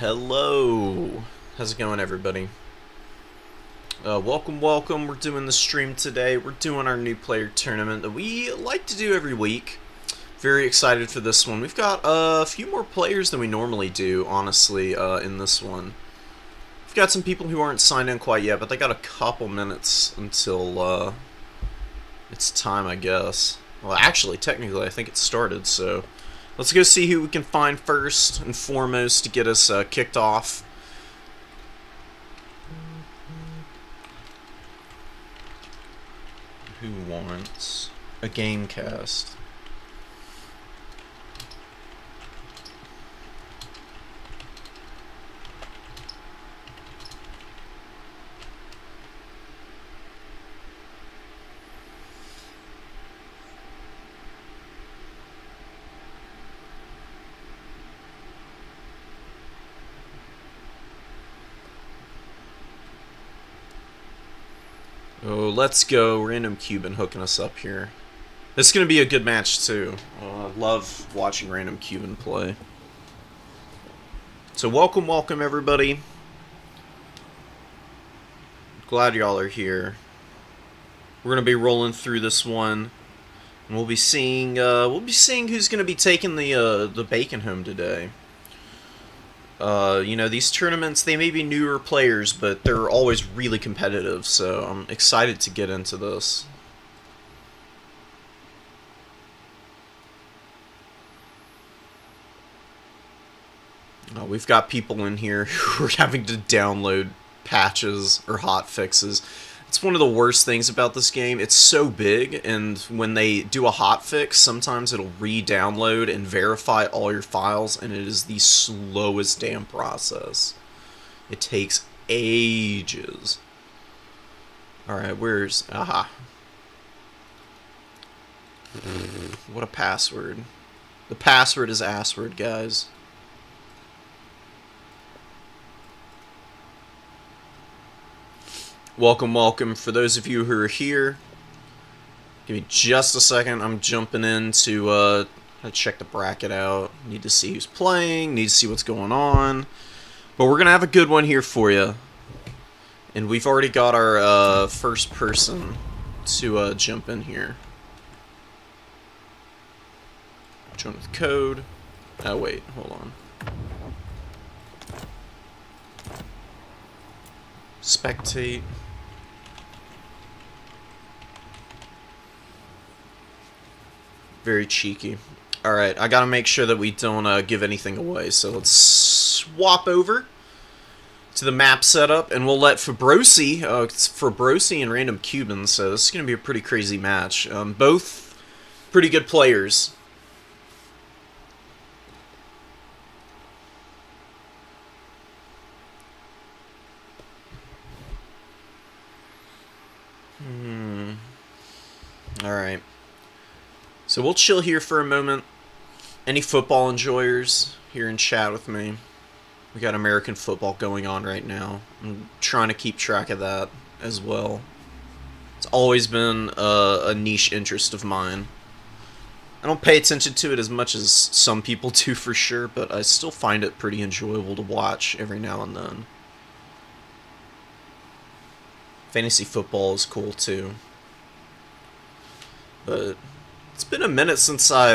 Hello. How's it going, everybody? Welcome. We're doing the stream today. We're doing our new player tournament that we like to do every week. Very excited for this one. We've got a few more players than we normally do, honestly, in this one. We've got some people who aren't signed in quite yet, but they got a couple minutes until it's time, I guess. Well, actually, technically, I think it started, so let's go see who we can find first and foremost to get us kicked off. Who wants a game cast? Oh, let's go. Random Cuban hooking us up here. This is going to be a good match, too. I love watching Random Cuban play. So welcome, everybody. Glad y'all are here. We're going to be rolling through this one. And we'll be seeing who's going to be taking the bacon home today. You know, these tournaments, they may be newer players, but they're always really competitive, so I'm excited to get into this. We've got people in here who are having to download patches or hotfixes. It's one of the worst things about this game. It's so big, and when they do a hotfix, sometimes it'll re-download and verify all your files, and it is the slowest damn process. It takes ages. Alright, where's... Aha. What a password. The password is assword, guys. Welcome. For those of you who are here, give me just a second. I'm jumping in to check the bracket out. Need to see who's playing, need to see what's going on. But we're going to have a good one here for you. And we've already got our first person to jump in here. Join with code. Oh, wait, hold on. Spectate. Very cheeky. Alright, I gotta make sure that we don't give anything away, so let's swap over to the map setup, and we'll let Fabrosi, it's Fabrosi and Random Cuban, so this is gonna be a pretty crazy match. Both pretty good players. Alright. So we'll chill here for a moment. Any football enjoyers here in chat with me? We got American football going on right now. I'm trying to keep track of that as well. It's always been a niche interest of mine. I don't pay attention to it as much as some people do for sure, but I still find it pretty enjoyable to watch every now and then. Fantasy football is cool too. But it's been a minute since I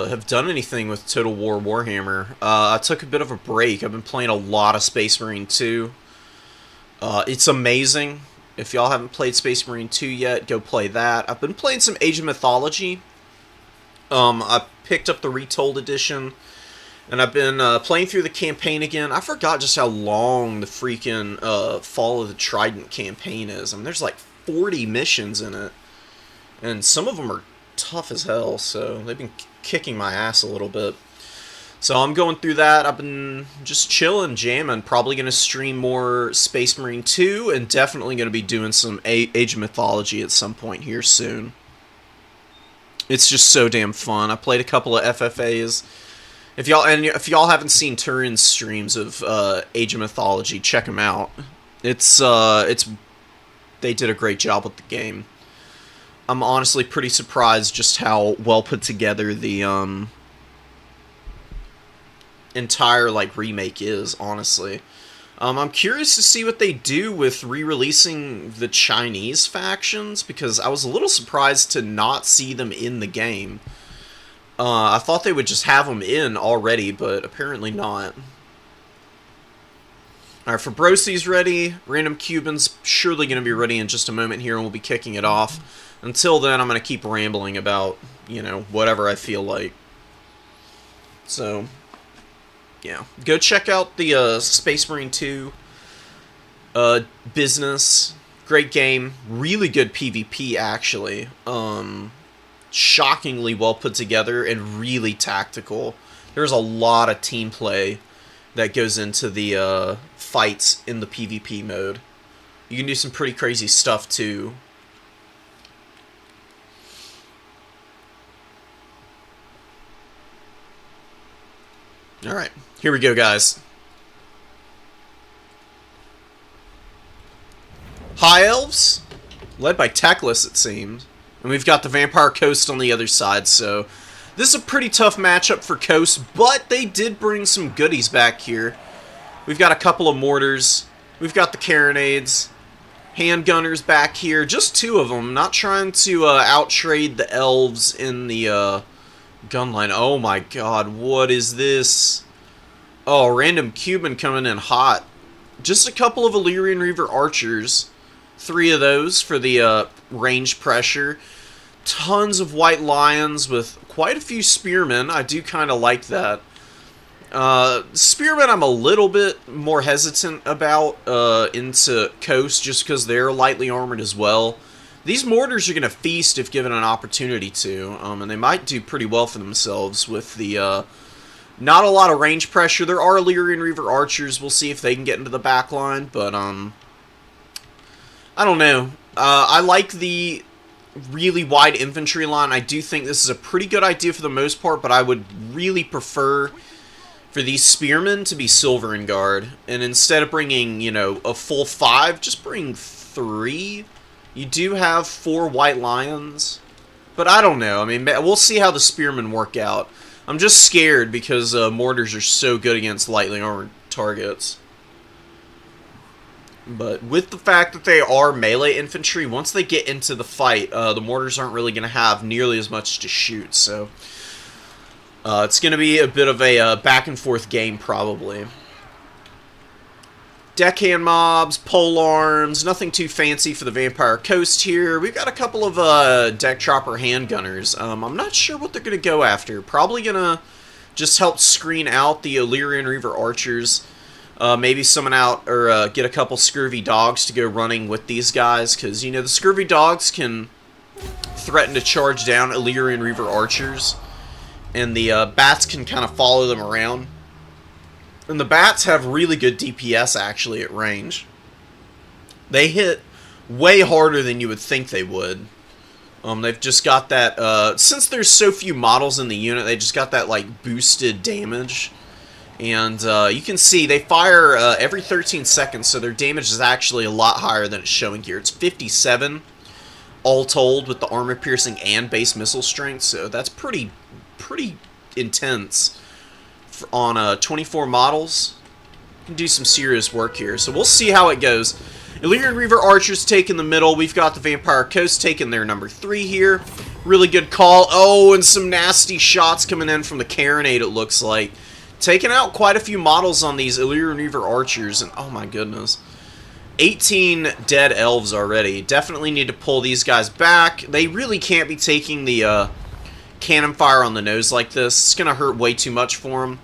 have done anything with Total War Warhammer. I took a bit of a break. I've been playing a lot of Space Marine 2. It's amazing. If y'all haven't played Space Marine 2 yet, go play that. I've been playing some Age of Mythology. I picked up the Retold edition, and I've been playing through the campaign again. I forgot just how long the freaking Fall of the Trident campaign is. I mean, there's like 40 missions in it. And some of them are tough as hell, so they've been kicking my ass a little bit. So I'm going through that. I've been just chilling, jamming. Probably going to stream more Space Marine 2, and definitely going to be doing some Age of Mythology at some point here soon. It's just so damn fun. I played a couple of FFAs. If y'all haven't seen Turin's streams of Age of Mythology, check them out. They did a great job with the game. I'm honestly pretty surprised just how well put together the entire like remake is, honestly. I'm curious to see what they do with re-releasing the Chinese factions, because I was a little surprised to not see them in the game. I thought they would just have them in already, but apparently not. Alright, Fabrosi's ready. Random Cuban's surely going to be ready in just a moment here, and we'll be kicking it off. Until then, I'm going to keep rambling about, you know, whatever I feel like. So, yeah. Go check out the Space Marine 2 business. Great game. Really good PvP, actually. Shockingly well put together and really tactical. There's a lot of team play that goes into the fights in the PvP mode. You can do some pretty crazy stuff, too. Alright, here we go, guys. High Elves, led by Teclis, it seems. And we've got the Vampire Coast on the other side, so this is a pretty tough matchup for Coast, but they did bring some goodies back here. We've got a couple of mortars. We've got the carronades. Handgunners back here. Just two of them. Not trying to out-trade the elves in the gun line. Oh my god, what is this? Oh, random Cuban coming in hot. Just a couple of Illyrian Reaver archers. 3 of those for the range pressure. Tons of white lions with quite a few spearmen. I do kind of like that. Spearmen I'm a little bit more hesitant about into Coast, just because they're lightly armored as well. These mortars are going to feast if given an opportunity to, and they might do pretty well for themselves with the not a lot of range pressure. There are Illyrian Reaver archers. We'll see if they can get into the back line, but I don't know. I like the really wide infantry line. I do think this is a pretty good idea for the most part, but I would really prefer for these spearmen to be Silver and Guard, and instead of bringing, you know, a full 5, just bring 3. You do have 4 white lions, but I don't know. I mean, we'll see how the spearmen work out. I'm just scared because mortars are so good against lightly armored targets. But with the fact that they are melee infantry, once they get into the fight, the mortars aren't really going to have nearly as much to shoot, so it's going to be a bit of a back-and-forth game, probably. Deckhand mobs, polearms, nothing too fancy for the Vampire Coast here. We've got a couple of deck chopper handgunners. I'm not sure what they're going to go after. Probably going to just help screen out the Illyrian Reaver archers. Maybe summon out or get a couple scurvy dogs to go running with these guys, because, you know, the scurvy dogs can threaten to charge down Illyrian Reaver archers, and the bats can kind of follow them around. And the bats have really good DPS, actually, at range. They hit way harder than you would think they would. They've just got that, since there's so few models in the unit, they just got that, like, boosted damage. And you can see they fire every 13 seconds, so their damage is actually a lot higher than it's showing here. It's 57, all told, with the armor-piercing and base missile strength, so that's pretty intense. On 24 models, you can do some serious work here. So we'll see how it goes. Illyrian Reaver archers taking the middle. We've got the Vampire Coast taking their number 3 here. Really good call. Oh, and some nasty shots coming in from the carronade, it looks like. Taking out quite a few models on these Illyrian Reaver archers, and oh my goodness. 18 dead elves already. Definitely need to pull these guys back. They really can't be taking the cannon fire on the nose like this. It's going to hurt way too much for them.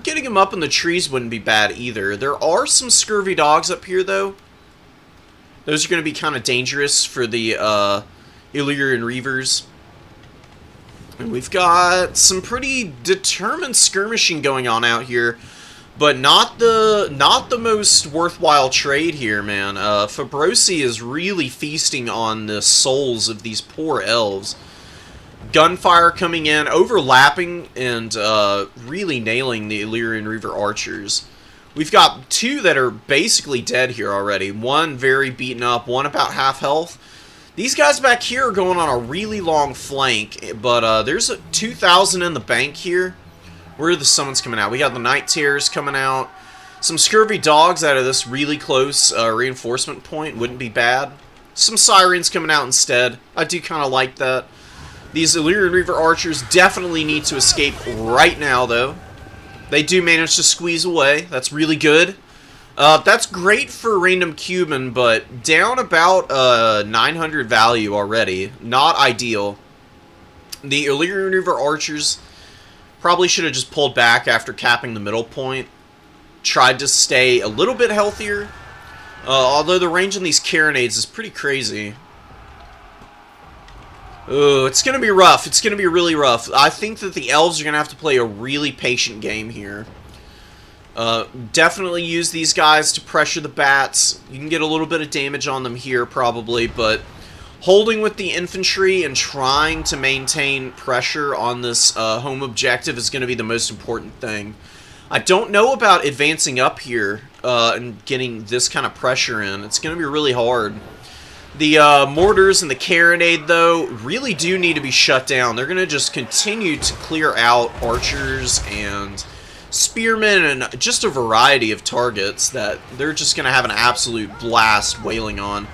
Getting them up in the trees wouldn't be bad either. There are some scurvy dogs up here, though. Those are going to be kind of dangerous for the Illyrian Reavers. And we've got some pretty determined skirmishing going on out here, but not the most worthwhile trade here, man. Fabrosi is really feasting on the souls of these poor elves. Gunfire coming in, overlapping, and really nailing the Illyrian Reaver archers. We've got 2 that are basically dead here already. 1 very beaten up, 1 about half health. These guys back here are going on a really long flank, but there's a 2,000 in the bank here. Where are the summons coming out? We got the Night Terrors coming out. Some Scurvy Dogs out of this really close reinforcement point wouldn't be bad. Some Sirens coming out instead. I do kind of like that. These Illyrian Reaver Archers definitely need to escape right now, though. They do manage to squeeze away. That's really good. That's great for Random Cuban, but down about 900 value already. Not ideal. The Illyrian Reaver Archers probably should have just pulled back after capping the middle point. Tried to stay a little bit healthier. Although the range on these Carronades is pretty crazy. Oh, it's going to be rough. It's going to be really rough. I think that the Elves are going to have to play a really patient game here. Definitely use these guys to pressure the bats. You can get a little bit of damage on them here, probably, but holding with the infantry and trying to maintain pressure on this home objective is going to be the most important thing. I don't know about advancing up here and getting this kind of pressure in. It's going to be really hard. The mortars and the carronade, though, really do need to be shut down. They're going to just continue to clear out archers and spearmen and just a variety of targets that they're just going to have an absolute blast wailing on.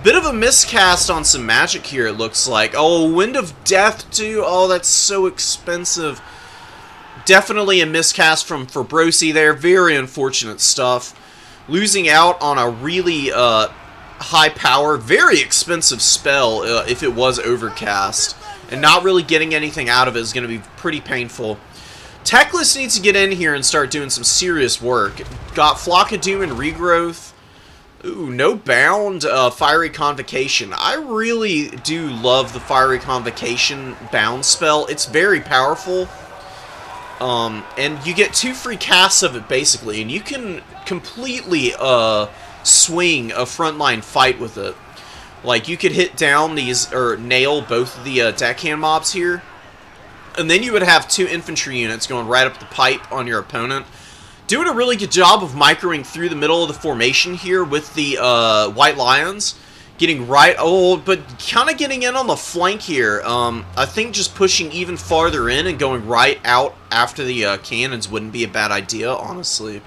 Bit of a miscast on some magic here, it looks like. Oh, Wind of Death, too. Oh, that's so expensive. Definitely a miscast from Fabrosi there. Very unfortunate stuff. Losing out on a really high power, very expensive spell if it was overcast. And not really getting anything out of it is going to be pretty painful. Teclis needs to get in here and start doing some serious work. Got Flock of Doom and Regrowth. Ooh, no bound, Fiery Convocation. I really do love the Fiery Convocation bound spell. It's very powerful. And you get 2 free casts of it, basically, and you can completely swing a frontline fight with it. Like, you could hit down these, or nail both of the deckhand mobs here, and then you would have 2 infantry units going right up the pipe on your opponent. Doing a really good job of microing through the middle of the formation here with the White Lions. Getting right, but kind of getting in on the flank here. I think just pushing even farther in and going right out after the cannons wouldn't be a bad idea, honestly.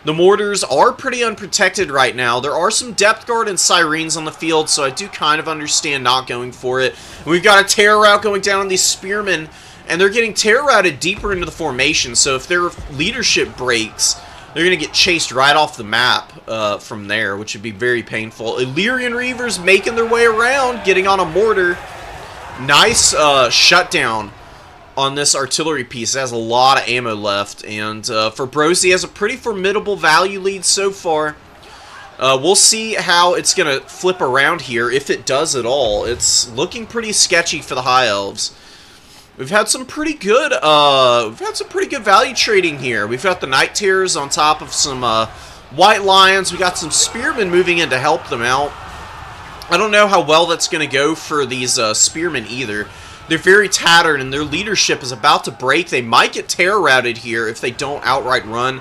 The mortars are pretty unprotected right now. There are some depth guard and sirens on the field, so I do kind of understand not going for it. And we've got a terror route going down on these spearmen, and they're getting terror routed deeper into the formation, so if their leadership breaks, they're going to get chased right off the map from there, which would be very painful. Illyrian Reavers making their way around, getting on a mortar. Nice shutdown on this artillery piece. It has a lot of ammo left, and Fabrosi has a pretty formidable value lead so far. We'll see how it's going to flip around here, if it does at all. It's looking pretty sketchy for the High Elves. We've had some pretty good value trading here. We've got the Night Terrors on top of some White Lions. We got some Spearmen moving in to help them out. I don't know how well that's going to go for these Spearmen either. They're very tattered and their leadership is about to break. They might get terror routed here if they don't outright run,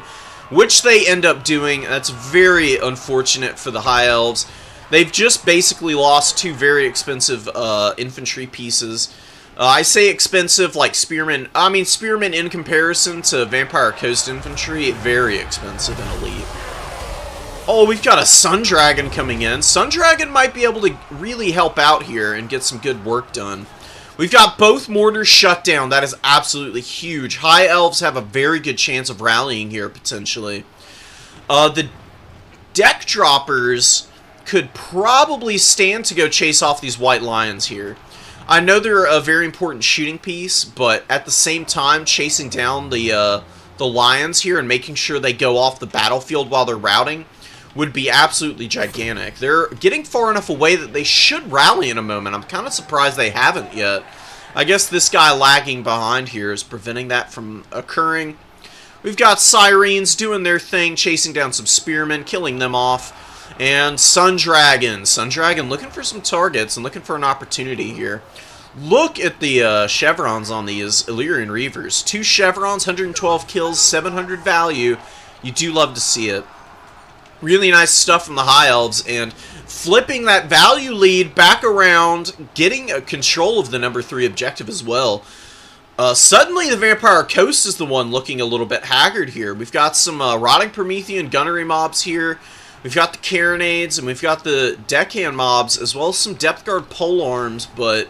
which they end up doing. That's very unfortunate for the High Elves. They've just basically lost 2 very expensive infantry pieces. I say expensive like Spearmen. I mean, Spearmen in comparison to Vampire Coast Infantry, very expensive and elite. Oh, we've got a Sun Dragon coming in. Sun Dragon might be able to really help out here and get some good work done. We've got both mortars shut down. That is absolutely huge. High Elves have a very good chance of rallying here, potentially. The deck droppers could probably stand to go chase off these White Lions here. I know they're a very important shooting piece, but at the same time, chasing down the Lions here and making sure they go off the battlefield while they're routing would be absolutely gigantic. They're getting far enough away that they should rally in a moment. I'm kind of surprised they haven't yet. I guess this guy lagging behind here is preventing that from occurring. We've got Sirens doing their thing, chasing down some Spearmen, killing them off. And Sun Dragon. Sun Dragon looking for some targets and looking for an opportunity here. Look at the chevrons on these Illyrian Reavers. 2 chevrons, 112 kills, 700 value. You do love to see it. Really nice stuff from the High Elves, and flipping that value lead back around, getting control of the number 3 objective as well. Suddenly, the Vampire Coast is the one looking a little bit haggard here. We've got some Rotting Promethean gunnery mobs here. We've got the Carronades, and we've got the Deckhand mobs, as well as some Depth Guard polearms, but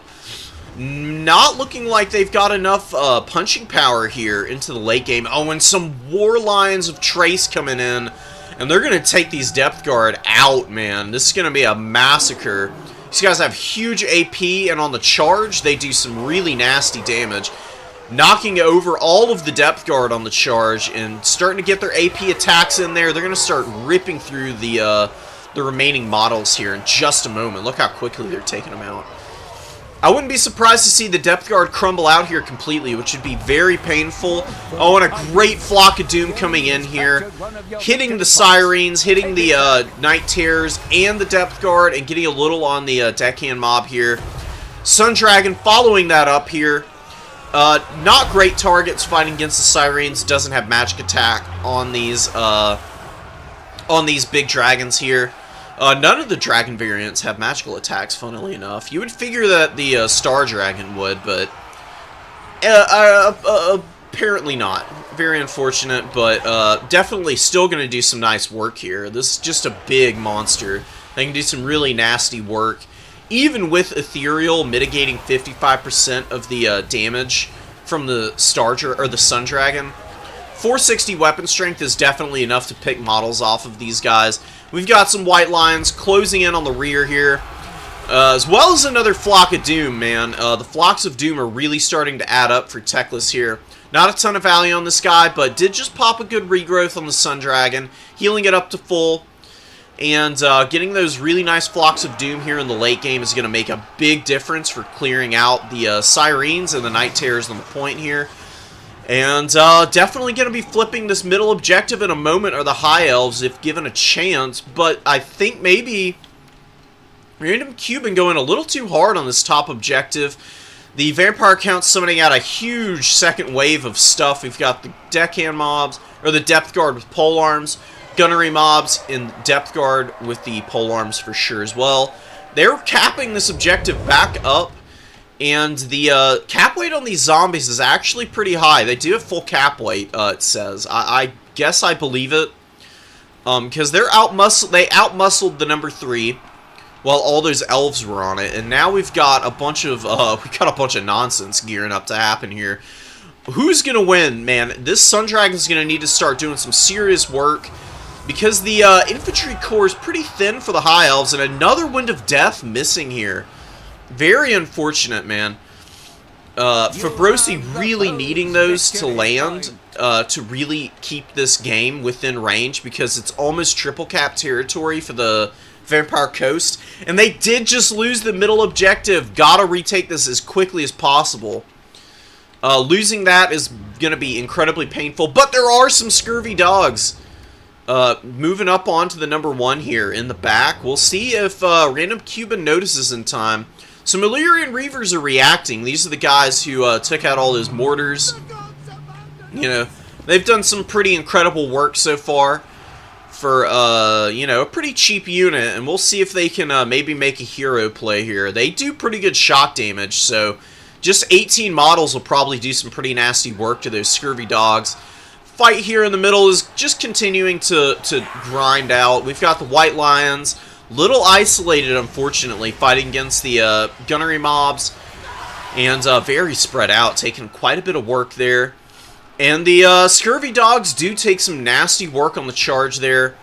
not looking like they've got enough punching power here into the late game. Oh, and some War Lions of Trace coming in, and they're going to take these Depth Guard out, man. This is going to be a massacre. These guys have huge AP, and on the charge, they do some really nasty damage. Knocking over all of the Depth Guard on the charge and starting to get their AP attacks in there. They're going to start ripping through the remaining models here in just a moment. Look how quickly they're taking them out. I wouldn't be surprised to see the Depth Guard crumble out here completely, which would be very painful. Oh, and a great Flock of Doom coming in here, hitting the Sirens, hitting the Night Terrors and the Depth Guard, and getting a little on the Deckhand mob here. Sun Dragon following that up here. Not great targets fighting against the Sirens. Doesn't have magic attack on these big dragons here. None of the dragon variants have magical attacks, funnily enough. You would figure that the Star Dragon would, but apparently not. Very unfortunate, but definitely still going to do some nice work here. This is just a big monster. They can do some really nasty work. Even with Ethereal mitigating 55% of the damage from the Sun Dragon, 460 weapon strength is definitely enough to pick models off of these guys. We've got some White Lions closing in on the rear here, as well as another Flock of Doom, man. The Flocks of Doom are really starting to add up for Teclis here. Not a ton of value on this guy, but did just pop a good regrowth on the Sun Dragon, healing it up to full. And getting those really nice Flocks of Doom here in the late game is going to make a big difference for clearing out the Sirens and the Night Terrors on the point here. And definitely going to be flipping this middle objective in a moment, or the High Elves, if given a chance. But I think maybe Random Cuban going a little too hard on this top objective. The Vampire Count summoning out a huge second wave of stuff. We've got the Deckhand mobs, or the Depth Guard with polearms. Gunnery mobs in Depth Guard with the polearms for sure as well. They're capping this objective back up, and the cap weight on these zombies is actually pretty high. They do have full cap weight, it says. I guess I believe it, because they outmuscled the number 3 while all those elves were on it, and now we've got a bunch of nonsense gearing up to happen here. Who's gonna win, man? This Sun Dragon's gonna need to start doing some serious work, because the infantry core is pretty thin for the High Elves, and another Wind of Death missing here. Very unfortunate, man. Fabrosi really needing those to land to really keep this game within range, because it's almost triple cap territory for the Vampire Coast. And they did just lose the middle objective. Gotta retake this as quickly as possible. Losing that is going to be incredibly painful, but there are some scurvy dogs. Moving up onto the number 1 here in the back. We'll see if Random Cuban notices in time. Some Illyrian Reavers are reacting. These are the guys who took out all those mortars. You know, they've done some pretty incredible work so far for, you know, a pretty cheap unit. And we'll see if they can maybe make a hero play here. They do pretty good shock damage, so just 18 models will probably do some pretty nasty work to those scurvy dogs. Fight here in the middle is just continuing to grind out. We've got the White Lions, little isolated, unfortunately, fighting against the gunnery mobs, and very spread out, taking quite a bit of work there. And the scurvy dogs do take some nasty work on the charge there.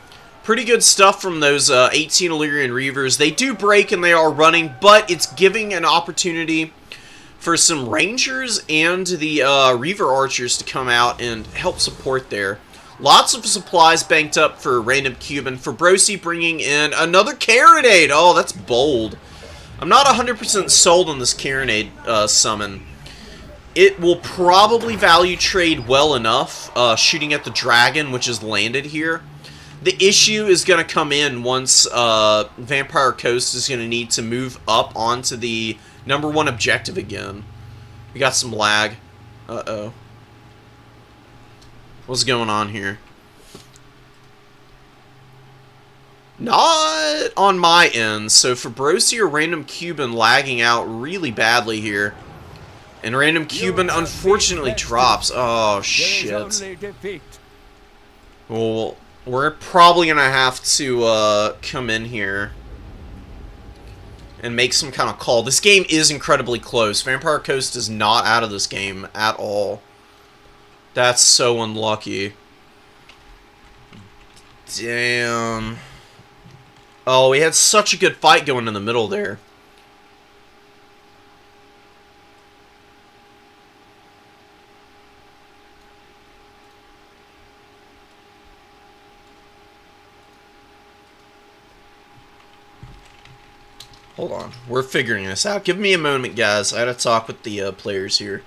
Pretty good stuff from those 18 Illyrian Reavers. They do break and they are running, but it's giving an opportunity for some Rangers and the Reaver Archers to come out and help support there. Lots of supplies banked up for Random Cuban. Fabrosi bringing in another Carronade. Oh, that's bold. I'm not 100% sold on this Carronade summon. It will probably value trade well enough, shooting at the dragon, which is landed here. The issue is going to come in once Vampire Coast is going to need to move up onto the number 1 objective again. We got some lag. Uh-oh. What's going on here? Not on my end. So Fabrosi or Random Cuban lagging out really badly here. And random Cuban unfortunately drops. Oh, shit. Well, we're probably going to have to come in here and make some kind of call. This game is incredibly close. Vampire Coast is not out of this game at all. That's so unlucky. Damn. Oh, we had such a good fight going in the middle there. Hold on. We're figuring this out. Give me a moment, guys. I gotta talk with the players here.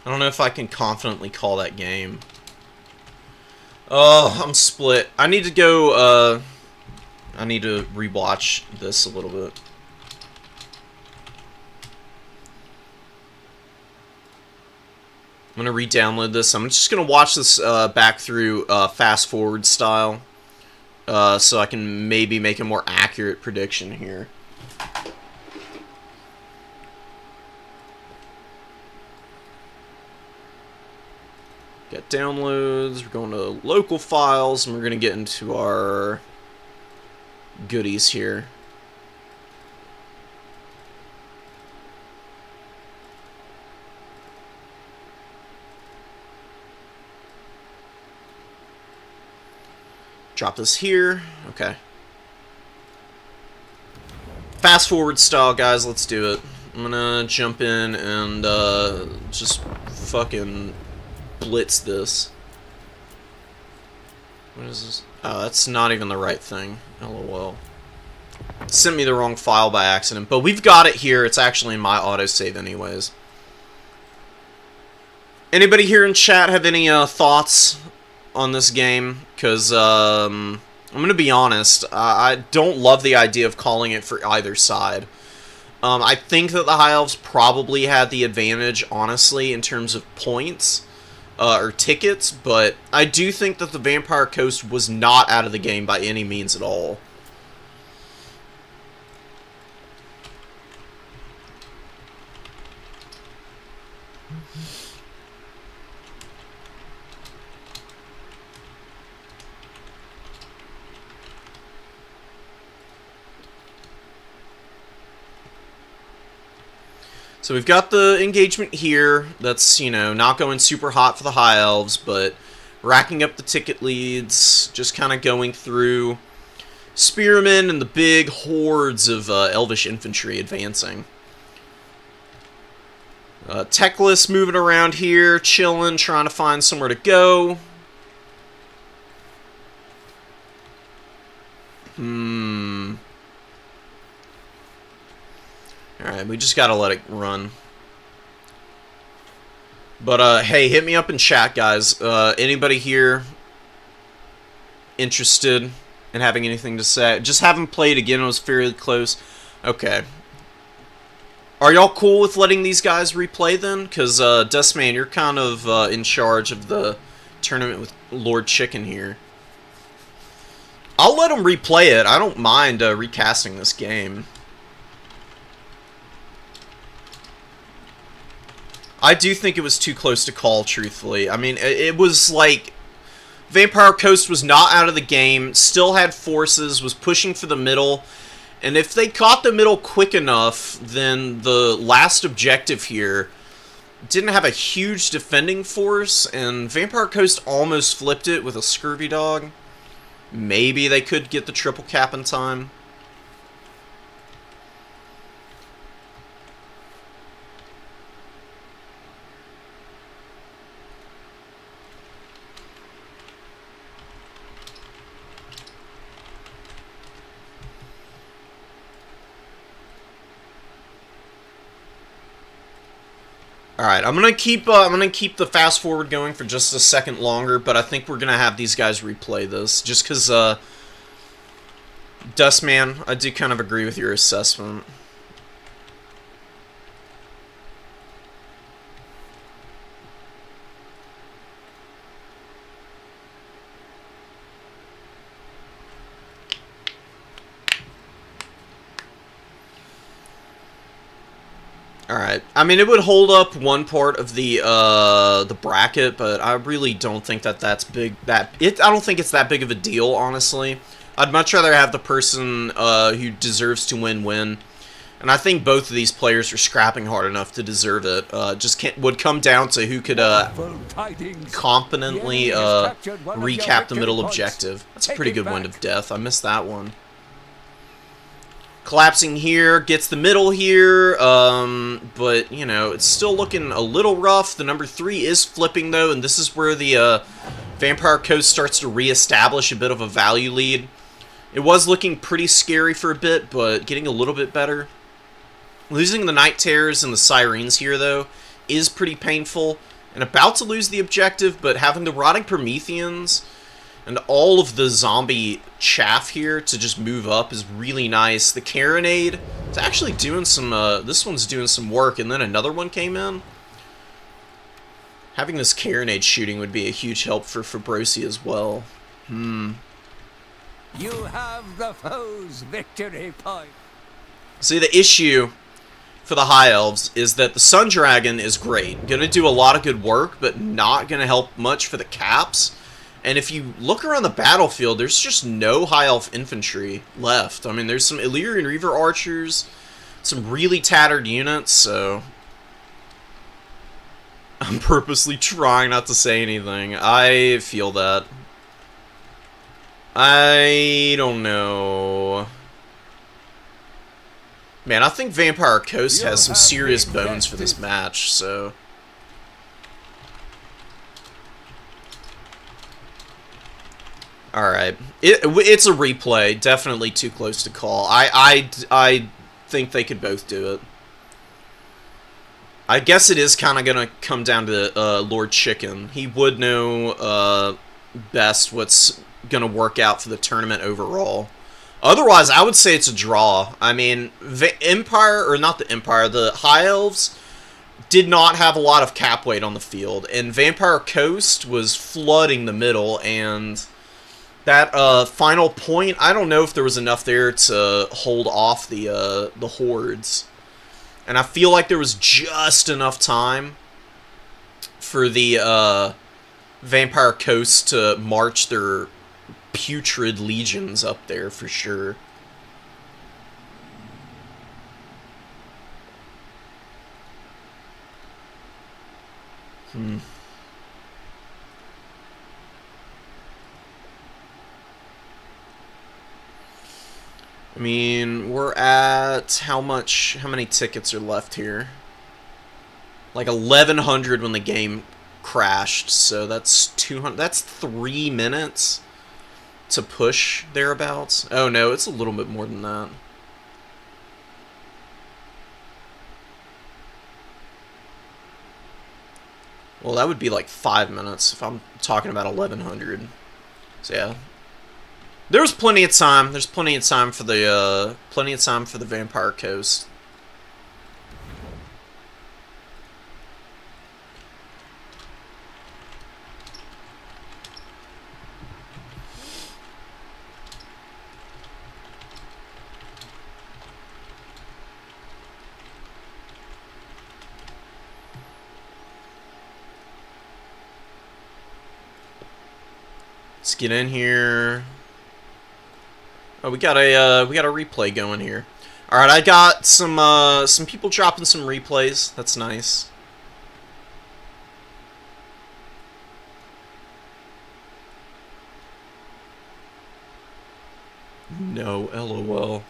I don't know if I can confidently call that game. Oh, I'm split. I need to go, I need to rewatch this a little bit. I'm gonna re-download this. I'm just gonna watch this back through fast forward style, so I can maybe make a more accurate prediction here. Got downloads. We're going to local files, and we're gonna get into our goodies here. Drop this here. Okay. Fast forward style, guys. Let's do it. I'm gonna jump in and just fucking blitz this. What is this? Oh, that's not even the right thing. LOL. Sent me the wrong file by accident, but we've got it here. It's actually in my autosave anyways. Anybody here in chat have any thoughts on this game? Because I'm going to be honest, I don't love the idea of calling it for either side. I think that the High Elves probably had the advantage, honestly, in terms of points or tickets, but I do think that the Vampire Coast was not out of the game by any means at all. So we've got the engagement here that's, you know, not going super hot for the High Elves, but racking up the ticket leads, just kind of going through spearmen and the big hordes of Elvish infantry advancing. Techless moving around here, chilling, trying to find somewhere to go. Alright, we just gotta let it run. But, hey, hit me up in chat, guys. Anybody here interested in having anything to say? Just haven't played again, it was fairly close. Okay. Are y'all cool with letting these guys replay, then? Because, Dustman, you're kind of in charge of the tournament with Lord Chicken here. I'll let him replay it. I don't mind recasting this game. I do think it was too close to call, truthfully. I mean, it was like Vampire Coast was not out of the game, still had forces, was pushing for the middle, and if they caught the middle quick enough, then the last objective here didn't have a huge defending force, and Vampire Coast almost flipped it with a Scurvy Dog. Maybe they could get the triple cap in time. All right, I'm gonna keep the fast forward going for just a second longer, but I think we're gonna have these guys replay this just because Dustman, I do kind of agree with your assessment. Alright, I mean, it would hold up one part of the bracket, but I really don't think that that's big, I don't think it's that big of a deal, honestly. I'd much rather have the person who deserves to win. And I think both of these players are scrapping hard enough to deserve it. Would come down to who could competently recap the middle objective. That's a pretty good Wind of Death. I missed that one. Collapsing here, gets the middle here, but, you know, it's still looking a little rough. The number 3 is flipping, though, and this is where the Vampire Coast starts to reestablish a bit of a value lead. It was looking pretty scary for a bit, but getting a little bit better. Losing the Night Terrors and the Sirens here, though, is pretty painful, and about to lose the objective, but having the Rotting Prometheans and all of the zombie chaff here to just move up is really nice. The Carronade is actually doing some, this one's doing some work, and then another one came in. Having this Carronade shooting would be a huge help for Fabrosi as well. You have the foe's victory point. See, the issue for the High Elves is that the Sun Dragon is great. Gonna do a lot of good work, but not gonna help much for the caps. And if you look around the battlefield, there's just no High Elf infantry left. I mean, there's some Illyrian Reaver archers, some really tattered units, so I'm purposely trying not to say anything. I feel that. I don't know. Man, I think Vampire Coast has some serious bones for this match, so alright. It's a replay. Definitely too close to call. I think they could both do it. I guess it is kind of going to come down to Lord Chicken. He would know best what's going to work out for the tournament overall. Otherwise, I would say it's a draw. I mean, the High Elves did not have a lot of cap weight on the field, and Vampire Coast was flooding the middle, and that final point, I don't know if there was enough there to hold off the hordes. And I feel like there was just enough time for the Vampire Coast to march their putrid legions up there for sure. I mean, we're at how many tickets are left here? Like 1,100 when the game crashed, so that's 200, that's 3 minutes to push thereabouts. Oh no, it's a little bit more than that. Well, that would be like 5 minutes if I'm talking about 1,100. So yeah. There's plenty of time. There's plenty of time for the Vampire Coast. Let's get in here. Oh, we got a replay going here. All right, I got some people dropping some replays. That's nice. No, LOL.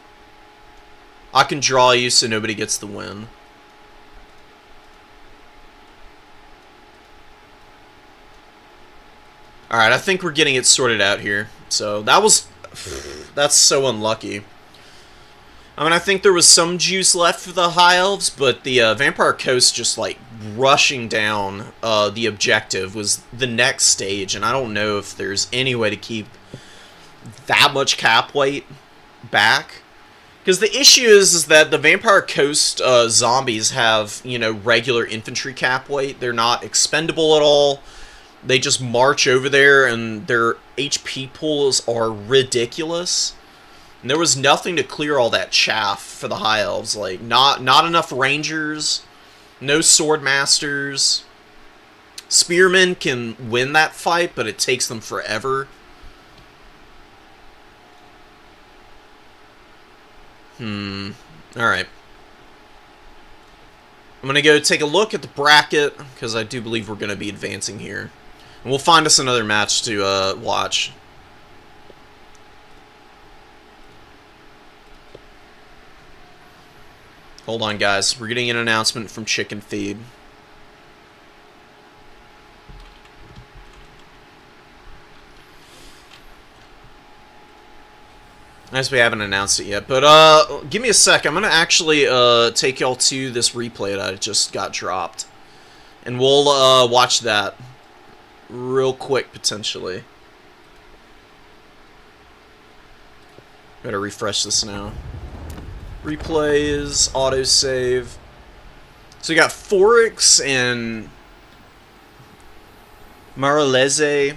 I can draw you so nobody gets the win. Alright, I think we're getting it sorted out here. So, that's so unlucky. I mean, I think there was some juice left for the High Elves, but the Vampire Coast just, like, rushing down the objective was the next stage, and I don't know if there's any way to keep that much cap weight back. Because the issue is that the Vampire Coast zombies have, you know, regular infantry cap weight. They're not expendable at all. They just march over there, and their HP pools are ridiculous. And there was nothing to clear all that chaff for the High Elves. Like, not enough Rangers, no Sword Masters. Spearmen can win that fight, but it takes them forever. Alright. I'm going to go take a look at the bracket, because I do believe we're going to be advancing here. And we'll find us another match to watch. Hold on, guys. We're getting an announcement from Chicken Feed. Nice we haven't announced it yet, but give me a sec. I'm going to actually take y'all to this replay that just got dropped. And we'll watch that real quick, potentially. Gotta refresh this now. Replays, autosave. So we got Forex and Maralese,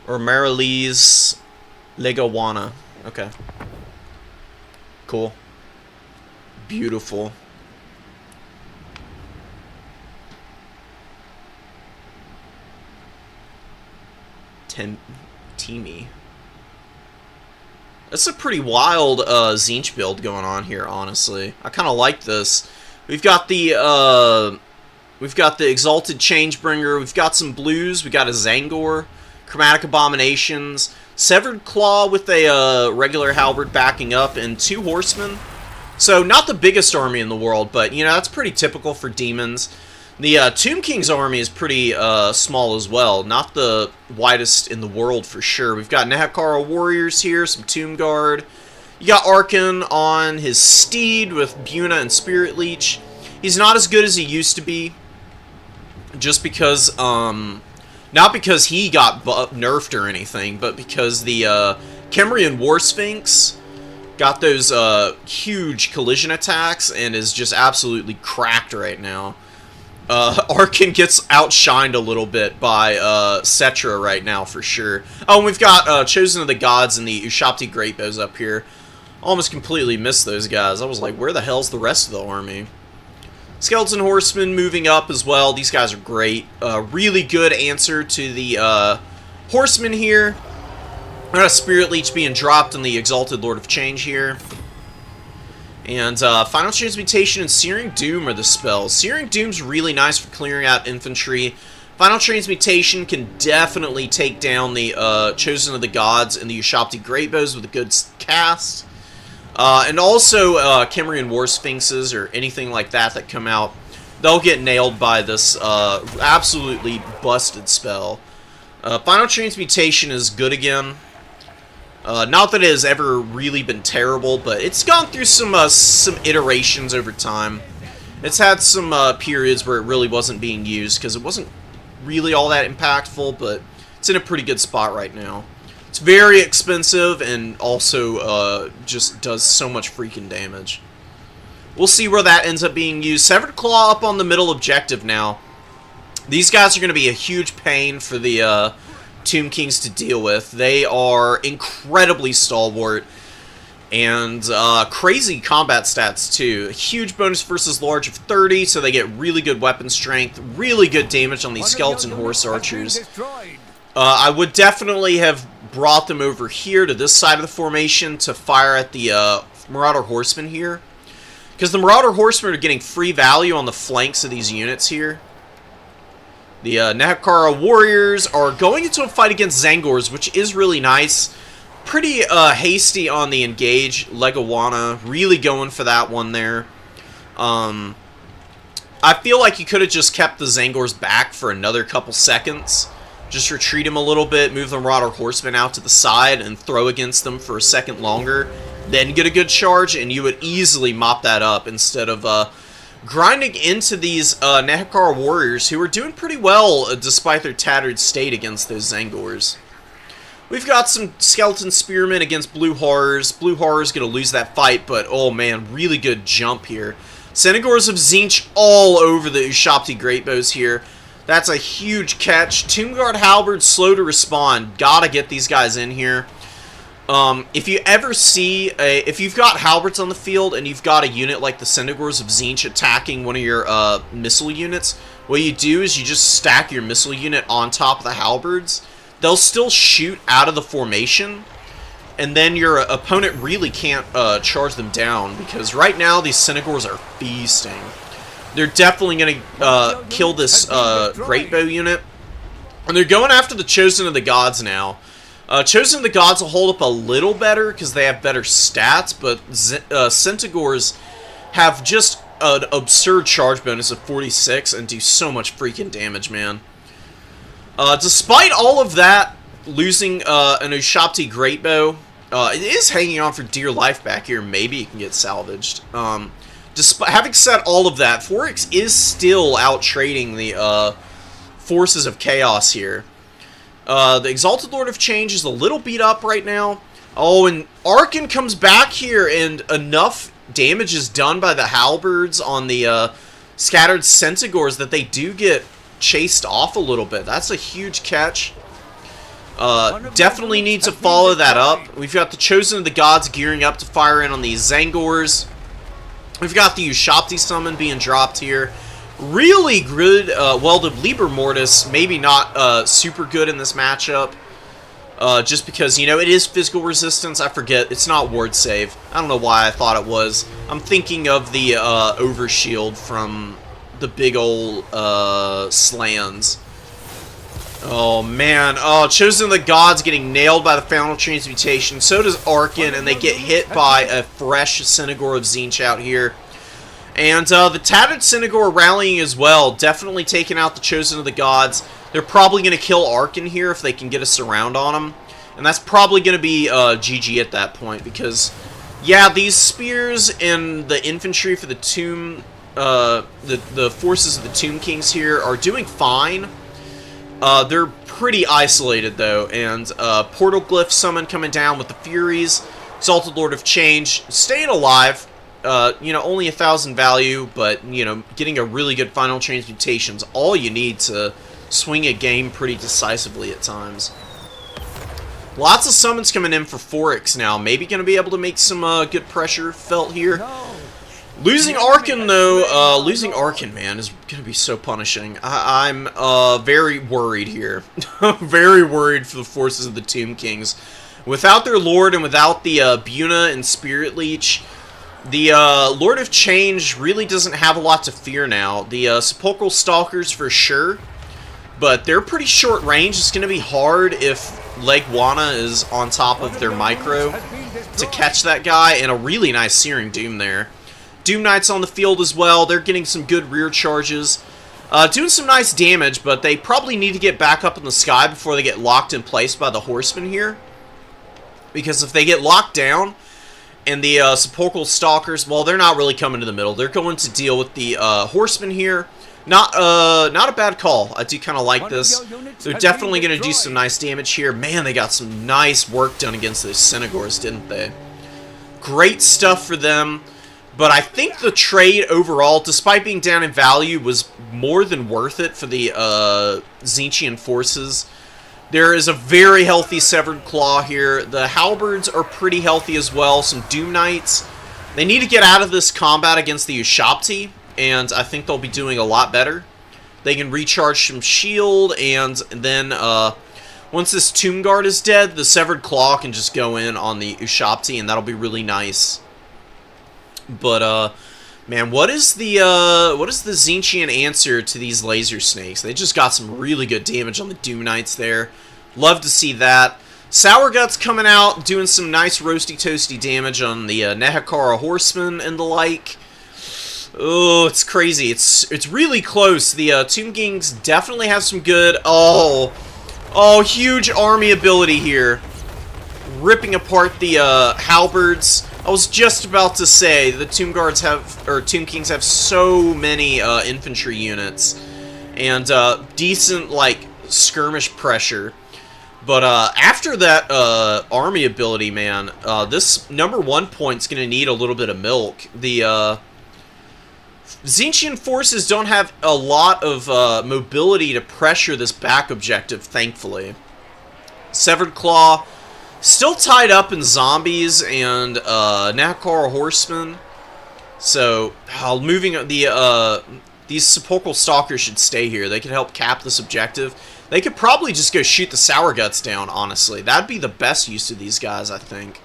or Maralese Legawana. Okay. Cool. Beautiful. Teamy. That's a pretty wild Zinch build going on here, honestly. I kind of like this. We've got the Exalted Changebringer. We've got some blues. We got a Zangor, Chromatic Abominations, Severed Claw with a regular halberd backing up, and 2 horsemen. So not the biggest army in the world, but you know that's pretty typical for demons. The Tomb King's army is pretty small as well. Not the widest in the world for sure. We've got Nehekara warriors here, some Tomb Guard. You got Arkan on his steed with Buna and Spirit Leech. He's not as good as he used to be. Just because, not because he got nerfed or anything, but because the Kemrian War Sphinx got those huge collision attacks and is just absolutely cracked right now. Arkan gets outshined a little bit by Cetra right now, for sure. Oh, and we've got Chosen of the Gods and the Ushabti Greatbows up here. Almost completely missed those guys. I was like, where the hell's the rest of the army? Skeleton Horsemen moving up as well. These guys are great. Really good answer to the Horsemen here. I got a Spirit Leech being dropped on the Exalted Lord of Change here. And Final Transmutation and Searing Doom are the spells. Searing Doom's really nice for clearing out infantry. Final Transmutation can definitely take down the Chosen of the Gods and the Ushabti Greatbows with a good cast. And also Kemrian War Sphinxes or anything like that that come out, they'll get nailed by this absolutely busted spell. Final Transmutation is good again. Not that it has ever really been terrible, but it's gone through some iterations over time. It's had some periods where it really wasn't being used because it wasn't really all that impactful, but it's in a pretty good spot right now. It's very expensive and also just does so much freaking damage. We'll see where that ends up being used. Severed Claw up on the middle objective now. These guys are going to be a huge pain for the Tomb Kings to deal with. They are incredibly stalwart and crazy combat stats too. A huge bonus versus large of 30, so they get really good weapon strength, really good damage on these skeleton horse archers. I would definitely have brought them over here to this side of the formation to fire at the Marauder Horsemen here. Because the Marauder Horsemen are getting free value on the flanks of these units here. The Nehekara Warriors are going into a fight against Zangors, which is really nice. Pretty hasty on the engage. Leguana really going for that one there. I feel like you could have just kept the Zangors back for another couple seconds. Just retreat them a little bit, move the Marauder Horsemen out to the side, and throw against them for a second longer. Then get a good charge, and you would easily mop that up instead of grinding into these Nehekara Warriors, who are doing pretty well despite their tattered state against those Zangors. We've got some Skeleton Spearmen against Blue Horrors. Blue Horrors going to lose that fight, but oh man, really good jump here. Senegors of Tzeentch all over the Ushabti Greatbows here. That's a huge catch. Tomb Guard Halberds slow to respond. Gotta get these guys in here. If you ever see if you've got Halberds on the field and you've got a unit like the Senegors of Tzeentch attacking one of your missile units, what you do is you just stack your missile unit on top of the Halberds. They'll still shoot out of the formation, and then your opponent really can't charge them down, because right now these Senegors are feasting. They're definitely going to kill this Greatbow unit, and they're going after the Chosen of the Gods now. Chosen of the Gods will hold up a little better because they have better stats, but Centaurs have just an absurd charge bonus of 46 and do so much freaking damage, man. Despite all of that, losing an Ushabti Greatbow, it is hanging on for dear life back here. Maybe it can get salvaged. Despite having said all of that, Foryx is still out trading the forces of chaos here. The Exalted Lord of Change is a little beat up right now. Oh, and Arkan comes back here, and enough damage is done by the Halberds on the scattered Centaurs that they do get chased off a little bit. That's a huge catch. Definitely need to follow that up. We've got the Chosen of the Gods gearing up to fire in on these Zangors. We've got the Ushabti summon being dropped here. Really good, well, the Liber Mortis, maybe not super good in this matchup. Just because, you know, it is physical resistance. I forget, it's not ward save. I don't know why I thought it was. I'm thinking of the Overshield from the big ol' Slans. Oh, man. Oh, Chosen of the Gods getting nailed by the Fountain Transmutation. So does Arkan, and they get hit by a fresh Senegor of Tzeentch out here. And the Tattered Senegor rallying as well. Definitely taking out the Chosen of the Gods. They're probably going to kill Arkan here if they can get a surround on him. And that's probably going to be GG at that point. Because, yeah, these spears and the infantry for the Tomb... the forces of the Tomb Kings here are doing fine. They're pretty isolated, though, and Portal Glyph summon coming down with the Furies, Exalted Lord of Change, staying alive, you know, only 1,000 value, but, you know, getting a really good Final Transmutation's all you need to swing a game pretty decisively at times. Lots of summons coming in for Foryx now, maybe going to be able to make some good pressure felt here. Losing Arkan, though, losing Arkan, man, is going to be so punishing. I'm very worried here. Very worried for the forces of the Tomb Kings. Without their Lord and without the Buna and Spirit Leech, the Lord of Change really doesn't have a lot to fear now. The Sepulchral Stalkers for sure, but they're pretty short range. It's going to be hard if Leguana is on top of their micro to catch that guy, and a really nice Searing Doom there. Doom Knights on the field as well. They're getting some good rear charges. Doing some nice damage, but they probably need to get back up in the sky before they get locked in place by the Horsemen here. Because if they get locked down, and the Sepulchral Stalkers, well, they're not really coming to the middle. They're going to deal with the Horsemen here. Not a bad call. I do kind of like this. They're definitely going to do some nice damage here. Man, they got some nice work done against those Senegors, didn't they? Great stuff for them. But I think the trade overall, despite being down in value, was more than worth it for the Tzeentchian forces. There is a very healthy Severed Claw here. The Halberds are pretty healthy as well. Some Doom Knights. They need to get out of this combat against the Ushabti, and I think they'll be doing a lot better. They can recharge some shield, and then Once this Tomb Guard is dead, the Severed Claw can just go in on the Ushabti, and that'll be really nice. But, man, what is the Tzeentchian answer to these laser snakes? They just got some really good damage on the Doom Knights there. Love to see that. Sour Guts coming out, doing some nice roasty toasty damage on the Nehekara Horsemen and the like. Oh, it's crazy. It's really close. The Tomb Kings definitely have some good... Oh, huge army ability here. Ripping apart the halberds. I was just about to say the Tomb Kings have so many infantry units and decent like skirmish pressure. But after that army ability, man, this #1 point's gonna need a little bit of milk. The Tzeentchian forces don't have a lot of mobility to pressure this back objective, thankfully. Severed Claw still tied up in zombies and Nehekara Horsemen. So, moving these Sepulchral Stalkers should stay here. They can help cap this objective. They could probably just go shoot the Sour Guts down, honestly. That'd be the best use of these guys, I think.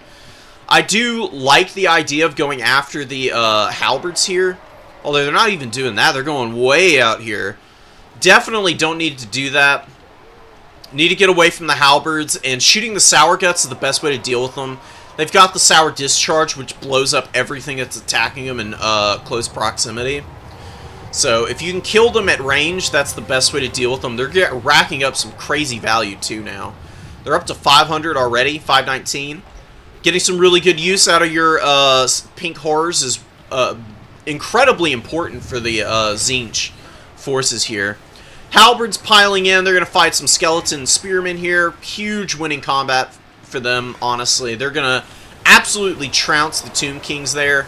I do like the idea of going after the halberds here. Although they're not even doing that. They're going way out here. Definitely don't need to do that. Need to get away from the halberds, and shooting the Sour Guts is the best way to deal with them. They've got the Sour Discharge, which blows up everything that's attacking them in close proximity. So if you can kill them at range, that's the best way to deal with them. They're racking up some crazy value too now. They're up to 500 already, 519. Getting some really good use out of your pink horrors is incredibly important for the Tzeentch forces here. Halberds piling in. They're going to fight some skeleton spearmen here. Huge winning combat for them, honestly. They're going to absolutely trounce the Tomb Kings there.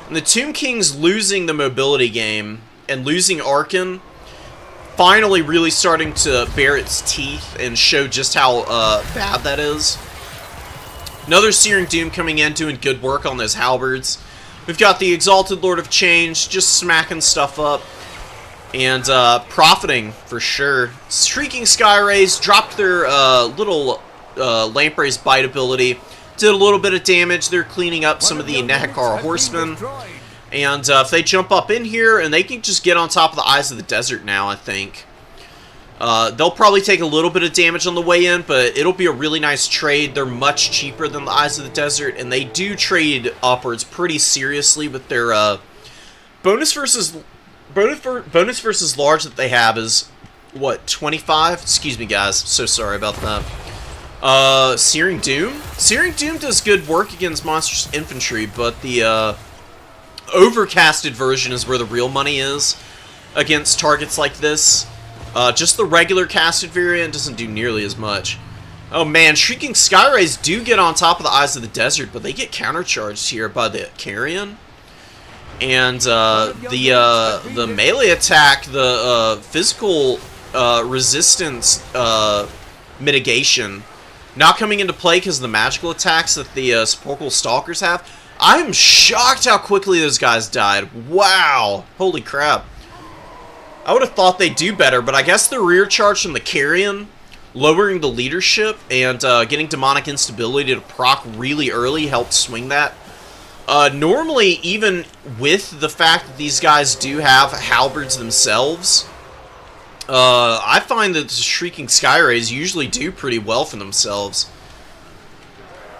And the Tomb Kings losing the mobility game and losing Arkan finally really starting to bare its teeth and show just how bad that is. Another Searing Doom coming in, doing good work on those halberds. We've got the Exalted Lord of Change just smacking stuff up and profiting for sure. Shrieking Skyrays dropped their little Lamprey's Bite ability. Did a little bit of damage. They're cleaning up some of the Nehekara Horsemen. And if they jump up in here, and they can just get on top of the Eyes of the Desert now, I think. They'll probably take a little bit of damage on the way in, but it'll be a really nice trade. They're much cheaper than the Eyes of the Desert, and they do trade upwards pretty seriously with their bonus versus large that they have is, what, 25? Excuse me, guys. So sorry about that. Searing Doom? Searing Doom does good work against monstrous infantry, but the overcasted version is where the real money is against targets like this. Just the regular casted variant doesn't do nearly as much. Oh man, Shrieking Skyrays do get on top of the Eyes of the Desert, but they get countercharged here by the Carrion. And the melee attack, the physical resistance mitigation, not coming into play because of the magical attacks that the Sepulchral Stalkers have. I'm shocked how quickly those guys died. Wow. Holy crap. I would have thought they'd do better, but I guess the rear charge from the Carrion, lowering the leadership, and getting demonic instability to proc really early helped swing that. Normally, even with the fact that these guys do have halberds themselves, I find that the Shrieking Skyrays usually do pretty well for themselves.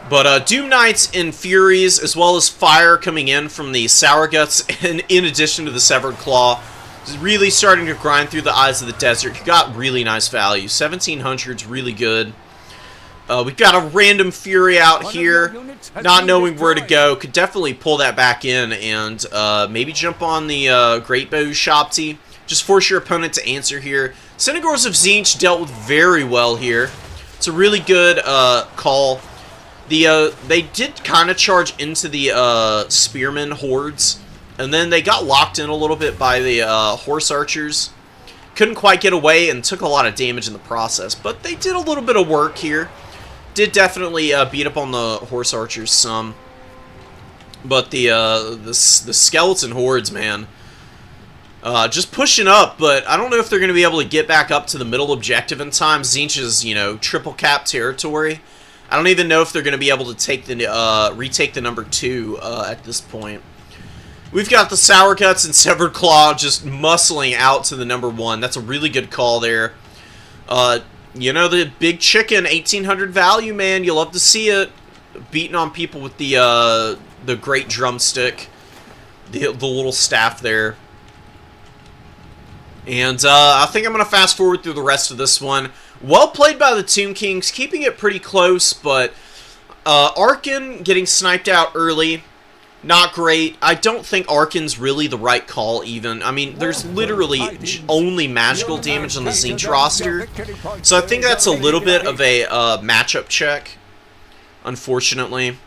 But Doom Knights and Furies, as well as fire coming in from the Sour Guts, and in addition to the Severed Claw, is really starting to grind through the Eyes of the Desert. You got really nice value. 1700's really good. We've got a random Fury out here, not knowing where to go. Could definitely pull that back in and maybe jump on the Great Bow Shopti. Just force your opponent to answer here. Synagores of Tzeentch dealt with very well here. It's a really good call. They did kind of charge into the Spearman hordes, and then they got locked in a little bit by the Horse Archers. Couldn't quite get away and took a lot of damage in the process, but they did a little bit of work here. Did definitely beat up on the Horse Archers some. But the Skeleton Hordes, man. Just pushing up, but I don't know if they're going to be able to get back up to the middle objective in time. Tzeentch is, you know, triple cap territory. I don't even know if they're going to be able to take the retake the number 2 at this point. We've got the Sour Guts and Severed Claw just muscling out to the number 1. That's a really good call there. You know, the Big Chicken, 1800 value, man. You love to see it. Beating on people with the great drumstick. The little staff there. And I think I'm going to fast forward through the rest of this one. Well played by the Tomb Kings, keeping it pretty close, but Arkin getting sniped out early, not great. I don't think Arkin's really the right call, even. I mean, there's literally only magical damage on the Tzeentch roster, so I think that's a little bit of a matchup check, unfortunately.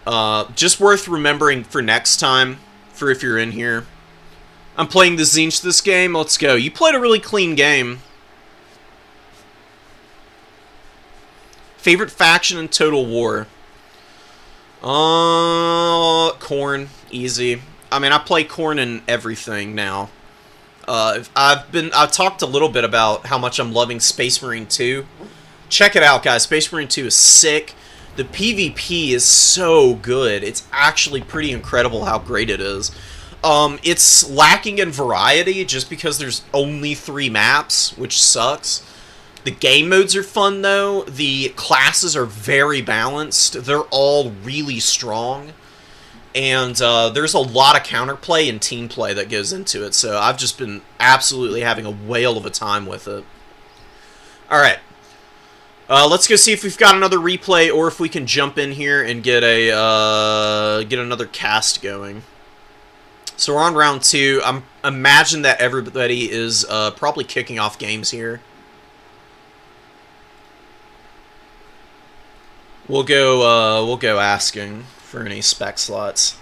Just worth remembering for next time, for if you're in here. I'm playing the Tzeentch this game. Let's go. You played a really clean game. Favorite faction in Total War? Khorne. Easy. I mean, I play Khorne in everything now. I've talked a little bit about how much I'm loving Space Marine 2. Check it out, guys. Space Marine 2 is sick. The PvP is so good. It's actually pretty incredible how great it is. It's lacking in variety just because there's only 3 maps, which sucks. The game modes are fun, though. The classes are very balanced. They're all really strong. And there's a lot of counterplay and team play that goes into it. So I've just been absolutely having a whale of a time with it. Alright. Let's go see if we've got another replay or if we can jump in here and get another cast going. So we're on round 2. Imagine that everybody is probably kicking off games here. We'll go asking for any spec slots.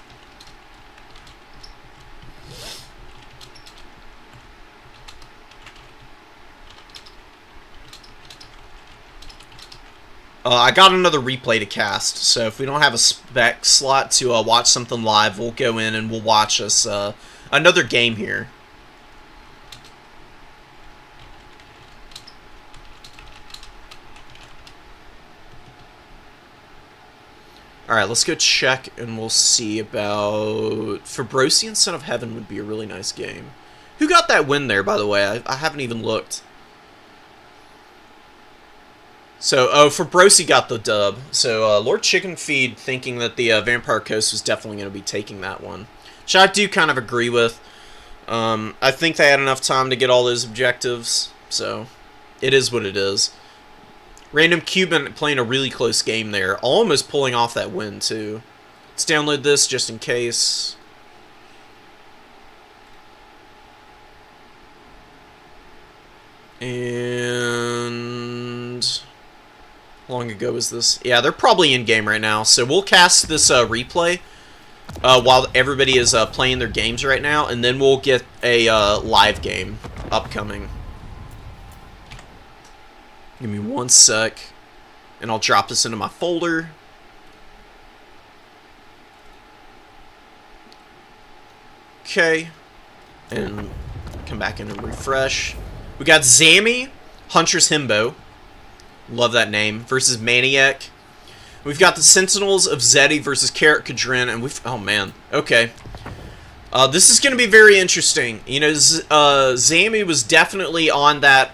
I got another replay to cast, so if we don't have a spec slot to watch something live, we'll go in and we'll watch us another game here. Alright, let's go check and we'll see about... Fabrosian Son of Heaven would be a really nice game. Who got that win there, by the way? I haven't even looked. So, Fabrosi got the dub. So, Lord Chicken Feed thinking that the Vampire Coast was definitely going to be taking that one. Which I do kind of agree with. I think they had enough time to get all those objectives. So, it is what it is. Random Cuban playing a really close game there. Almost pulling off that win, too. Let's download this just in case. And... how long ago was this? Yeah, they're probably in-game right now. So we'll cast this replay while everybody is playing their games right now. And then we'll get a live game upcoming. Give me 1 sec. And I'll drop this into my folder. Okay. And come back in and refresh. We got Zami, Huntress Himbo. Love that name. Versus Maniac. We've got the Sentinels of Zeddy versus Carrot Kadrin. And we've... oh, man. Okay. This is going to be very interesting. You know, Zami was definitely on that,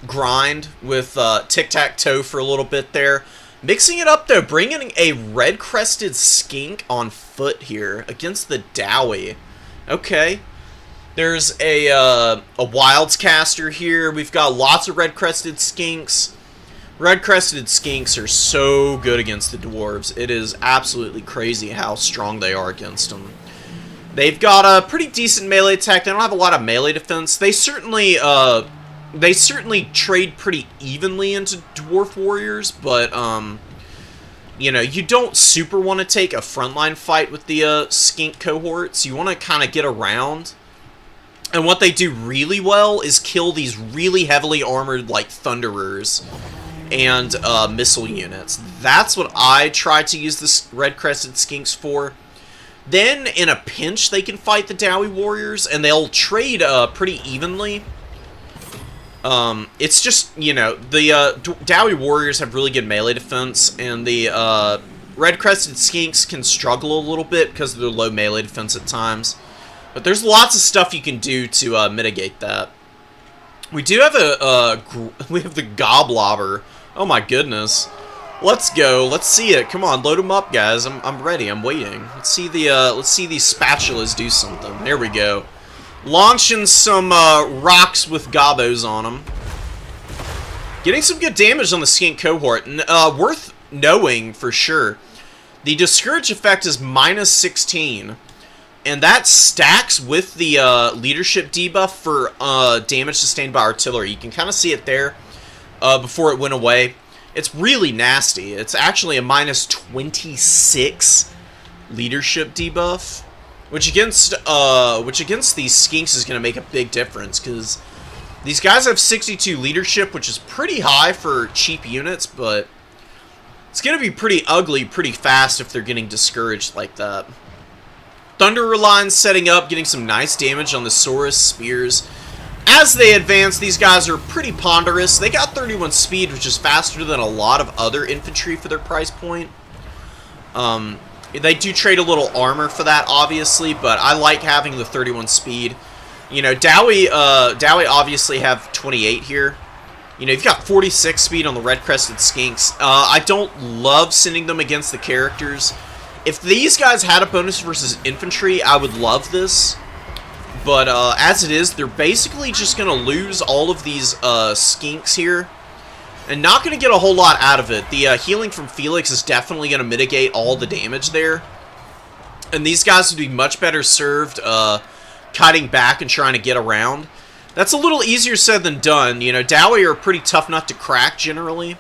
grind with Tic-Tac-Toe for a little bit there. Mixing it up, though. Bringing a red-crested skink on foot here against the Dowie. Okay. There's a Wilds caster here. We've got lots of red-crested skinks. Red-crested skinks are so good against the dwarves. It is absolutely crazy how strong they are against them. They've got a pretty decent melee attack. They don't have a lot of melee defense. They certainly trade pretty evenly into dwarf warriors, but you know, you don't super want to take a frontline fight with the skink cohorts. You want to kind of get around. And what they do really well is kill these really heavily armored, like, Thunderers and missile units. That's what I try to use the red-crested skinks for. Then, in a pinch, they can fight the Dowie Warriors, and they'll trade pretty evenly. It's just, you know, the Dowie Warriors have really good melee defense, and the Red-Crested Skinks can struggle a little bit because of their low melee defense at times. But there's lots of stuff you can do to mitigate that. We do have we have the Goblobber. Oh my goodness. Let's go. Let's see it. Come on, load them up, guys. I'm ready. I'm waiting. Let's see these spatulas do something. There we go. Launching some rocks with gobos on them. Getting some good damage on the skink cohort. Worth knowing for sure. The Discourage effect is -16. And that stacks with the leadership debuff for damage sustained by artillery. You can kind of see it there before it went away. It's really nasty. It's actually a -26 leadership debuff, which against these skinks is going to make a big difference because these guys have 62 leadership, which is pretty high for cheap units, but it's going to be pretty ugly pretty fast if they're getting discouraged like that. Thunderer lines setting up, getting some nice damage on the Saurus spears. As they advance, these guys are pretty ponderous. They got 31 speed, which is faster than a lot of other infantry for their price point. They do trade a little armor for that, obviously, but I like having the 31 speed. You know, Dowie obviously have 28 here. You know, you've got 46 speed on the Red-Crested Skinks. I don't love sending them against the characters. If these guys had a bonus versus infantry, I would love this. But as it is, they're basically just going to lose all of these skinks here. And not going to get a whole lot out of it. The healing from Felix is definitely going to mitigate all the damage there. And these guys would be much better served kiting back and trying to get around. That's a little easier said than done. You know, Dowie are a pretty tough nut to crack generally.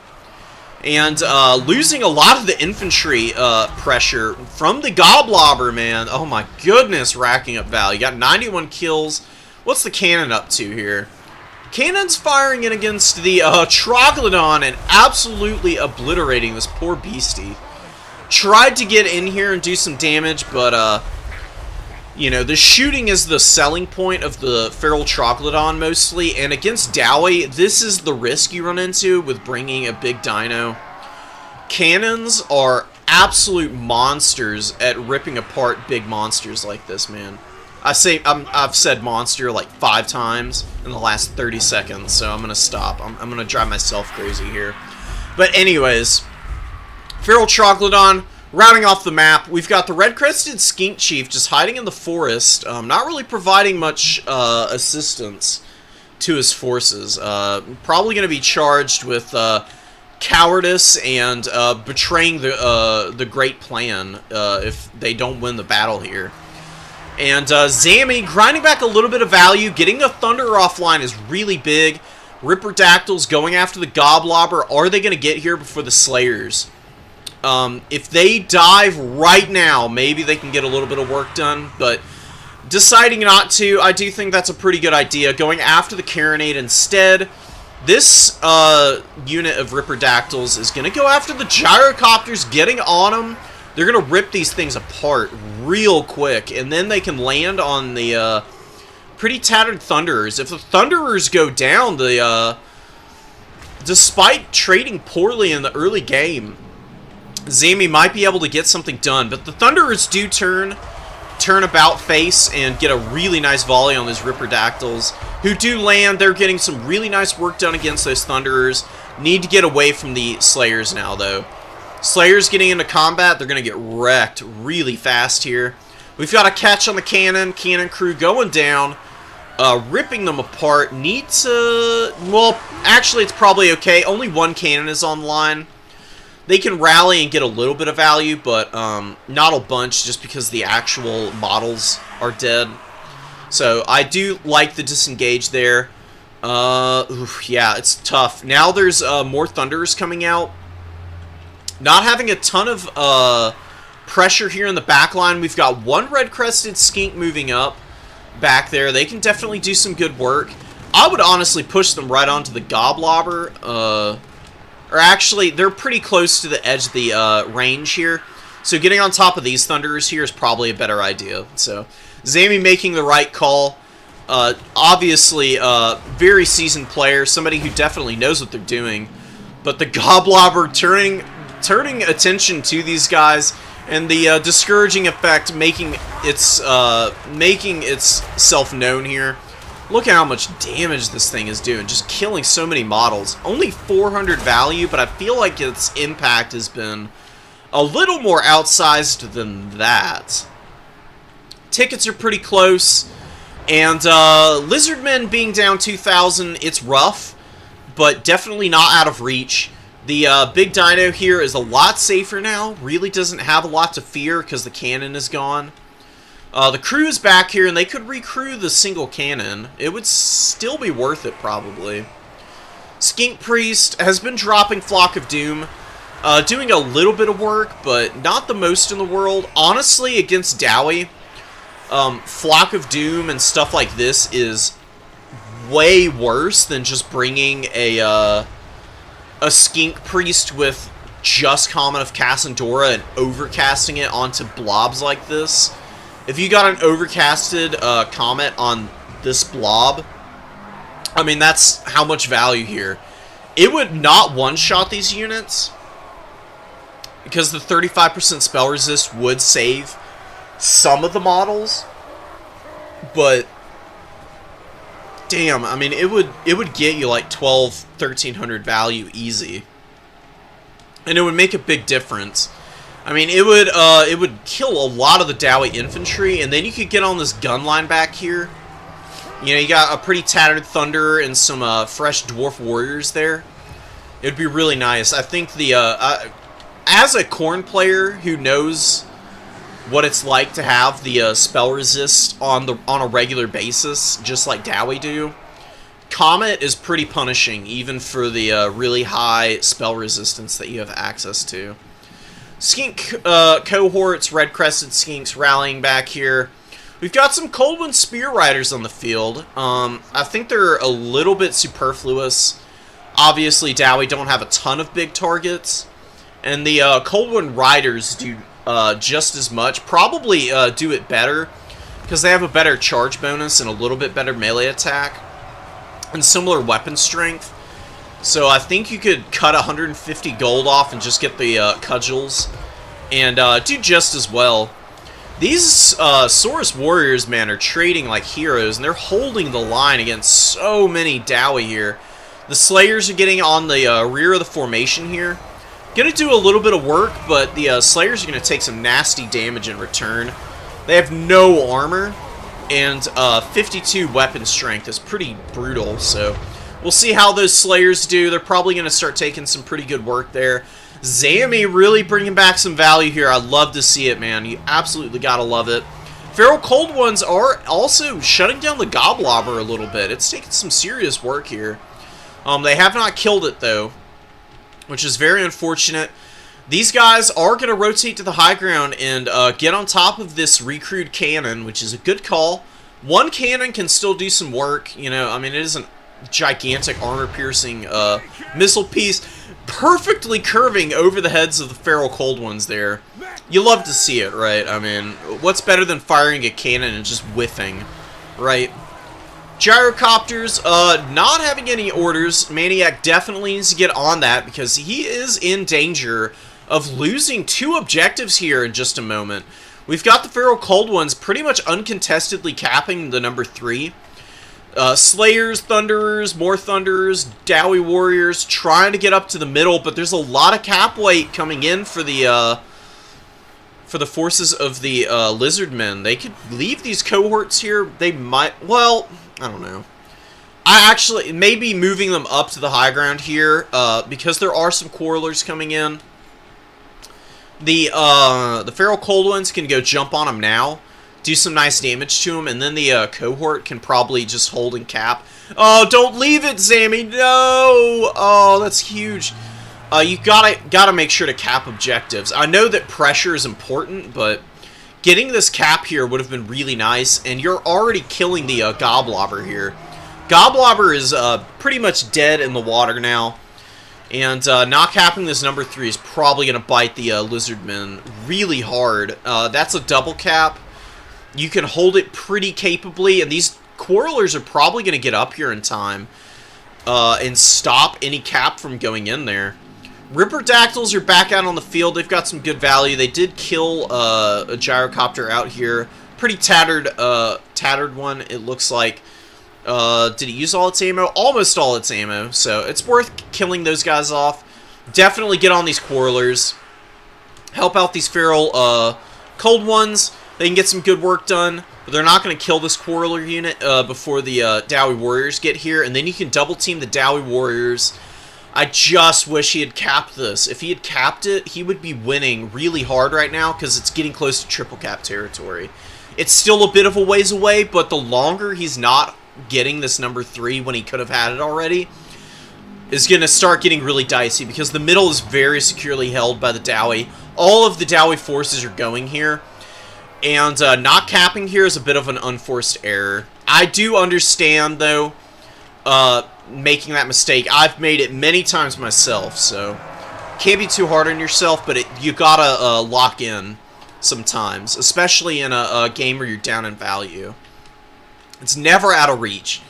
And losing a lot of the infantry pressure from the Goblobber, man. Oh my goodness, racking up value. Got 91 kills. What's the cannon up to here? Cannon's firing in against the Troglodon and absolutely obliterating this poor beastie. Tried to get in here and do some damage, but you know, the shooting is the selling point of the Feral Troglodon mostly, and against Dowie, this is the risk you run into with bringing a big dino. Cannons are absolute monsters at ripping apart big monsters like this, man. I've said monster like 5 times in the last 30 seconds, so I'm going to stop. I'm going to drive myself crazy here. But anyways, Feral Troglodon rounding off the map. We've got the Red-Crested Skink Chief just hiding in the forest, not really providing much assistance to his forces. Probably going to be charged with cowardice and betraying the great plan if they don't win the battle here. And Zammy grinding back a little bit of value. Getting a Thunderer offline is really big. Ripperdactyls going after the Goblobber. Are they going to get here before the Slayers? If they dive right now, maybe they can get a little bit of work done, but deciding not to, I do think that's a pretty good idea. Going after the Carronade instead. This unit of Ripperdactyls is going to go after the Gyrocopters, getting on them. They're going to rip these things apart real quick, and then they can land on the pretty tattered Thunderers. If the Thunderers go down, despite trading poorly in the early game, Zammy might be able to get something done, but the Thunderers do turn about face and get a really nice volley on those Ripperdactyls, who do land. They're getting some really nice work done against those Thunderers. Need to get away from the Slayers now, though. Slayers getting into combat, they're going to get wrecked really fast here. We've got a catch on the cannon crew going down, ripping them apart. Need to, well, actually it's probably okay. Only one cannon is online. They can rally and get a little bit of value, but not a bunch just because the actual models are dead. So I do like the disengage there. Yeah, it's tough. Now there's more Thunderers coming out. Not having a ton of pressure here in the back line. We've got one Red-Crested Skink moving up back there. They can definitely do some good work. I would honestly push them right onto the Goblobber. Or actually, they're pretty close to the edge of the range here. So getting on top of these Thunderers here is probably a better idea. So Zami making the right call. Obviously, very seasoned player, somebody who definitely knows what they're doing. But the Goblobber turning attention to these guys, and the discouraging effect making itself known here. Look at how much damage this thing is doing, just killing so many models. Only 400 value, but I feel like its impact has been a little more outsized than that. Tickets are pretty close, and Lizardmen being down 2,000, it's rough, but definitely not out of reach. The big dino here is a lot safer now, really doesn't have a lot to fear because the cannon is gone. The crew is back here, and they could recrew the single cannon. It would still be worth it, probably. Skink Priest has been dropping Flock of Doom, doing a little bit of work, but not the most in the world. Honestly, against Dowie, Flock of Doom and stuff like this is way worse than just bringing a Skink Priest with just Comet of Cassandora and overcasting it onto blobs like this. If you got an overcasted Comet on this blob, I mean, that's how much value here. It would not one-shot these units, because the 35% spell resist would save some of the models, but damn, I mean, it would get you like 1,1300 value easy, and it would make a big difference. I mean, it would kill a lot of the Dowie infantry, and then you could get on this gun line back here. You know, you got a pretty tattered Thunder and some fresh Dwarf Warriors there. It would be really nice. I think the as a Khorne player who knows what it's like to have the spell resist on a regular basis, just like Dowie do, Comet is pretty punishing, even for the really high spell resistance that you have access to. Skink cohorts, red-crested skinks rallying back here. We've got some Coldwind Spear Riders on the field. I think they're a little bit superfluous. Obviously, Dowie don't have a ton of big targets, and the Coldwind Riders do just as much. Probably do it better, because they have a better charge bonus and a little bit better melee attack, and similar weapon strength. So I think you could cut 150 gold off and just get the cudgels, and do just as well. These Saurus Warriors, man, are trading like heroes, and they're holding the line against so many Dowie here. The Slayers are getting on the rear of the formation here. Gonna do a little bit of work, but the Slayers are gonna take some nasty damage in return. They have no armor, and 52 weapon strength is pretty brutal, so we'll see how those Slayers do. They're probably going to start taking some pretty good work there. Zami really bringing back some value here. I love to see it, man. You absolutely got to love it. Feral Cold Ones are also shutting down the Goblobber a little bit. It's taking some serious work here. They have not killed it, though, which is very unfortunate. These guys are going to rotate to the high ground and get on top of this recruit cannon, which is a good call. One cannon can still do some work. You know, I mean, it isn't gigantic armor-piercing missile piece, perfectly curving over the heads of the Feral Cold Ones there. You love to see it, right? I mean, what's better than firing a cannon and just whiffing, right? Gyrocopters, not having any orders. Maniac definitely needs to get on that, because he is in danger of losing 2 objectives here in just a moment. We've got the Feral Cold Ones pretty much uncontestedly capping the number 3. Slayers, Thunderers, more Thunderers, Dowie Warriors trying to get up to the middle, but there's a lot of cap weight coming in for the forces of the Lizardmen. They could leave these cohorts here. They might, well, I don't know. I actually, maybe moving them up to the high ground here, because there are some Quarrelers coming in. The Feral Cold Ones can go jump on them now, do some nice damage to him, and then the cohort can probably just hold and cap. Oh, don't leave it, Zami! No! Oh, that's huge. You gotta make sure to cap objectives. I know that pressure is important, but getting this cap here would have been really nice, and you're already killing the Goblobber here. Goblobber is pretty much dead in the water now, And not capping this number 3 is probably going to bite the Lizardmen really hard. That's a double cap. You can hold it pretty capably, and these Quarrelers are probably going to get up here in time and stop any cap from going in there. Ripperdactyls are back out on the field. They've got some good value. They did kill a gyrocopter out here. Pretty tattered one, it looks like. Did it use all its ammo? Almost all its ammo, so it's worth killing those guys off. Definitely get on these Quarrelers. Help out these feral cold ones. They can get some good work done, but they're not going to kill this Quarreler unit before the Dowie Warriors get here, and then you can double team the Dowie Warriors. I just wish he had capped this. If he had capped it, he would be winning really hard right now because it's getting close to triple cap territory. It's still a bit of a ways away, but the longer he's not getting this number 3 when he could have had it already is going to start getting really dicey because the middle is very securely held by the Dowie. All of the Dowie forces are going here, and not capping here is a bit of an unforced error. I do understand, though, making that mistake. I've made it many times myself, so can't be too hard on yourself, but you gotta lock in sometimes, especially in a game where you're down in value. It's never out of reach.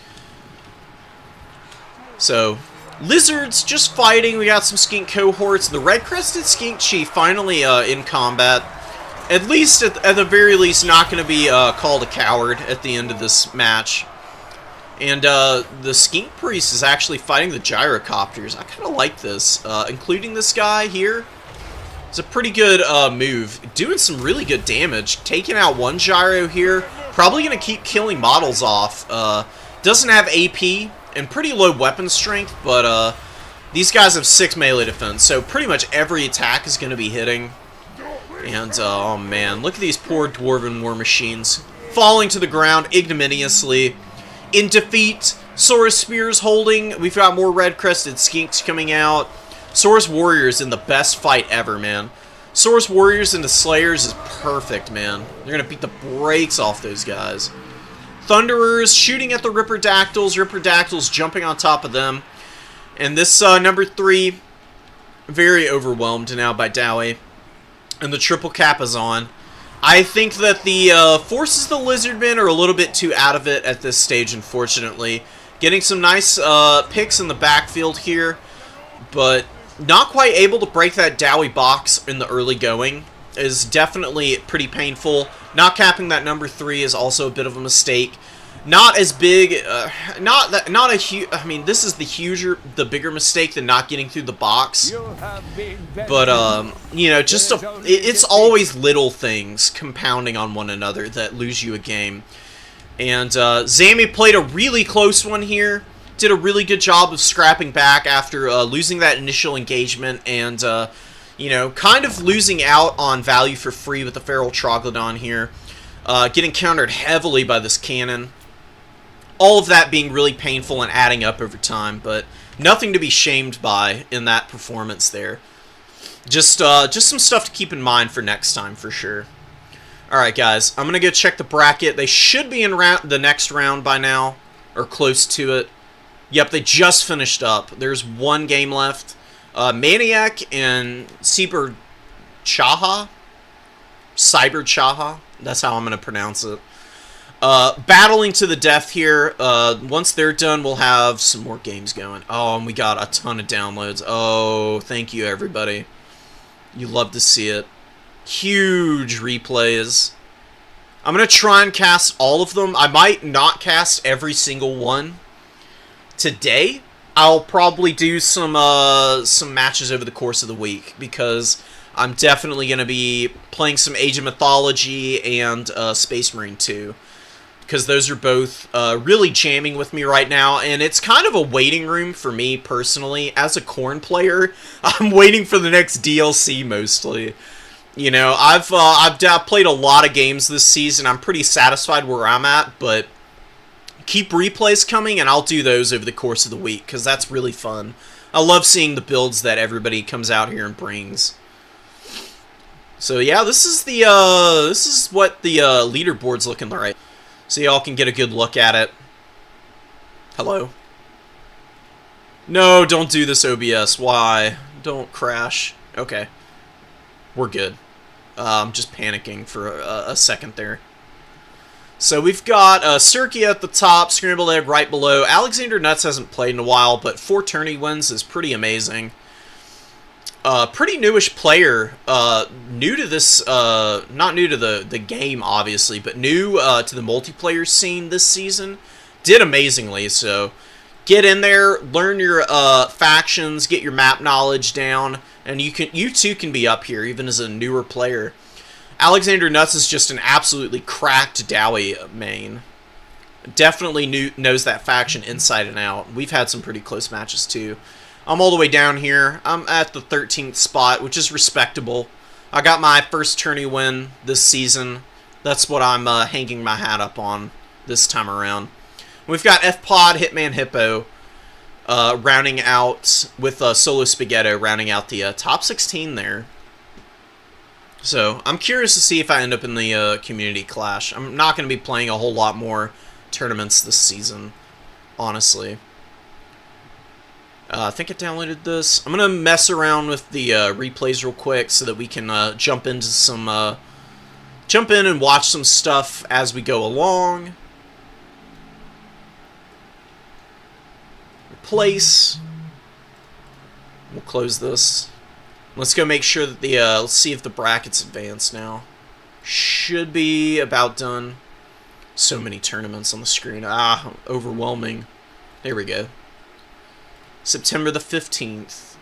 So, Lizards just fighting. We got some skink cohorts. The red-crested skink chief finally in combat. At least, at the very least, not going to be called a coward at the end of this match. And the skink priest is actually fighting the gyrocopters. I kind of like this, including this guy here. It's a pretty good move. Doing some really good damage. Taking out one gyro here. Probably going to keep killing models off. Doesn't have AP and pretty low weapon strength, but these guys have 6 melee defense, so pretty much every attack is going to be hitting. And, oh man, look at these poor Dwarven war machines. Falling to the ground ignominiously. In defeat, Saurus Spears holding. We've got more red-crested skinks coming out. Saurus Warriors in the best fight ever, man. Saurus Warriors into Slayers is perfect, man. They're going to beat the brakes off those guys. Thunderers shooting at the Ripperdactyls. Ripperdactyls jumping on top of them. And this number 3, very overwhelmed now by Dowie. And the triple cap is on. I think that the forces of the Lizardmen are a little bit too out of it at this stage, unfortunately. Getting some nice picks in the backfield here, but not quite able to break that Dowie box in the early going is definitely pretty painful. Not capping that number 3 is also a bit of a mistake. Not as big, not a huge. I mean, this is the bigger mistake than not getting through the box. But you know, it's always little things compounding on one another that lose you a game. And Zami played a really close one here. Did a really good job of scrapping back after losing that initial engagement and you know, kind of losing out on value for free with the Feral Troglodon here. Getting countered heavily by this cannon. All of that being really painful and adding up over time, but nothing to be shamed by in that performance there. Just some stuff to keep in mind for next time, for sure. Alright, guys, I'm going to go check the bracket. They should be in the next round by now, or close to it. Yep, they just finished up. There's one game left. Maniac and Cyber Chaha? That's how I'm going to pronounce it. Battling to the death here. Once they're done, we'll have some more games going. Oh, and we got a ton of downloads. Oh, thank you, everybody. You love to see it. Huge replays. I'm going to try and cast all of them. I might not cast every single one today. I'll probably do some matches over the course of the week, because I'm definitely going to be playing some Age of Mythology and Space Marine 2. Because those are both really jamming with me right now, and it's kind of a waiting room for me personally. As a Khorne player, I'm waiting for the next DLC mostly. You know, I've played a lot of games this season. I'm pretty satisfied where I'm at, but keep replays coming, and I'll do those over the course of the week, because that's really fun. I love seeing the builds that everybody comes out here and brings. So yeah, this is what the leaderboard's looking like. So y'all can get a good look at it. Hello. No, don't do this, OBS. Why? Don't crash. Okay. We're good. I'm just panicking for a second there. So we've got Sirkia at the top, Scrambled Egg right below. Alexander Nuts hasn't played in a while, but 4 tourney wins is pretty amazing. Pretty newish player. New to this, not new to the game, obviously, but new to the multiplayer scene this season. Did amazingly, so get in there, learn your factions, get your map knowledge down, and you too can be up here, even as a newer player. Alexander Nuts is just an absolutely cracked Dowie main. Definitely knows that faction inside and out. We've had some pretty close matches too. I'm all the way down here. I'm at the 13th spot, which is respectable. I got my first tourney win this season. That's what I'm hanging my hat up on this time around. We've got F-Pod, Hitman Hippo rounding out with Solo Spaghetto rounding out the top 16 there. So I'm curious to see if I end up in the Community Clash. I'm not going to be playing a whole lot more tournaments this season, honestly. I think I downloaded this. I'm going to mess around with the replays real quick so that we can jump in and watch some stuff as we go along. Replace. We'll close this. Let's go make sure that the, let's see if the bracket's advanced now. Should be about done. So many tournaments on the screen. Ah, overwhelming. There we go. September the 15th.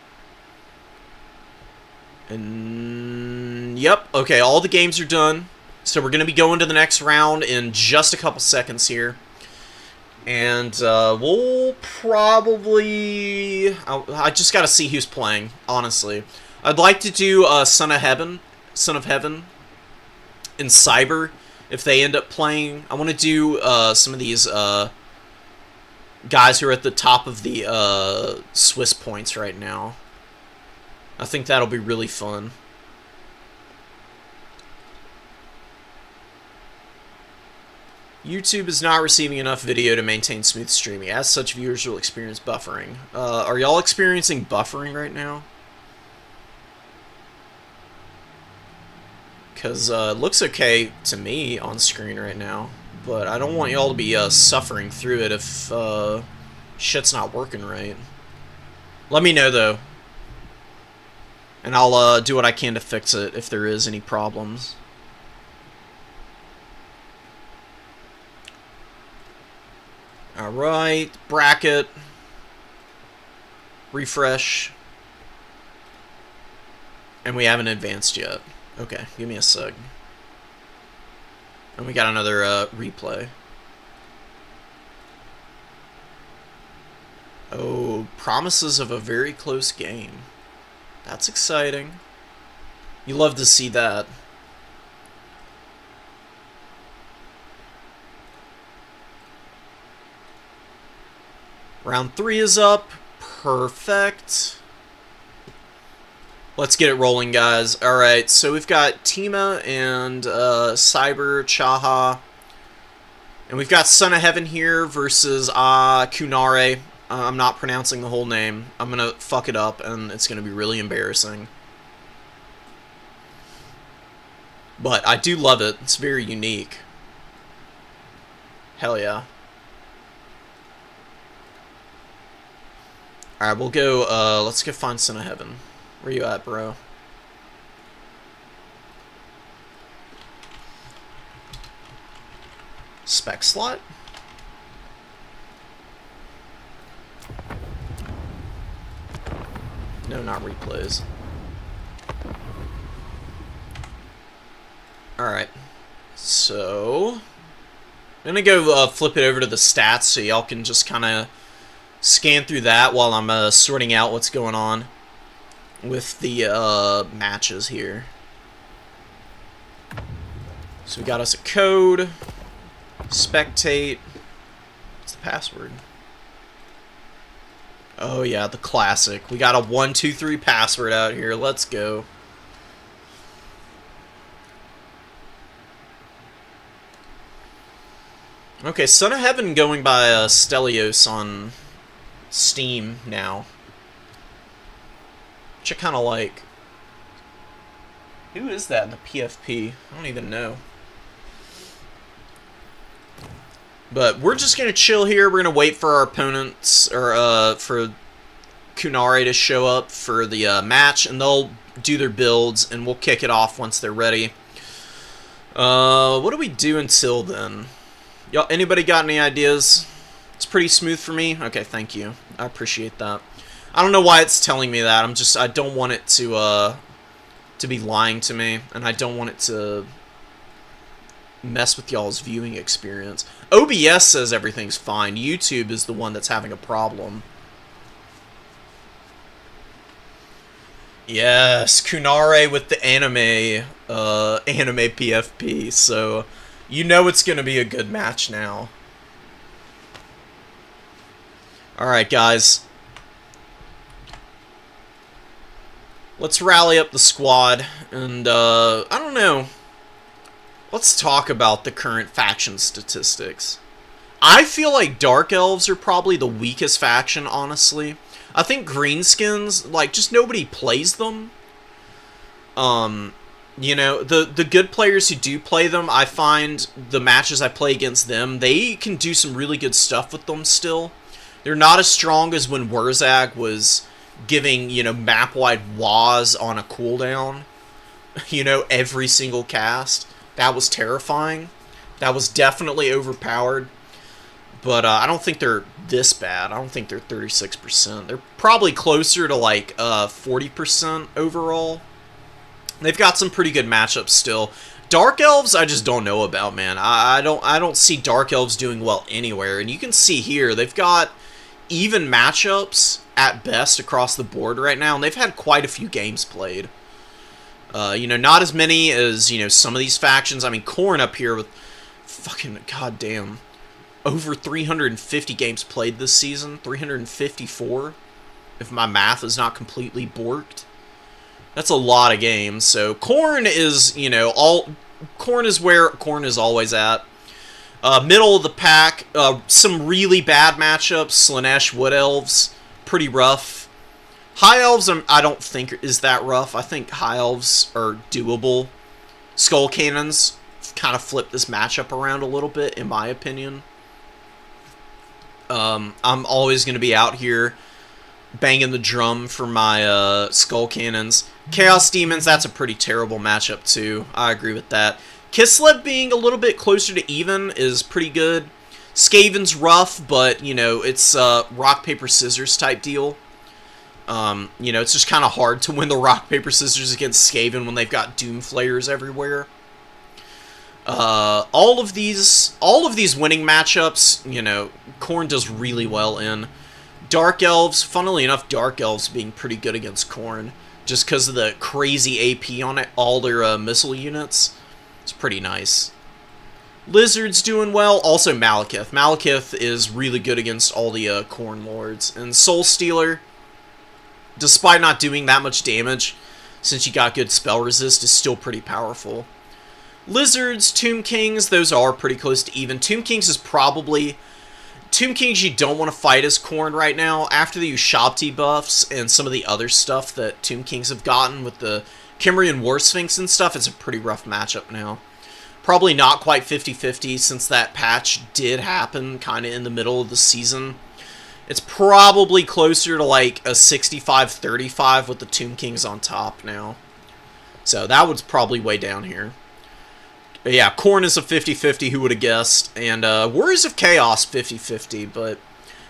And, yep, okay, all the games are done. So we're going to be going to the next round in just a couple seconds here. And we'll probably... I just got to see who's playing, honestly. I'd like to do Son of Heaven in Cyber if they end up playing. I want to do some of these guys who are at the top of the Swiss points right now. I think that'll be really fun. YouTube is not receiving enough video to maintain smooth streaming. As such, viewers will experience buffering. Are y'all experiencing buffering right now? Because it looks okay to me on screen right now. But I don't want y'all to be suffering through it if shit's not working right. Let me know, though. And I'll do what I can to fix it if there is any problems. Alright, bracket. Refresh. And we haven't advanced yet. Okay, give me a sec. And we got another replay. Oh, promises of a very close game. That's exciting. You love to see that. Round 3 is up. Perfect. Let's get it rolling, guys. Alright, so we've got Tima and Cyber, Chaha. And we've got Son of Heaven here versus Kunare. I'm not pronouncing the whole name. I'm going to fuck it up, and it's going to be really embarrassing. But I do love it. It's very unique. Hell yeah. Alright, we'll go, let's go find Son of Heaven. Where you at, bro? Spec slot? No, not replays. Alright. So... I'm gonna go flip it over to the stats so y'all can just kind of scan through that while I'm sorting out what's going on with the matches here. So we got us a code. Spectate. What's the password? Oh yeah, the classic. We got a 123 password out here. Let's go. Okay, Son of Heaven going by Stelios on Steam now. Which I kind of like. Who is that in the PFP? I don't even know. But we're just going to chill here. We're going to wait for our opponents, or for Kunare to show up for the match, and they'll do their builds, and we'll kick it off once they're ready. What do we do until then? Y'all, anybody got any ideas? It's pretty smooth for me. Okay, thank you. I appreciate that. I don't know why it's telling me that. I don't want it to be lying to me, and I don't want it to mess with y'all's viewing experience. OBS says everything's fine. YouTube is the one that's having a problem. Yes, Kunare with the anime PFP, so you know it's gonna be a good match now. Alright, guys. Let's rally up the squad, and, I don't know. Let's talk about the current faction statistics. I feel like Dark Elves are probably the weakest faction, honestly. I think Greenskins, like, just nobody plays them. You know, the good players who do play them, I find the matches I play against them, they can do some really good stuff with them still. They're not as strong as when Wurzag was giving, you know, map-wide WAs on a cooldown, you know, every single cast. That was terrifying. That was definitely overpowered. But I don't think they're this bad. I don't think they're 36%. They're probably closer to like 40% overall. They've got some pretty good matchups still. Dark Elves, I just don't know about, man. I don't see Dark Elves doing well anywhere. And you can see here, they've got even matchups at best across the board right now, and they've had quite a few games played. You know, not as many as, you know, some of these factions. I mean, Khorne up here with fucking goddamn over 350 games played this season. 354, if my math is not completely borked. That's a lot of games. So Khorne is, you know, Khorne is where Khorne is always at. Middle of the pack, some really bad matchups. Slaanesh, Wood Elves, pretty rough. High Elves, I don't think is that rough. I think High Elves are doable. Skull Cannons kind of flip this matchup around a little bit, in my opinion. I'm always going to be out here banging the drum for my Skull Cannons. Chaos Demons, that's a pretty terrible matchup too. I agree with that. Kislev being a little bit closer to even is pretty good. Skaven's rough, but, you know, it's a rock, paper, scissors type deal. You know, it's just kind of hard to win the rock, paper, scissors against Skaven when they've got Doom Flayers everywhere. All of these winning matchups, you know, Khorne does really well in. Dark Elves, funnily enough, Dark Elves being pretty good against Khorne, just because of the crazy AP on it, all their missile units. It's pretty nice. Lizard's doing well. Also Malekith. Malekith is really good against all the Khorne Lords. And Soul Stealer, despite not doing that much damage, since you got good spell resist, is still pretty powerful. Lizards, Tomb Kings, those are pretty close to even. Tomb Kings is probably... Tomb Kings you don't want to fight as Khorne right now. After the Ushabti buffs and some of the other stuff that Tomb Kings have gotten with the Kimrian War Sphinx and stuff, it's a pretty rough matchup now. Probably not quite 50-50 since that patch did happen kind of in the middle of the season. It's probably closer to like a 65-35 with the Tomb Kings on top now. So that was probably way down here. But yeah, Khorne is a 50-50, who would have guessed. And Warriors of Chaos 50-50, but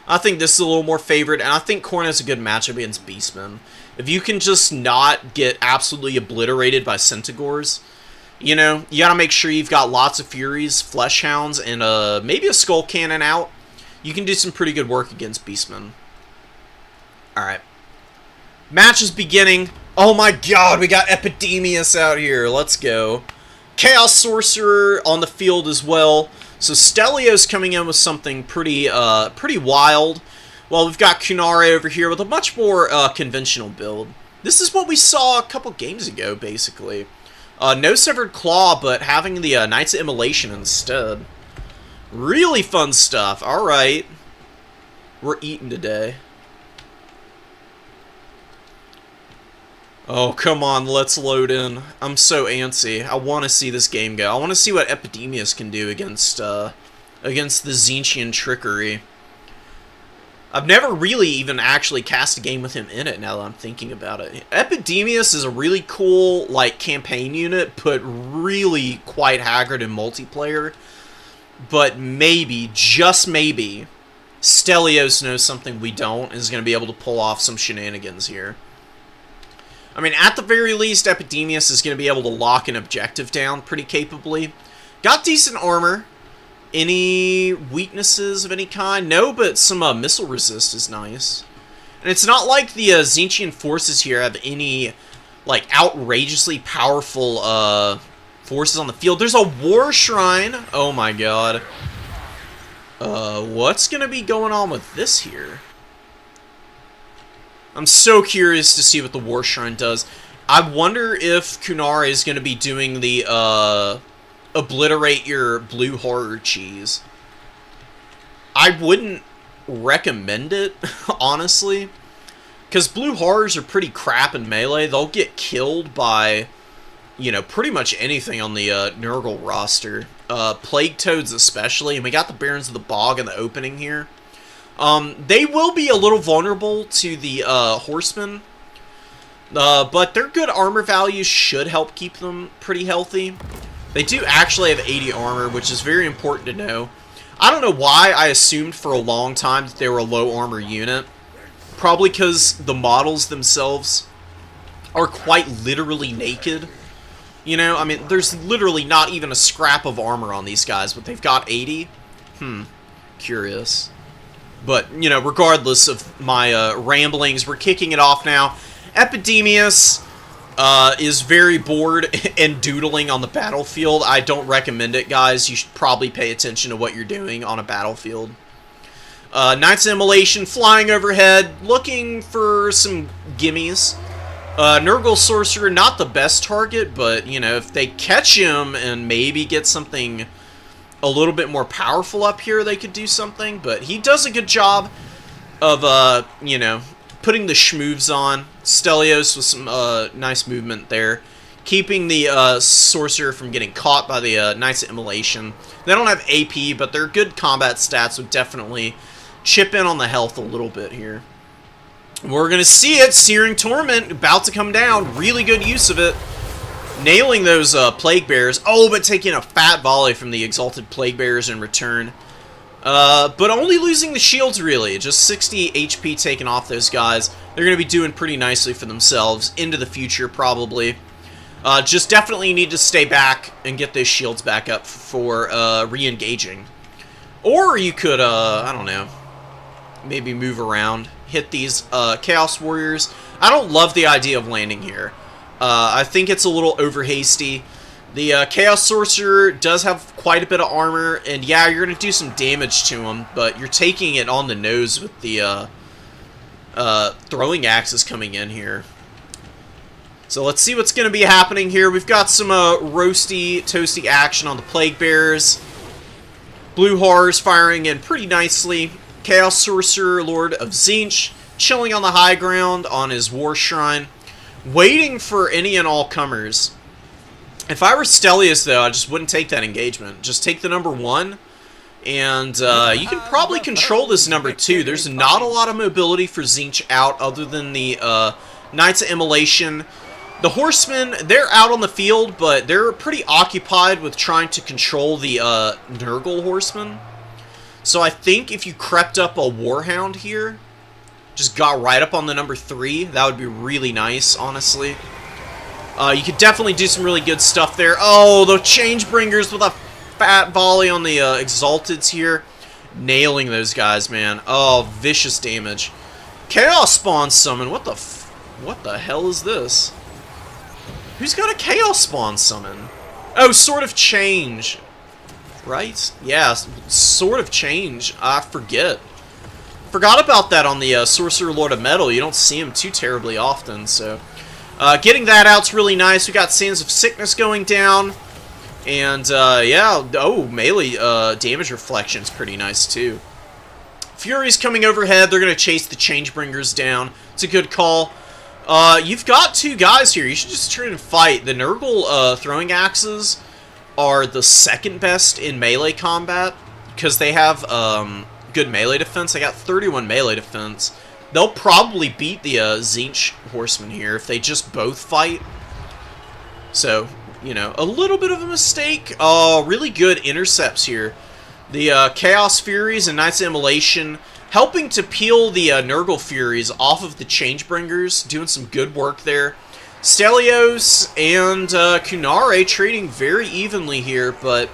I think this is a little more favored. And I think Khorne has a good matchup against Beastmen. If you can just not get absolutely obliterated by Centaurs, you know, you gotta make sure you've got lots of Furies, Flesh Hounds, and maybe a Skull Cannon out. You can do some pretty good work against Beastmen. Alright. Match is beginning. Oh my god, we got Epidemius out here. Let's go. Chaos Sorcerer on the field as well. So Stelio's coming in with something pretty wild. Well, we've got Kunare over here with a much more conventional build. This is what we saw a couple games ago, basically. No Severed Claw, but having the Knights of Immolation instead. Really fun stuff. Alright. We're eating today. Oh, come on, let's load in. I'm so antsy. I want to see this game go. I want to see what Epidemius can do against the Zinchian trickery. I've never really even actually cast a game with him in it, now that I'm thinking about it. Epidemius is a really cool, like, campaign unit, but really quite haggard in multiplayer. But maybe, just maybe, Stelios knows something we don't, and is going to be able to pull off some shenanigans here. I mean, at the very least, Epidemius is going to be able to lock an objective down pretty capably. Got decent armor. Any weaknesses of any kind? No, but some missile resist is nice. And it's not like the Zinchian forces here have any, like, outrageously powerful forces on the field. There's a war shrine. Oh my god. What's going to be going on with this here? I'm so curious to see what the war shrine does. I wonder if Kunara is going to be doing the, obliterate your blue horror cheese. I wouldn't recommend it, honestly. Because blue horrors are pretty crap in melee. They'll get killed by, you know, pretty much anything on the Nurgle roster. Plague Toads especially. And we got the Barons of the Bog in the opening here. They will be a little vulnerable to the Horsemen. But their good armor values should help keep them pretty healthy. They do actually have 80 armor, which is very important to know. I don't know why I assumed for a long time that they were a low armor unit. Probably because the models themselves are quite literally naked. You know, I mean, there's literally not even a scrap of armor on these guys, but they've got 80. Curious. But, you know, regardless of my ramblings, we're kicking it off now. Epidemius is very bored and doodling on the battlefield. I don't recommend it, guys. You should probably pay attention to what you're doing on a battlefield. Knights of Immolation flying overhead, looking for some gimmies. Nurgle Sorcerer, not the best target, but, you know, if they catch him and maybe get something a little bit more powerful up here, they could do something. But he does a good job of, you know, putting the schmoves on. Stelios with some nice movement there. Keeping the Sorcerer from getting caught by the Knights of Immolation. They don't have AP, but their good combat stats would definitely chip in on the health a little bit here. We're going to see it. Searing Torment about to come down. Really good use of it. Nailing those Plague Bearers. Oh, but taking a fat volley from the Exalted Plague Bearers in return. But only losing the shields, really. Just 60 HP taken off those guys. They're going to be doing pretty nicely for themselves into the future, probably. Just definitely need to stay back and get those shields back up for re-engaging. Or you could, I don't know, maybe move around. Hit these Chaos Warriors. I don't love the idea of landing here. I think it's a little over-hasty. The Chaos Sorcerer does have quite a bit of armor, and yeah, you're going to do some damage to him, but you're taking it on the nose with the throwing axes coming in here. So let's see what's going to be happening here. We've got some roasty, toasty action on the Plague Bearers. Blue Horrors firing in pretty nicely. Chaos Sorcerer, Lord of Tzeentch, chilling on the high ground on his War Shrine, waiting for any and all comers. If I were Stelios, though, I just wouldn't take that engagement. Just take the number 1, and you can probably control this number 2. There's not a lot of mobility for Tzeentch out other than the Knights of Immolation. The Horsemen, they're out on the field, but they're pretty occupied with trying to control the Nurgle Horsemen. So I think if you crept up a Warhound here, just got right up on the number 3, that would be really nice, honestly. You could definitely do some really good stuff there. Oh, the Changebringers with a fat volley on the Exalteds here. Nailing those guys, man. Oh, vicious damage. Chaos Spawn Summon. What the hell is this? Who's got a Chaos Spawn Summon? Oh, Sword of Change. Right? Yeah, Sword of Change. I forget. Forgot about that on the Sorcerer Lord of Metal. You don't see him too terribly often, so... getting that out's really nice. We got Sands of Sickness going down. And, yeah. Oh, melee damage reflection's pretty nice, too. Fury's coming overhead. They're going to chase the Changebringers down. It's a good call. You've got two guys here. You should just turn and fight. The Nurgle throwing axes are the second best in melee combat because they have good melee defense. They got 31 melee defense. They'll probably beat the Tzeentch horsemen here if they just both fight. So, you know, a little bit of a mistake. Really good intercepts here. The Chaos Furies and Knights of Immolation helping to peel the Nurgle Furies off of the Changebringers, doing some good work there. Stelios and Kunare trading very evenly here, but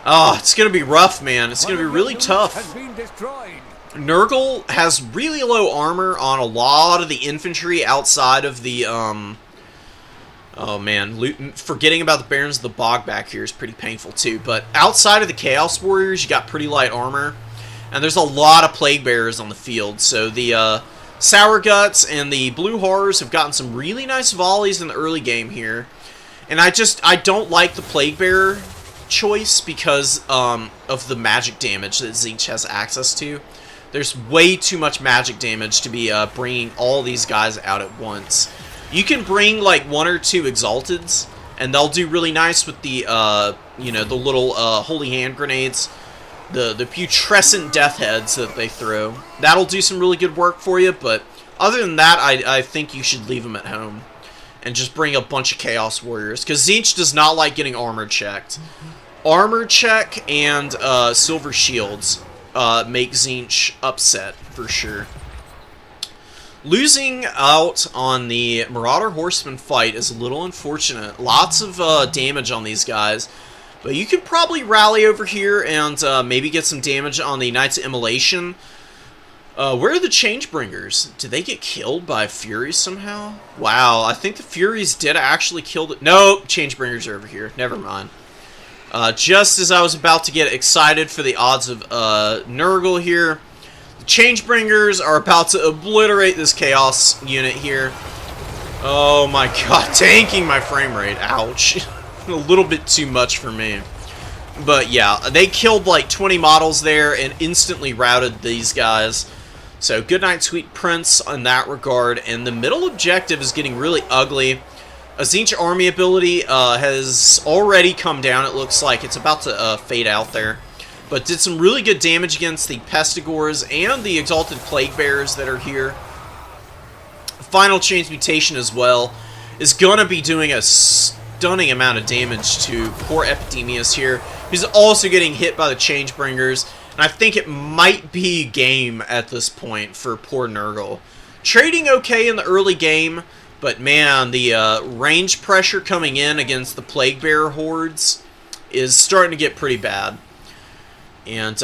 it's going to be rough, man. It's going to be really tough. Nurgle has really low armor on a lot of the infantry outside of the, oh man, forgetting about the Barons of the Bog back here is pretty painful too, but outside of the Chaos Warriors, you got pretty light armor, and there's a lot of Plague Bearers on the field, so the Sour Guts and the Blue Horrors have gotten some really nice volleys in the early game here, and I don't like the Plague Bearer choice because of the magic damage that Tzeentch has access to. There's way too much magic damage to be bringing all these guys out at once. You can bring like one or two Exalteds, and they'll do really nice with the, you know, the little Holy Hand Grenades, the putrescent Death Heads that they throw. That'll do some really good work for you, but other than that, I think you should leave them at home and just bring a bunch of Chaos Warriors, because Tzeentch does not like getting armor checked. Armor check and Silver Shields make Tzeentch upset, for sure. Losing out on the Marauder Horseman fight is a little unfortunate. Lots of damage on these guys. But you could probably rally over here and maybe get some damage on the Knights of Immolation. Where are the Changebringers? Did they get killed by Furies somehow? Wow, I think the Furies did actually kill the... No, Changebringers are over here. Never mind. Just as I was about to get excited for the odds of Nurgle here, the Changebringers are about to obliterate this Chaos unit here. Oh my god, tanking my frame rate. Ouch. A little bit too much for me. But yeah, they killed like 20 models there and instantly routed these guys. So good night, sweet prince, in that regard. And the middle objective is getting really ugly. A Tzeentch army ability has already come down, it looks like. It's about to fade out there. But did some really good damage against the Pestigors and the Exalted Plague Bearers that are here. Final Change Mutation as well is going to be doing a stunning amount of damage to poor Epidemius here. He's also getting hit by the Changebringers. And I think it might be game at this point for poor Nurgle. Trading okay in the early game, but man, the range pressure coming in against the Plague Bearer hordes is starting to get pretty bad. And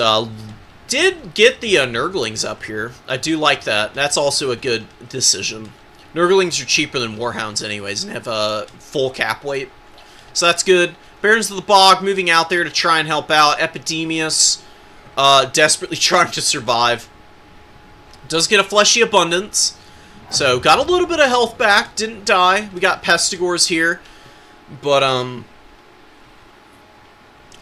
did get the Nurglings up here. I do like that. That's also a good decision. Nurglings are cheaper than Warhounds anyways and have a full cap weight. So that's good. Barons of the Bog moving out there to try and help out. Epidemius desperately trying to survive. Does get a fleshy abundance. So got a little bit of health back. Didn't die. We got Pestigors here. But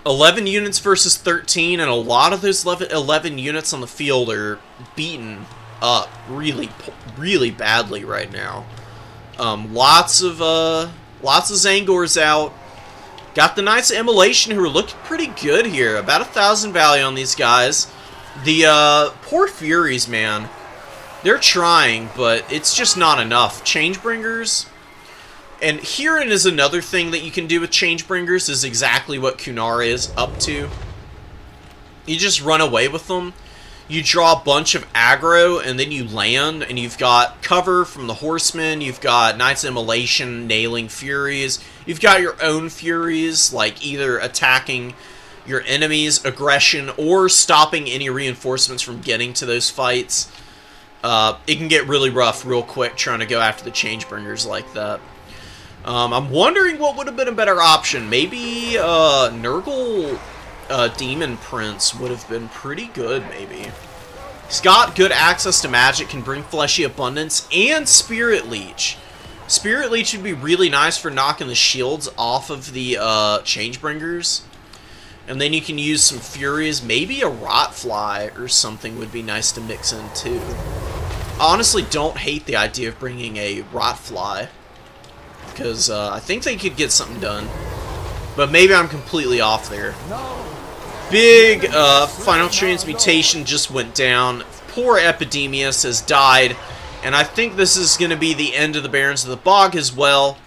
11 units versus 13, and a lot of those 11 units on the field are beaten up really badly right now. Lots of Zangors out. Got the Knights of Immolation, who are looking pretty good here. About 1,000 value on these guys. The poor Furies, man. They're trying, but it's just not enough. Changebringers. And herein is another thing that you can do with Changebringers, is exactly what Kunare is up to. You just run away with them. You draw a bunch of aggro, and then you land, and you've got cover from the Horsemen, you've got Knights of Immolation nailing Furies, you've got your own Furies, like either attacking your enemy's aggression or stopping any reinforcements from getting to those fights. It can get really rough real quick trying to go after the Changebringers like that. I'm wondering what would have been a better option. Maybe Nurgle Demon Prince would have been pretty good, maybe. He's got good access to magic, can bring Fleshy Abundance, and Spirit Leech. Spirit Leech would be really nice for knocking the shields off of the Changebringers. And then you can use some Furies. Maybe a Rotfly or something would be nice to mix in, too. honestly don't hate the idea of bringing a Rotfly, because I think they could get something done. But maybe I'm completely off there. Big final transmutation just went down. Poor Epidemius has died. And I think this is going to be the end of the Barons of the Bog as well,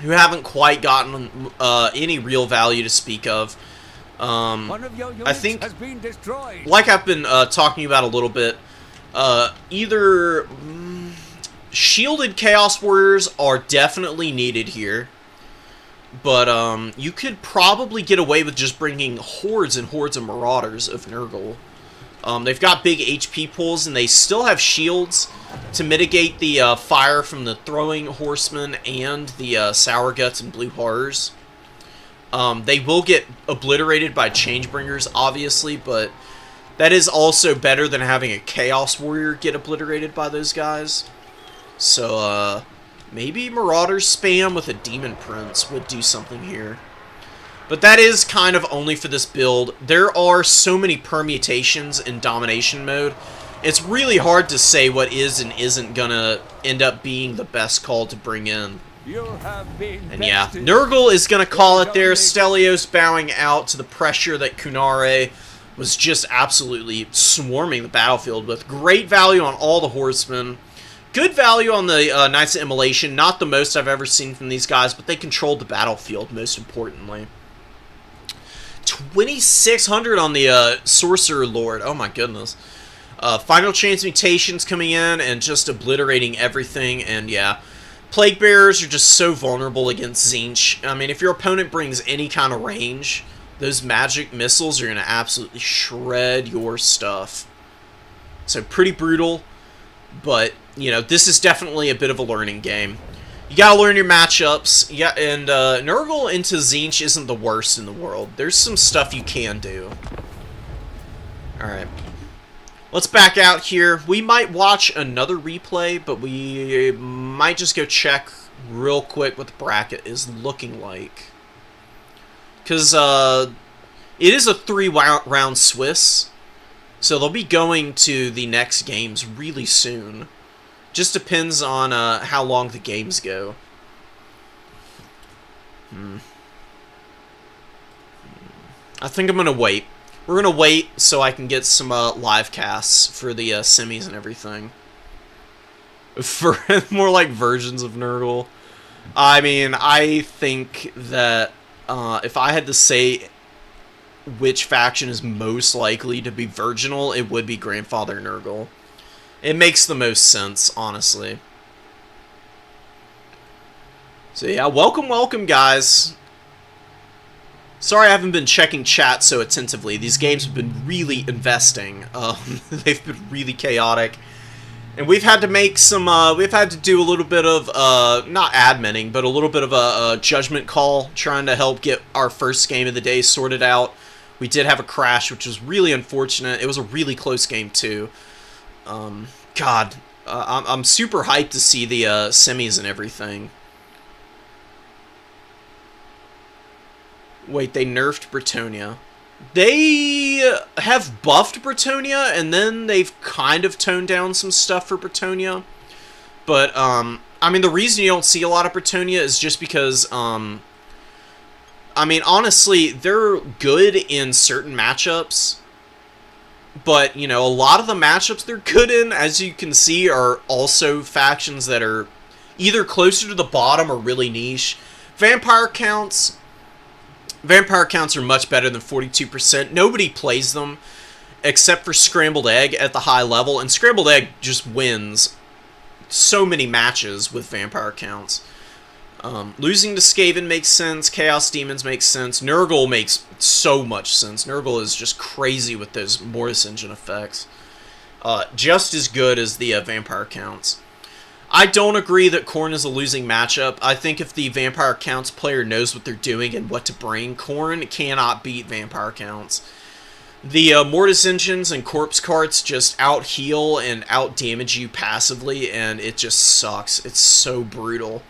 who haven't quite gotten any real value to speak of. I think, like I've been talking about a little bit, either shielded Chaos Warriors are definitely needed here, but you could probably get away with just bringing hordes and hordes of Marauders of Nurgle. They've got big HP pools, and they still have shields to mitigate the fire from the Throwing Horsemen and the Sour Guts and Blue Horrors. They will get obliterated by Changebringers, obviously, but that is also better than having a Chaos Warrior get obliterated by those guys. So, maybe Marauders spam with a Demon Prince would do something here. But that is kind of only for this build. There are so many permutations in Domination mode. It's really hard to say what is and isn't gonna end up being the best call to bring in. And yeah, Nurgle is gonna call it there. Stelios bowing out to the pressure that Kunare was just absolutely swarming the battlefield with. Great value on all the Horsemen. Good value on the Knights of Immolation. Not the most I've ever seen from these guys, but they controlled the battlefield, most importantly. 2,600 on the Sorcerer Lord. Oh my goodness. Final Transmutations coming in and just obliterating everything. And yeah, Plague Bearers are just so vulnerable against Tzeentch. I mean, if your opponent brings any kind of range, those magic missiles are going to absolutely shred your stuff. So pretty brutal. But, you know, this is definitely a bit of a learning game. You gotta learn your matchups. Yeah, and Nurgle into Tzeentch isn't the worst in the world. There's some stuff you can do. Alright. Let's back out here. We might watch another replay, but we might just go check real quick what the bracket is looking like. Because it is a 3-round Swiss, so they'll be going to the next games really soon. Just depends on how long the games go. I think I'm going to wait. We're going to wait so I can get some live casts for the semis and everything. For more like versions of Nurgle. I mean, I think that if I had to say which faction is most likely to be virginal, it would be Grandfather Nurgle. It makes the most sense, honestly. So yeah, welcome, guys. Sorry I haven't been checking chat so attentively. These games have been really investing. They've been really chaotic. And we've had to make some, we've had to do a little bit of, not adminning, but a little bit of a judgment call, trying to help get our first game of the day sorted out. We did have a crash, which was really unfortunate. It was a really close game, too. God, I'm super hyped to see the semis and everything. Wait, they nerfed Bretonia. They have buffed Bretonia, and then they've kind of toned down some stuff for Bretonia. But, I mean, the reason you don't see a lot of Bretonia is just because, I mean, honestly, they're good in certain matchups. But, you know, a lot of the matchups they're good in, as you can see, are also factions that are either closer to the bottom or really niche. Vampire counts are much better than 42%. Nobody plays them except for Scrambled Egg at the high level, and Scrambled Egg just wins so many matches with Vampire counts. Losing to Skaven makes sense. Chaos Demons makes sense. Nurgle makes so much sense. Nurgle is just crazy with those Mortis Engine effects. Just as good as the Vampire counts. I don't agree that Khorne is a losing matchup. I think if the Vampire Counts player knows what they're doing and what to bring, Khorne cannot beat Vampire Counts. The Mortis Engines and Corpse Carts just out-heal and out-damage you passively, and it just sucks. It's so brutal.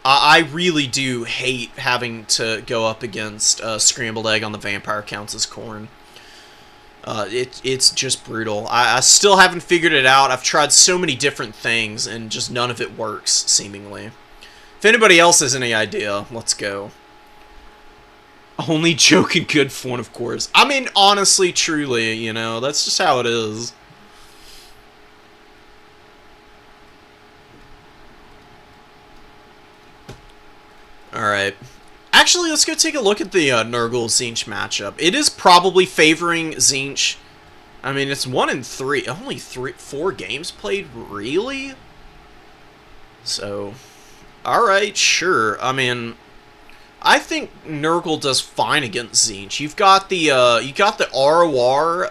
I really do hate having to go up against Scrambled Egg on the Vampire Counts as Khorne. It's just brutal. I still haven't figured it out. I've tried so many different things, and just none of it works, seemingly. If anybody else has any idea, let's go. Only joke in good fun, of course. I mean, honestly, truly, you know, that's just how it is. Alright. Actually, let's go take a look at the Nurgle-Tzeentch matchup. It is probably favoring Tzeentch. I mean, it's 1-3. Only 4 games played? Really? So, alright, sure. I mean, I think Nurgle does fine against Tzeentch. You've got the ROR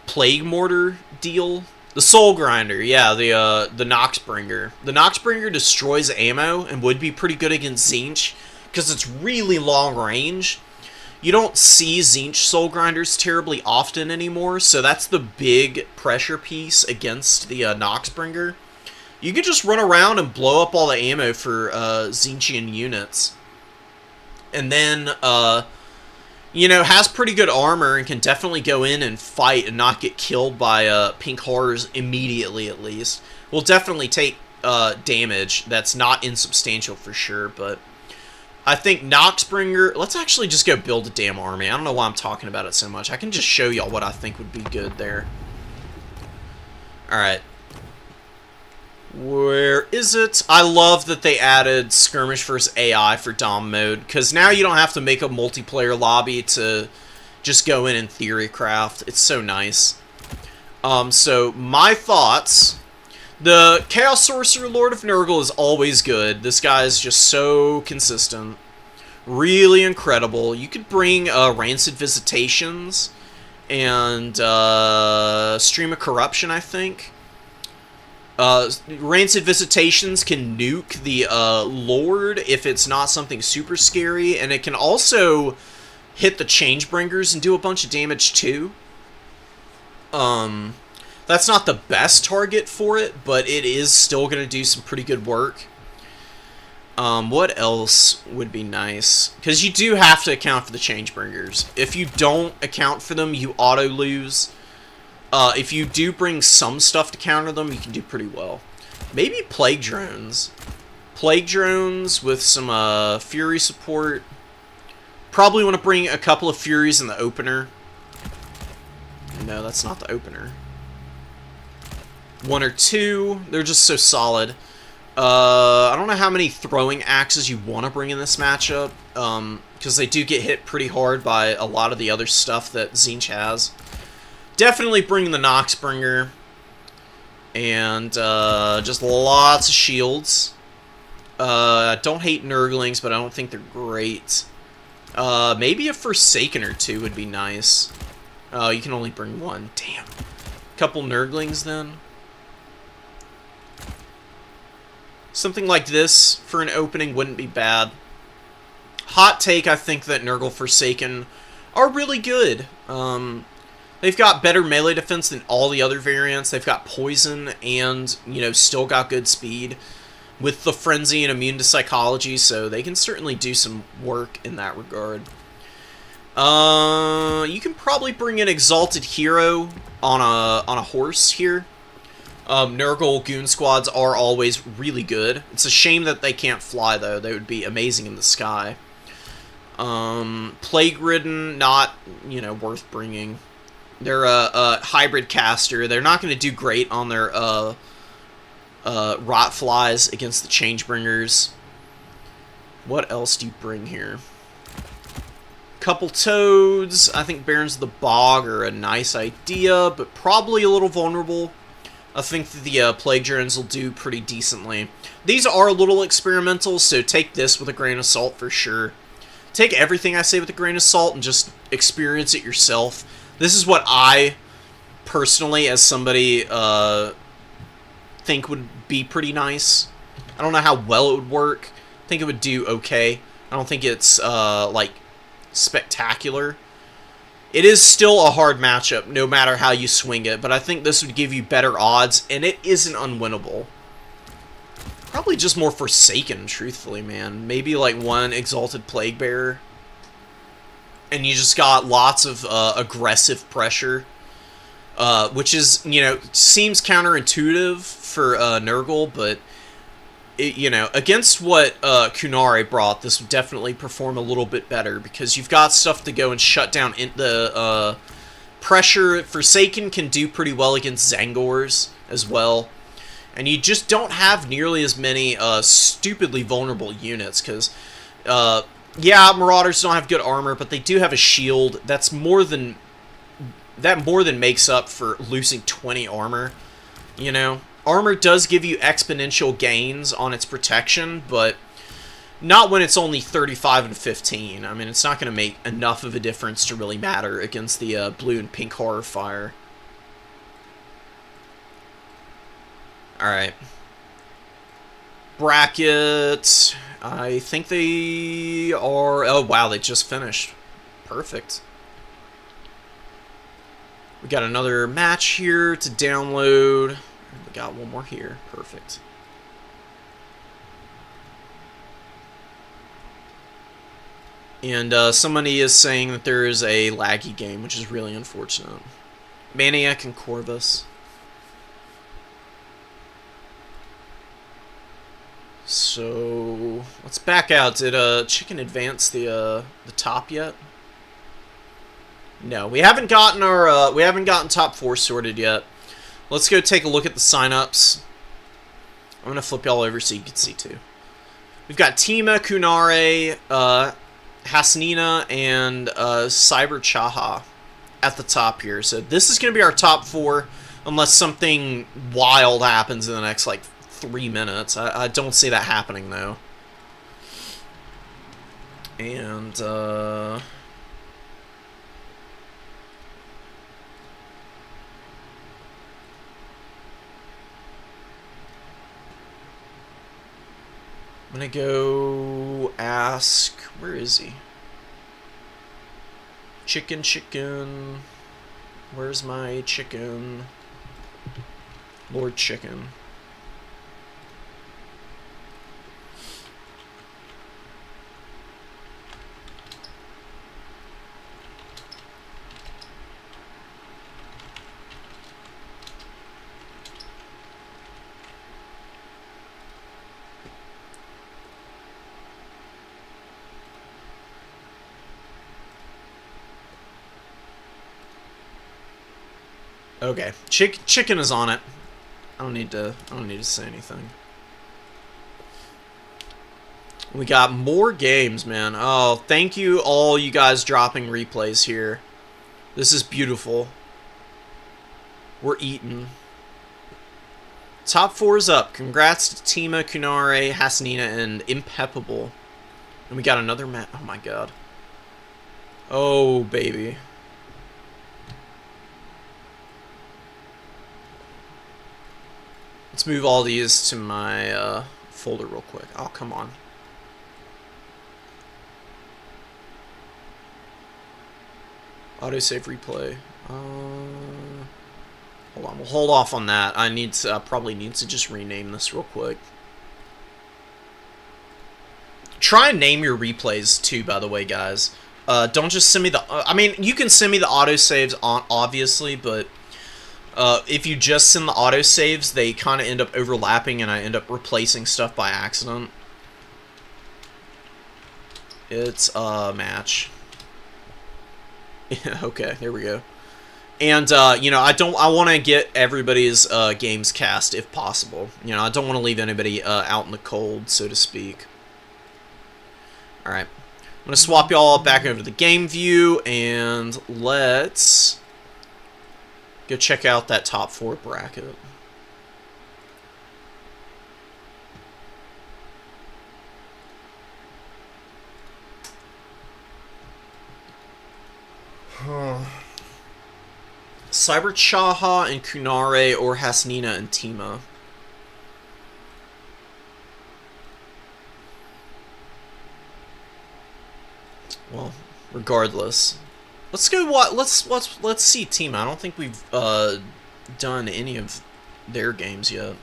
Plague Mortar deal. The Soul Grinder, yeah, the Noxbringer. The Noxbringer destroys ammo and would be pretty good against Tzeentch because it's really long range. You don't see Tzeentch Soul Grinders terribly often anymore, so that's the big pressure piece against the Noxbringer. You could just run around and blow up all the ammo for Tzeentchian units. And then, you know, has pretty good armor and can definitely go in and fight and not get killed by pink horrors immediately, at least. Will definitely take damage that's not insubstantial for sure, but I think Noxbringer... Let's actually just go build a damn army. I don't know why I'm talking about it so much. I can just show y'all what I think would be good there. Alright. Where is it? I love that they added Skirmish vs. AI for Dom mode, because now you don't have to make a multiplayer lobby to just go in and theorycraft. It's so nice. So, my thoughts. The Chaos Sorcerer Lord of Nurgle is always good. This guy is just so consistent. Really incredible. You could bring Rancid Visitations and Stream of Corruption, I think. Rancid Visitations can nuke the Lord if it's not something super scary, and it can also hit the Changebringers and do a bunch of damage too. That's not the best target for it, but it is still going to do some pretty good work. What else would be nice? Because you do have to account for the Changebringers. If you don't account for them, you auto-lose. If you do bring some stuff to counter them, you can do pretty well. Maybe Plague Drones. Plague Drones with some Fury support. Probably want to bring a couple of Furies in the opener. No, that's not the opener. 1 or 2. They're just so solid. I don't know how many throwing axes you want to bring in this matchup, because they do get hit pretty hard by a lot of the other stuff that Tzeentch has. Definitely bring the Noxbringer. And just lots of shields. I don't hate Nurglings, but I don't think they're great. Maybe a Forsaken or 2 would be nice. You can only bring 1. Damn. Couple Nurglings, then. Something like this for an opening wouldn't be bad. Hot take, I think that Nurgle Forsaken are really good. They've got better melee defense than all the other variants. They've got poison and, you know, still got good speed with the frenzy and immune to psychology, so they can certainly do some work in that regard. You can probably bring an Exalted Hero on a horse here. Nurgle Goon Squads are always really good. It's a shame that they can't fly, though. They would be amazing in the sky. Plague Ridden, not, you know, worth bringing. They're a hybrid caster. They're not going to do great on their Rot Flies against the Changebringers. What else do you bring here? Couple Toads. I think Barons of the Bog are a nice idea, but probably a little vulnerable. I think that the Plague Drones will do pretty decently. These are a little experimental, so take this with a grain of salt for sure. Take everything I say with a grain of salt and just experience it yourself. This is what I, personally, as somebody, think would be pretty nice. I don't know how well it would work. I think it would do okay. I don't think it's, like, spectacular. It is still a hard matchup, no matter how you swing it, but I think this would give you better odds, and it isn't unwinnable. Probably just more Forsaken, truthfully, man. Maybe, like, 1 Exalted Plague Bearer. and you just got lots of aggressive pressure, which is, you know, seems counterintuitive for Nurgle, but it, you know, against what Kunare brought, this would definitely perform a little bit better, because you've got stuff to go and shut down in the pressure. Forsaken can do pretty well against Zangors as well, and you just don't have nearly as many stupidly vulnerable units, because yeah, Marauders don't have good armor, but they do have a shield that's more than makes up for losing 20 armor. You know, armor does give you exponential gains on its protection, but not when it's only 35 and 15. I mean, it's not going to make enough of a difference to really matter against the blue and pink horror fire. Alright. Bracket. I think they are... Oh, wow, they just finished. Perfect. We got another match here to download. We got one more here. Perfect. And somebody is saying that there is a laggy game, which is really unfortunate. Maniac and Corvus. So let's back out. Did Chicken advance the top yet? No, we haven't gotten our top 4 sorted yet. Let's go take a look at the signups. I'm gonna flip y'all over so you can see too. We've got Tima, Kunare, Hasnina, and Cyber Chaha at the top here. So this is gonna be our top 4, unless something wild happens in the next like 3 minutes. I don't see that happening though. And I'm gonna go ask, where is he? Chicken. Where's my chicken? Lord Chicken. Okay, chicken is on it. I don't need to say anything. We got more games, man. Oh, thank you all you guys dropping replays here. This is beautiful. We're eating. Top 4 is up. Congrats to Tima, Kunare, Hasnina, and Impeccable. And we got another match. Oh my god. Oh, baby. Let's move all these to my folder real quick. Oh, come on. Autosave replay. Hold on. We'll hold off on that. I need to probably need to just rename this real quick. Try and name your replays too, by the way, guys. Don't just send me the... I mean, you can send me the autosaves, obviously, but... if you just send the autosaves, they kind of end up overlapping, and I end up replacing stuff by accident. It's a match. Okay, there we go. And, you know, I want to get everybody's games cast if possible. You know, I don't want to leave anybody out in the cold, so to speak. Alright. I'm going to swap y'all back over to the game view, and let's... go check out that top 4 bracket. Cyber Chaha and Kunare, or Hasnina and Tima. Well, regardless. Let's go. Let's see Tima. I don't think we've done any of their games yet.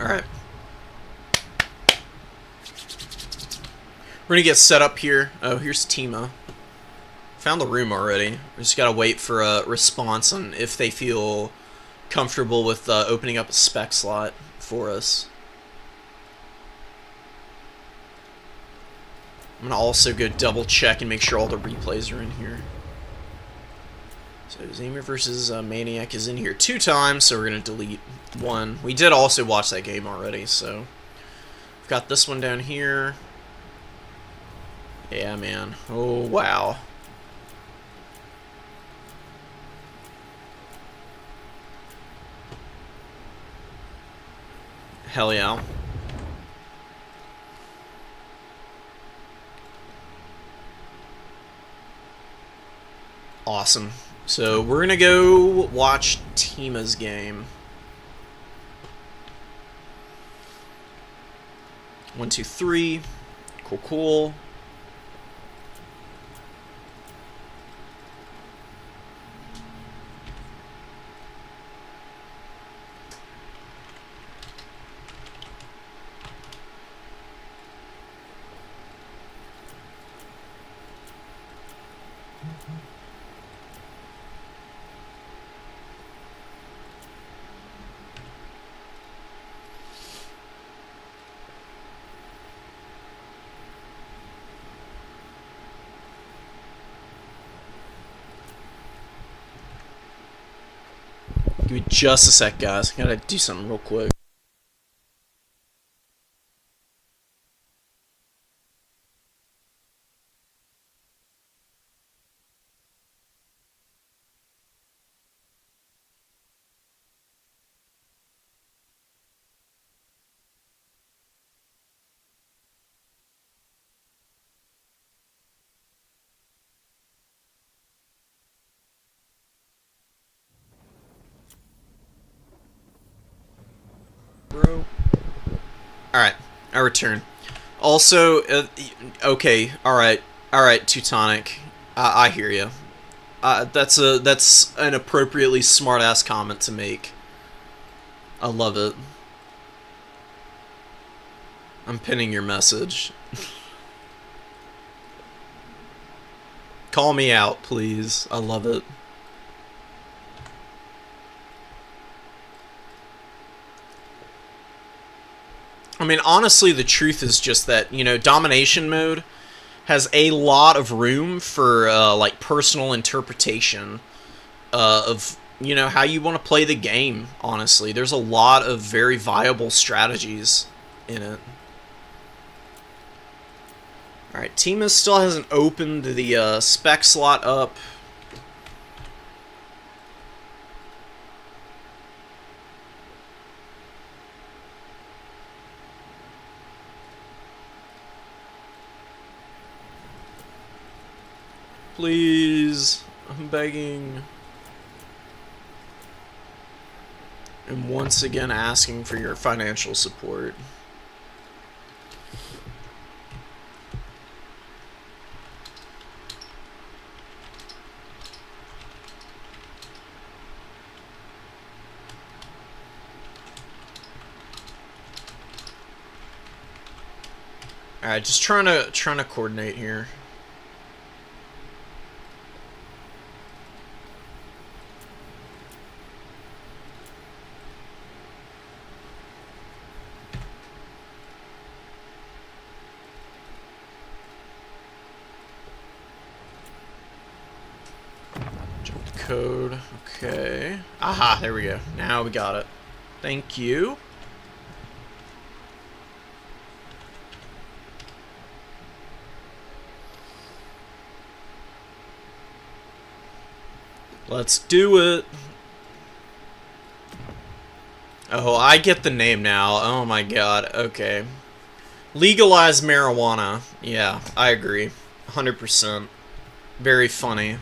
Alright. We're gonna get set up here. Oh, here's Tima. Found the room already. We just gotta wait for a response on if they feel comfortable with opening up a spec slot for us. I'm gonna also go double check and make sure all the replays are in here. So Zamir versus Maniac is in here 2 times, so we're gonna delete 1. We did also watch that game already, so we've got this one down here. Yeah, man. Oh, wow. Hell yeah. Awesome. So we're gonna go watch Tima's game. 1, 2, 3. Cool, cool. Give me just a sec, guys. I gotta do something real quick. Bro. Alright, I return. Also, okay, alright, Teutonic. I hear you. That's an appropriately smart-ass comment to make. I love it. I'm pinning your message. Call me out, please. I love it. I mean, honestly, the truth is just that, you know, domination mode has a lot of room for, like, personal interpretation of, you know, how you want to play the game, honestly. There's a lot of very viable strategies in it. Alright, Tima still hasn't opened the spec slot up. Please, I'm begging. And once again asking for your financial support. Alright, just trying to coordinate here. Jump code. Okay. Aha, there we go. Now we got it. Thank you. Let's do it. Oh, I get the name now. Oh my god. Okay. Legalize marijuana. Yeah, I agree. 100%. Very funny.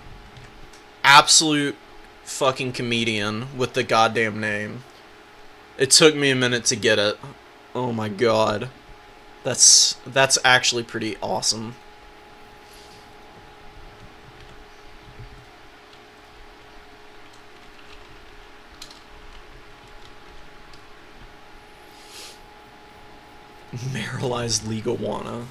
Absolute fucking comedian with the goddamn name. It took me a minute to get it. Oh my god. That's actually pretty awesome. Marialized Leguana.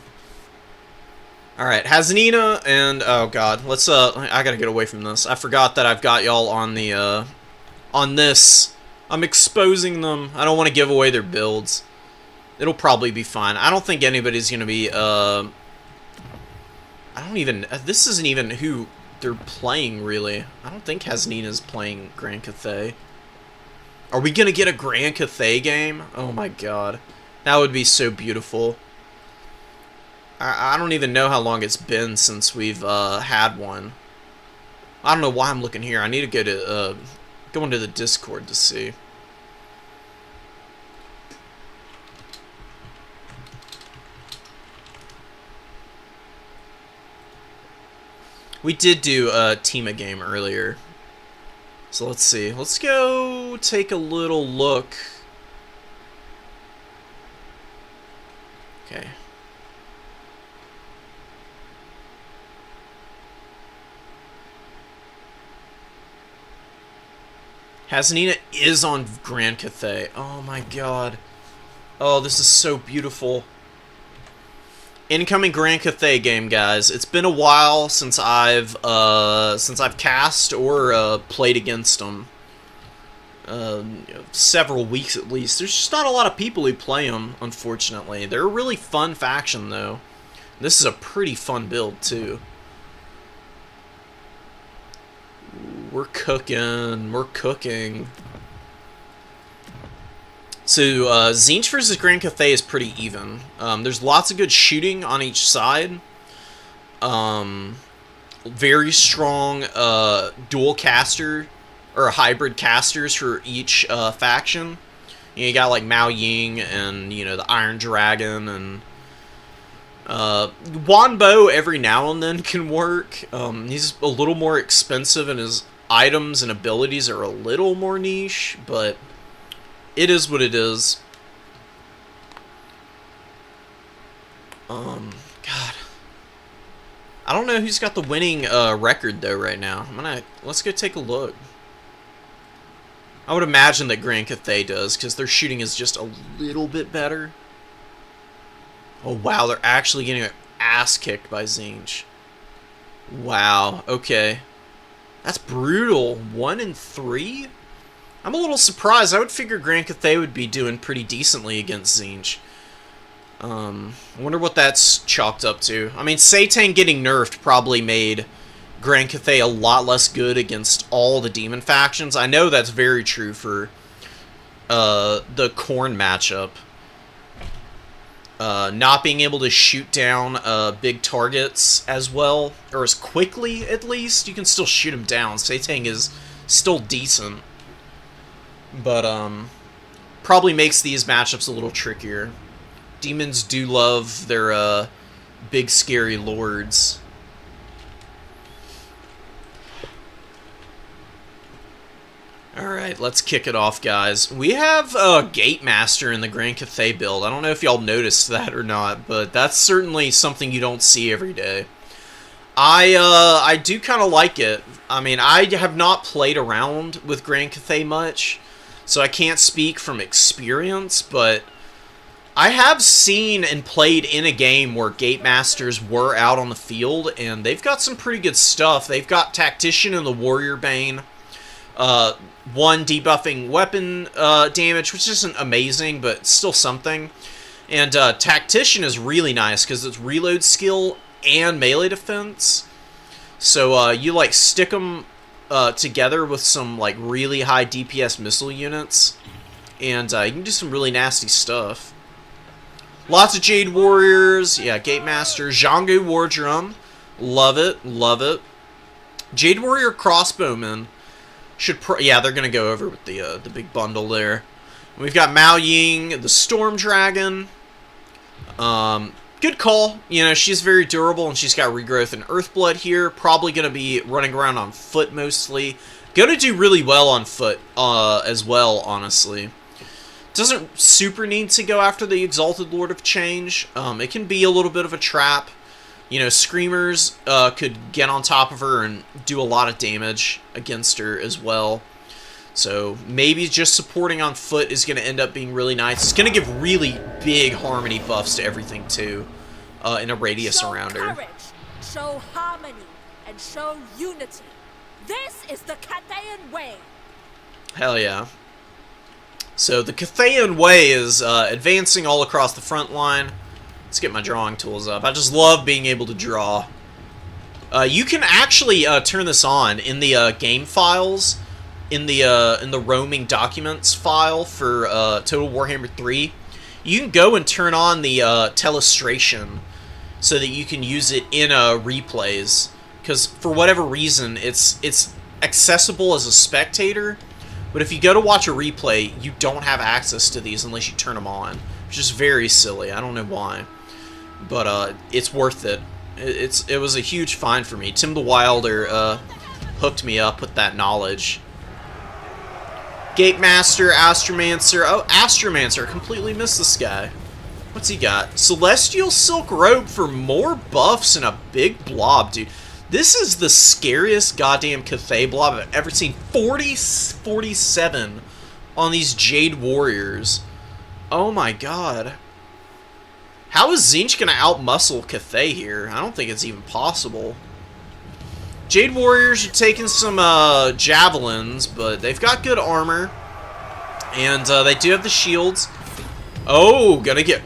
Alright, Haznina and... Oh, God. Let's, I gotta get away from this. I forgot that I've got y'all on the, on this. I'm exposing them. I don't want to give away their builds. It'll probably be fine. I don't think anybody's gonna be, I don't even... This isn't even who they're playing, really. I don't think Haznina's playing Grand Cathay. Are we gonna get a Grand Cathay game? Oh, my God. That would be so beautiful. I don't even know how long it's been since we've had one. I don't know why I'm looking here. I need to go into the Discord to see. We did do a Teema game earlier. So let's see. Let's go take a little look. Okay. Haznina is on Grand Cathay. Oh my God. Oh, this is so beautiful. Incoming Grand Cathay game, guys. It's been a while since I've cast or played against them. Several weeks at least. There's just not a lot of people who play them, unfortunately. They're a really fun faction, though. This is a pretty fun build, too. We're cooking. We're cooking. So, Tzeentch versus Grand Cathay is pretty even. There's lots of good shooting on each side. Very strong dual caster, or hybrid casters for each faction. You got, like, Mao Ying and, you know, the Iron Dragon, and Wanbo every now and then can work. He's a little more expensive, and his items and abilities are a little more niche, but it is what it is. God. I don't know who's got the winning record, though, right now. Let's go take a look. I would imagine that Grand Cathay does, because their shooting is just a little bit better. Oh, wow, they're actually getting their ass kicked by Tzeentch. Wow, okay. That's brutal. 1-3? I'm a little surprised. I would figure Grand Cathay would be doing pretty decently against Tzeentch. I wonder what that's chalked up to. I mean, Satan getting nerfed probably made Grand Cathay a lot less good against all the demon factions. I know that's very true for the Khorne matchup. Not being able to shoot down big targets as well, or as quickly at least. You can still shoot them down. Satan is still decent, but probably makes these matchups a little trickier. Demons do love their big scary lords. Alright, let's kick it off, guys. We have a Gate Master in the Grand Cathay build. I don't know if y'all noticed that or not, but that's certainly something you don't see every day. I do kind of like it. I mean, I have not played around with Grand Cathay much, so I can't speak from experience, but I have seen and played in a game where Gate Masters were out on the field, and they've got some pretty good stuff. They've got Tactician and the Warrior Bane. One debuffing weapon damage, which isn't amazing, but still something. And Tactician is really nice because it's reload skill and melee defense. So you like stick them together with some like really high DPS missile units, and you can do some really nasty stuff. Lots of Jade Warriors, yeah, Gate Master, Zhangu War Drum, love it, love it. Jade Warrior Crossbowmen. Yeah, they're gonna go over with the big bundle there. And we've got Mao Ying, the Storm Dragon. Good call. You know, she's very durable, and she's got regrowth and Earthblood here. Probably gonna be running around on foot mostly. Gonna do really well on foot as well, honestly. Doesn't super need to go after the Exalted Lord of Change. It can be a little bit of a trap. You know, Screamers could get on top of her and do a lot of damage against her as well. So maybe just supporting on foot is going to end up being really nice. It's going to give really big harmony buffs to everything too, in a radius around her. Courage, show harmony, and show unity. This is the Cathayan way. Hell yeah. So the Cathayan way is advancing all across the front line. Let's get my drawing tools up. I just love being able to draw. You can actually turn this on in the game files, in the roaming documents file for Total Warhammer 3. You can go and turn on the telestration so that you can use it in replays. Because for whatever reason, it's accessible as a spectator, but if you go to watch a replay, you don't have access to these unless you turn them on, which is very silly. I don't know why, but it's worth it. It was a huge find for me. Tim the Wilder hooked me up with that knowledge. Gatemaster, Astromancer. Oh, Astromancer. I completely missed this guy. What's he got? Celestial Silk Robe for more buffs and a big blob, dude. This is the scariest goddamn Cathay blob I've ever seen. 47 on these Jade Warriors. Oh my god. How is Tzeentch gonna outmuscle Cathay here? I don't think it's even possible. Jade Warriors are taking some javelins, but they've got good armor. And they do have the shields. Oh, gonna get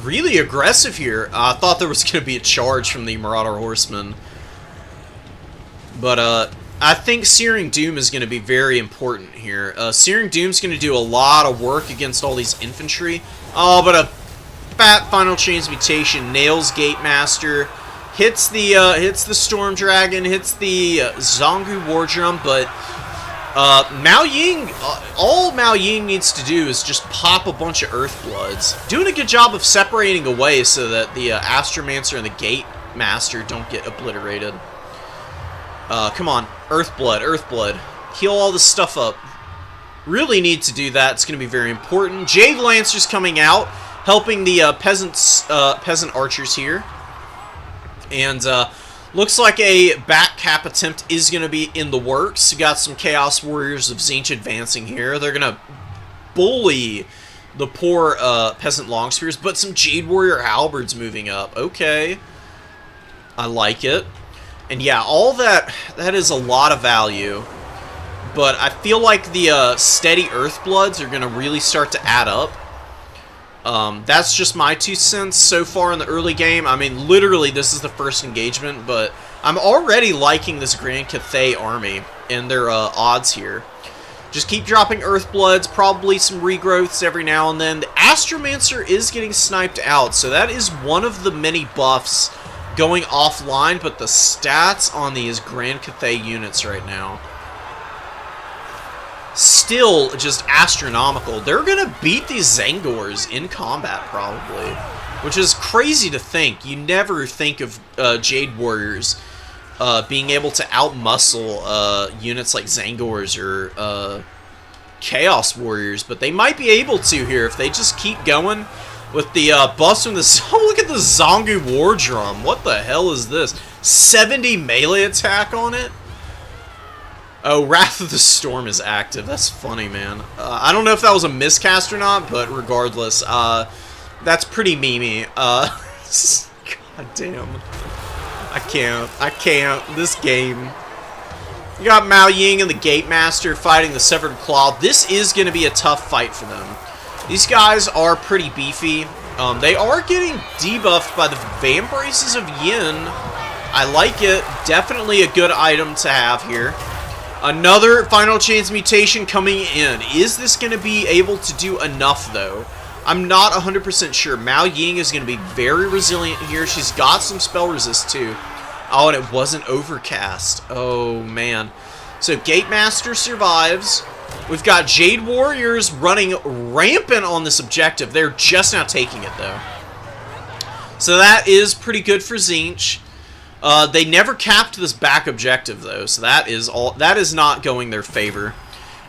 really aggressive here. I thought there was gonna be a charge from the Marauder Horsemen. But I think Searing Doom is going to be very important here. Searing Doom's going to do a lot of work against all these infantry. Oh, but a fat Final Transmutation nails Gatemaster, hits the Storm Dragon, hits the Zongu War Drum, but Mao Ying, all Mao Ying needs to do is just pop a bunch of Earthbloods. Doing a good job of separating away so that the Astromancer and the Gatemaster don't get obliterated. Come on, Earthblood, Earthblood. Heal all this stuff up. Really need to do that. It's going to be very important. Jade Lancers coming out, helping the peasant archers here. And looks like a back cap attempt is going to be in the works. We got some Chaos Warriors of Tzeentch advancing here. They're going to bully the poor peasant longspears, but some Jade Warrior halberds moving up. Okay. I like it. And yeah, all that is a lot of value, but I feel like the steady Earthbloods are going to really start to add up. That's just my 2 cents so far in the early game. I mean, literally, this is the first engagement, but I'm already liking this Grand Cathay army and their odds here. Just keep dropping Earthbloods, probably some regrowths every now and then. The Astromancer is getting sniped out, so that is one of the many buffs going offline, but the stats on these Grand Cathay units right now, still just astronomical. They're going to beat these Zangors in combat, probably, which is crazy to think. You never think of Jade Warriors being able to outmuscle units like Zangors or Chaos Warriors, but they might be able to here if they just keep going. With the buffs from the... Oh, look at the Zongu War Drum. What the hell is this? 70 melee attack on it? Oh, Wrath of the Storm is active. That's funny, man. I don't know if that was a miscast or not, but regardless, that's pretty memey. God damn. I can't. This game. You got Mao Ying and the Gatemaster fighting the Severed Claw. This is going to be a tough fight for them. These guys are pretty beefy. They are getting debuffed by the Vambraces of Yin. I like it. Definitely a good item to have here. Another Final Transmutation coming in. Is this going to be able to do enough, though? I'm not 100% sure. Mao Ying is going to be very resilient here. She's got some spell resist, too. Oh, and it wasn't overcast. Oh, man. So, Gatemaster survives. We've got Jade Warriors running rampant on this objective. They're just now taking it, though. So that is pretty good for Tzeentch. They never capped this back objective, though, so that is not going their favor.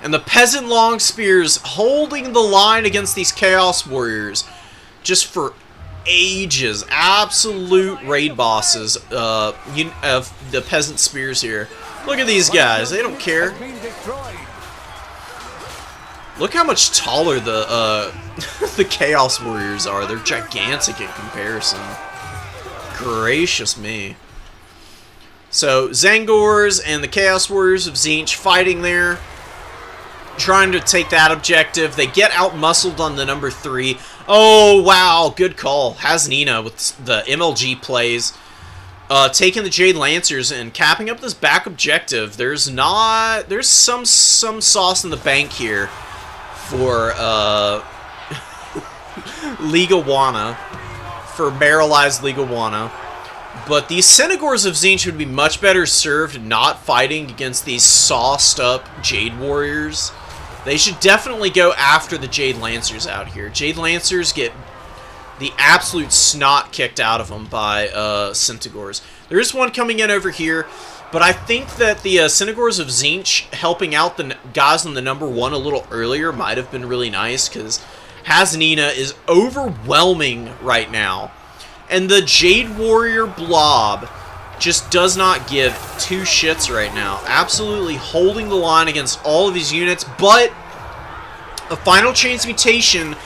And the Peasant Long Spears holding the line against these Chaos Warriors just for ages. Absolute raid bosses of the Peasant Spears here. Look at these guys. They don't care. Look how much taller the the Chaos Warriors are. They're gigantic in comparison. Gracious me. So, Zangors and the Chaos Warriors of Tzeentch fighting there. Trying to take that objective. They get out-muscled on the number 3. Oh, wow. Good call. Hasnina with the MLG plays. Taking the Jade Lancers and capping up this back objective. There's some sauce in the bank here for Ligawana, for Paralyzed Ligawana. But these Centaurs of Tzeentch would be much better served not fighting against these sauced up Jade Warriors. They should definitely go after the Jade Lancers out here. Jade Lancers get the absolute snot kicked out of them by Centaurs. There is one coming in over here, but I think that the Centaurs of Tzeentch helping out the guys on the number 1 a little earlier might have been really nice, because Hasnina is overwhelming right now. And the Jade Warrior blob just does not give two shits right now. Absolutely holding the line against all of his units, but a final transmutation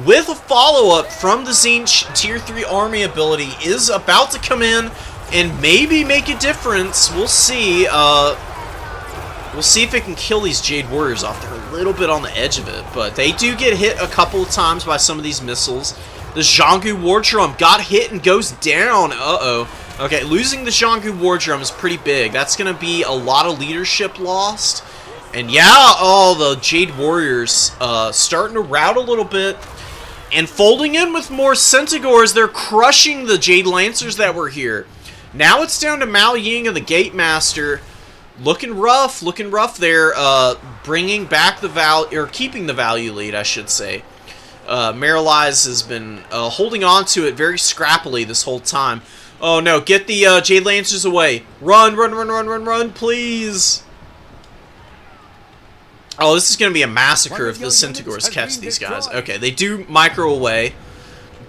with a follow-up from the Tzeentch Tier 3 army ability is about to come in and maybe make a difference. We'll see. We'll see if it can kill these Jade Warriors off. They're a little bit on the edge of it, but they do get hit a couple of times by some of these missiles. The Zhangu War Drum got hit and goes down. Uh-oh. Okay, losing the Zhangu War Drum is pretty big. That's going to be a lot of leadership lost. And yeah, oh, the Jade Warriors starting to rout a little bit. And folding in with more Centaurs, they're crushing the Jade Lancers that were here. Now it's down to Mao Ying and the Gate Master. Looking rough there. Bringing back the value, or keeping the value lead, I should say. Maralize has been holding on to it very scrappily this whole time. Oh no, get the Jade Lancers away. Run, run, run, run, run, run, please. Oh, this is going to be a massacre if the Centaurs catch these guys. Okay, they do micro away.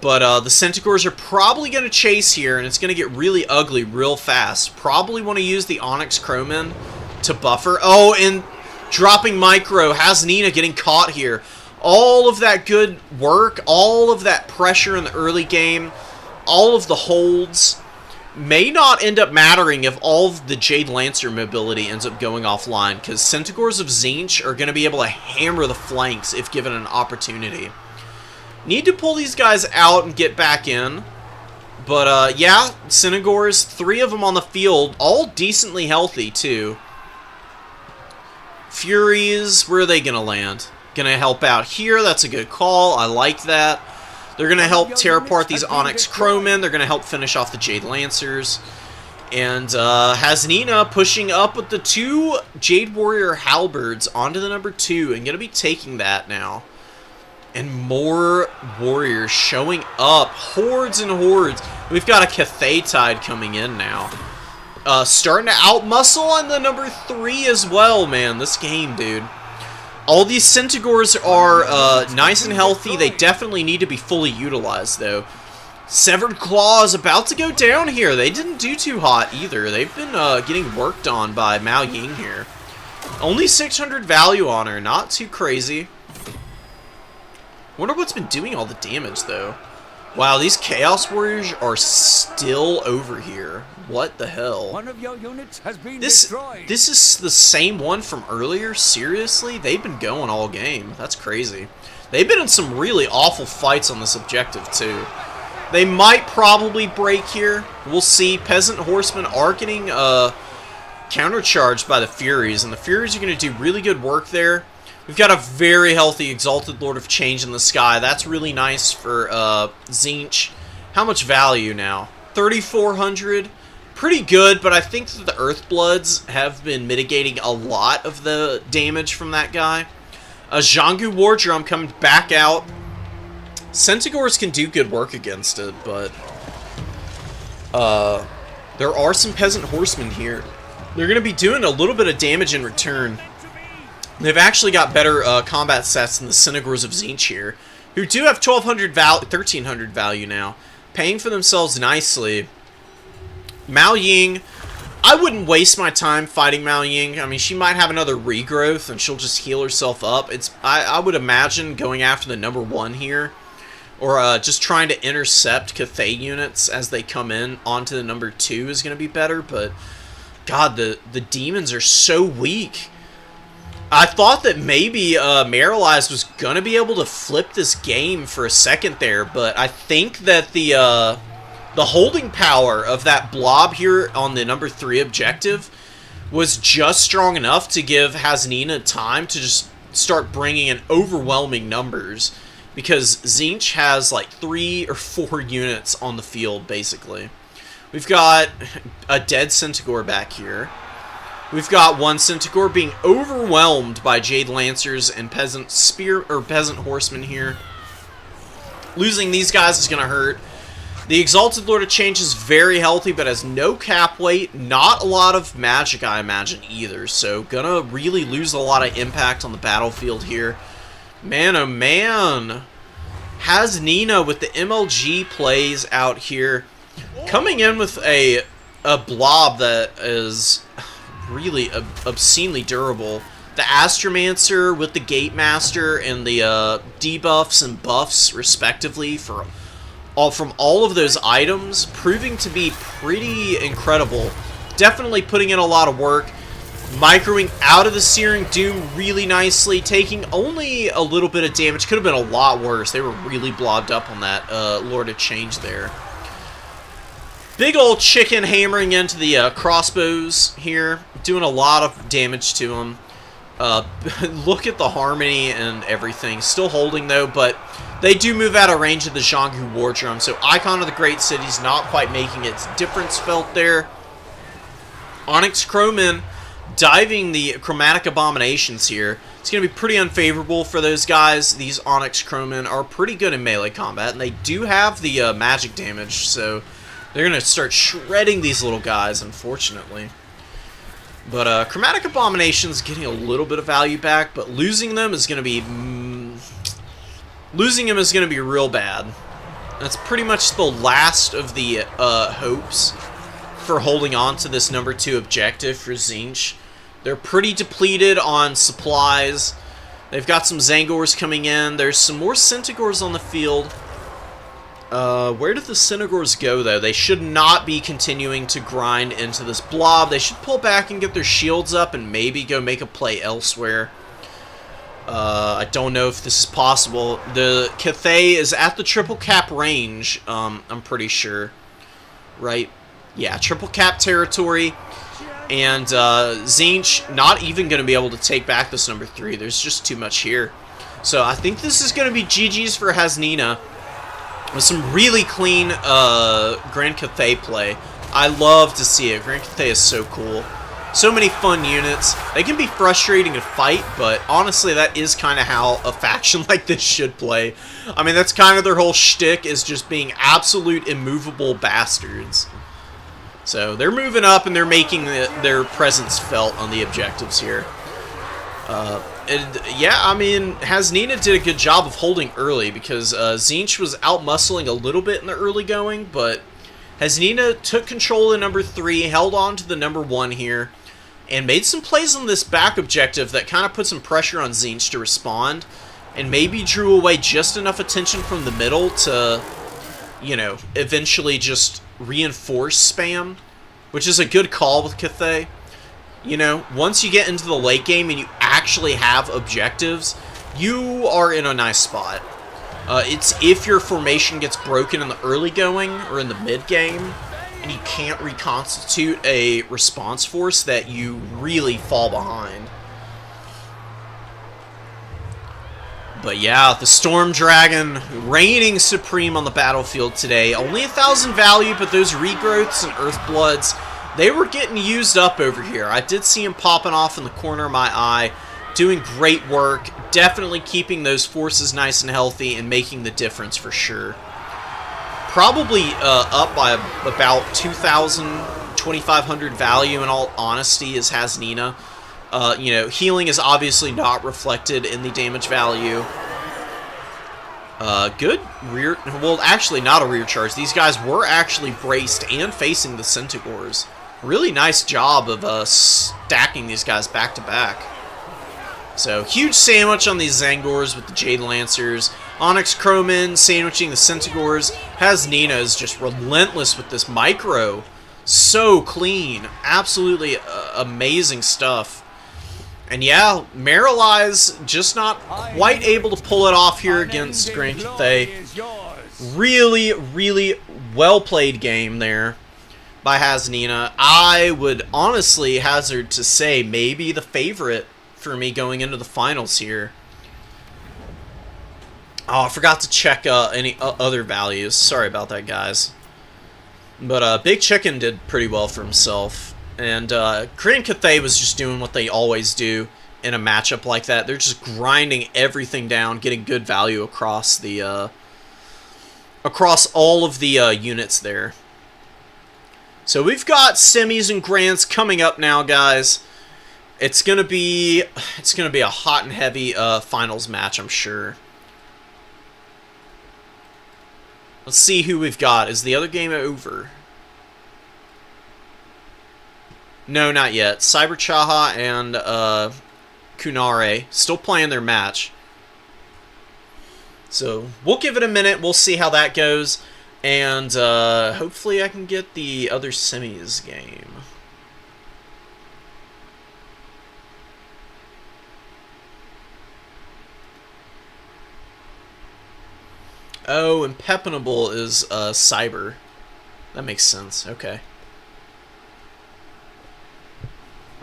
But the Centaurs are probably going to chase here, and it's going to get really ugly real fast. Probably want to use the Onyx Crowman to buffer. Oh, and dropping micro has Nina getting caught here. All of that good work, all of that pressure in the early game, all of the holds may not end up mattering if all of the Jade Lancer mobility ends up going offline, because Centaurs of Tzeentch are going to be able to hammer the flanks if given an opportunity. Need to pull these guys out and get back in. But, yeah, Centaurs, 3 of them on the field, all decently healthy, too. Furies, where are they going to land? Going to help out here. That's a good call. I like that. They're going to help tear apart these Onyx Crowmen. They're going to help finish off the Jade Lancers. And Hasnina pushing up with the 2 Jade Warrior Halberds onto the number 2 and going to be taking that now. And more warriors showing up. Hordes and hordes. We've got a Cathay Tide coming in now. Starting to outmuscle on the number 3 as well, man. This game, dude. All these Centaurs are nice and healthy. They definitely need to be fully utilized, though. Severed Claw is about to go down here. They didn't do too hot either. They've been getting worked on by Mao Ying here. Only 600 value on her. Not too crazy. Wonder what's been doing all the damage, though. Wow, these Chaos Warriors are still over here. What the hell? One of your units has been destroyed. This is the same one from earlier? Seriously? They've been going all game. That's crazy. They've been in some really awful fights on this objective, too. They might probably break here. We'll see. Peasant Horsemen are getting countercharged by the Furies, and the Furies are going to do really good work there. We've got a very healthy Exalted Lord of Change in the sky. That's really nice for Tzeentch. How much value now? 3,400. Pretty good, but I think that the Earthbloods have been mitigating a lot of the damage from that guy. A Zhangu War Drum coming back out. Centaurs can do good work against it, but there are some Peasant Horsemen here. They're going to be doing a little bit of damage in return. They've actually got better combat sets than the Centaurs of Tzeentch here, who do have 1,300 value now, paying for themselves nicely. Mao Ying I wouldn't waste my time fighting Mao Ying. I mean, she might have another regrowth, and she'll just heal herself up. I would imagine going after the number 1 here, or just trying to intercept Cathay units as they come in onto the number 2 is going to be better, but God, the demons are so weak. I thought that maybe Marilize was going to be able to flip this game for a second there, but I think that the holding power of that blob here on the number 3 objective was just strong enough to give Hasnina time to just start bringing in overwhelming numbers, because Tzeentch has like 3 or 4 units on the field, basically. We've got a dead Centaur back here. We've got one Centaur being overwhelmed by Jade Lancers and Peasant Horsemen here. Losing these guys is going to hurt. The Exalted Lord of Change is very healthy, but has no cap weight. Not a lot of magic, I imagine, either. So, gonna really lose a lot of impact on the battlefield here. Man, oh man. Hasnina with the MLG plays out here. Coming in with a blob that is really obscenely durable. The Astromancer with the Gatemaster and the debuffs and buffs, respectively, from all of those items, proving to be pretty incredible. Definitely putting in a lot of work. Microing out of the Searing Doom really nicely, taking only a little bit of damage. Could have been a lot worse. They were really blobbed up on that Lord of Change there. Big old chicken hammering into the crossbows here, doing a lot of damage to them. Look at the harmony and everything. Still holding, though, but they do move out of range of the Zhanggu War Drum, so Icon of the Great City's not quite making its difference felt there. Onyx Crowmen diving the Chromatic Abominations here. It's going to be pretty unfavorable for those guys. These Onyx Crowmen are pretty good in melee combat, and they do have the magic damage, so they're going to start shredding these little guys, unfortunately. But Chromatic Abomination's getting a little bit of value back, but losing them is going to be real bad. That's pretty much the last of the hopes for holding on to this number 2 objective for Tzeentch. They're pretty depleted on supplies. They've got some Zangors coming in. There's some more Centaurs on the field. Where did the Centaurs go, though? They should not be continuing to grind into this blob. They should pull back and get their shields up and maybe go make a play elsewhere. I don't know if this is possible. The Cathay is at the triple cap range, I'm pretty sure. Right? Yeah, triple cap territory. And Tzeentch not even going to be able to take back this number 3. There's just too much here. So I think this is going to be GG's for Hasnina, with some really clean Grand Cathay play. I love to see it. Grand Cathay is so cool. So many fun units. They can be frustrating to fight, but honestly, that is kind of how a faction like this should play. I mean, that's kind of their whole shtick, is just being absolute immovable bastards. So they're moving up, and they're making their presence felt on the objectives here. And yeah, I mean, Hasnina did a good job of holding early, because Tzeentch was out-muscling a little bit in the early going, but Hasnina took control of number 3, held on to the number 1 here, and made some plays on this back objective that kind of put some pressure on Tzeentch to respond, and maybe drew away just enough attention from the middle to, you know, eventually just reinforce spam, which is a good call with Cathay. You know, once you get into the late game and you actually have objectives, you are in a nice spot. It's if your formation gets broken in the early going or in the mid game, and you can't reconstitute a response force, that you really fall behind. But yeah, the Storm Dragon reigning supreme on the battlefield today. Only 1,000 value, but those regrowths and Earthbloods, they were getting used up over here. I did see him popping off in the corner of my eye, doing great work, definitely keeping those forces nice and healthy and making the difference for sure. Probably up by about 2,000, 2,500 value in all honesty is Hasnina. You know, healing is obviously not reflected in the damage value. Good rear... Well, actually, not a rear charge. These guys were actually braced and facing the Centaurs. Really nice job of stacking these guys back to back. So, huge sandwich on these Zangors with the Jade Lancers. Onyx Croman sandwiching the Centigores. Has Nina's just relentless with this micro. So clean. Absolutely amazing stuff. And yeah, Marilize just not quite able to pull it off here against Grand Cathay. Really, really well played game there by Hasnina. I would honestly hazard to say maybe the favorite for me going into the finals here. Oh, I forgot to check any other values. Sorry about that, guys. But Big Chicken did pretty well for himself. And Grand Cathay was just doing what they always do in a matchup like that. They're just grinding everything down, getting good value across the across all of the units there. So we've got semis and grands coming up now, guys. It's gonna be a hot and heavy finals match, I'm sure. Let's see who we've got. Is the other game over? No, not yet. Cyber Chaha and Kunare still playing their match. So we'll give it a minute. We'll see how that goes. And hopefully I can get the other semis game. Oh, Impenetrable is Cyber. That makes sense. Okay.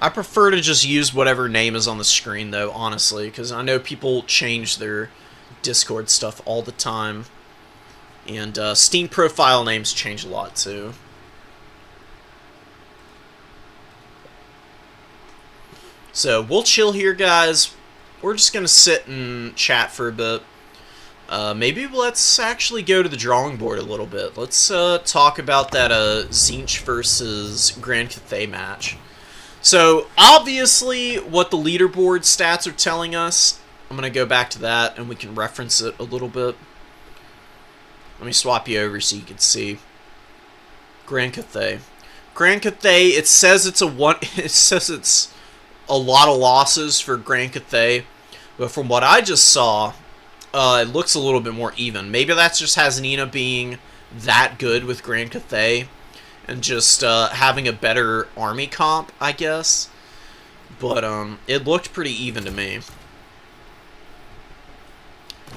I prefer to just use whatever name is on the screen, though, honestly, because I know people change their Discord stuff all the time. And Steam profile names change a lot, too. So, we'll chill here, guys. We're just going to sit and chat for a bit. Maybe let's actually go to the drawing board a little bit. Let's talk about that Tzeentch versus Grand Cathay match. So, obviously, what the leaderboard stats are telling us, I'm going to go back to that, and we can reference it a little bit. Let me swap you over so you can see. Grand Cathay. Grand Cathay, it says it's a lot of losses for Grand Cathay, but from what I just saw, it looks a little bit more even. Maybe that's just Hasnina being that good with Grand Cathay and just having a better army comp, I guess. But it looked pretty even to me.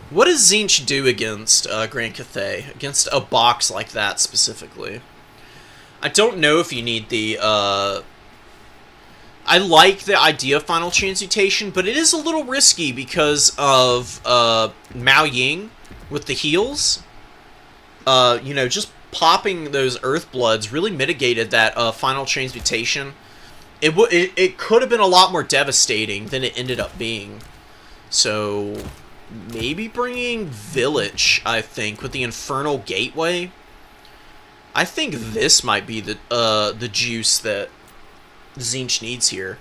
What does Tzeentch do against Grand Cathay? Against a box like that, specifically? I don't know if you need the... I like the idea of Final Transmutation, but it is a little risky because of Mao Ying with the heals. You know, just popping those Earthbloods really mitigated that Final Transmutation. It could have been a lot more devastating than it ended up being. So... maybe bringing Village, I think, with the Infernal Gateway. I think this might be the juice that Tzeentch needs here.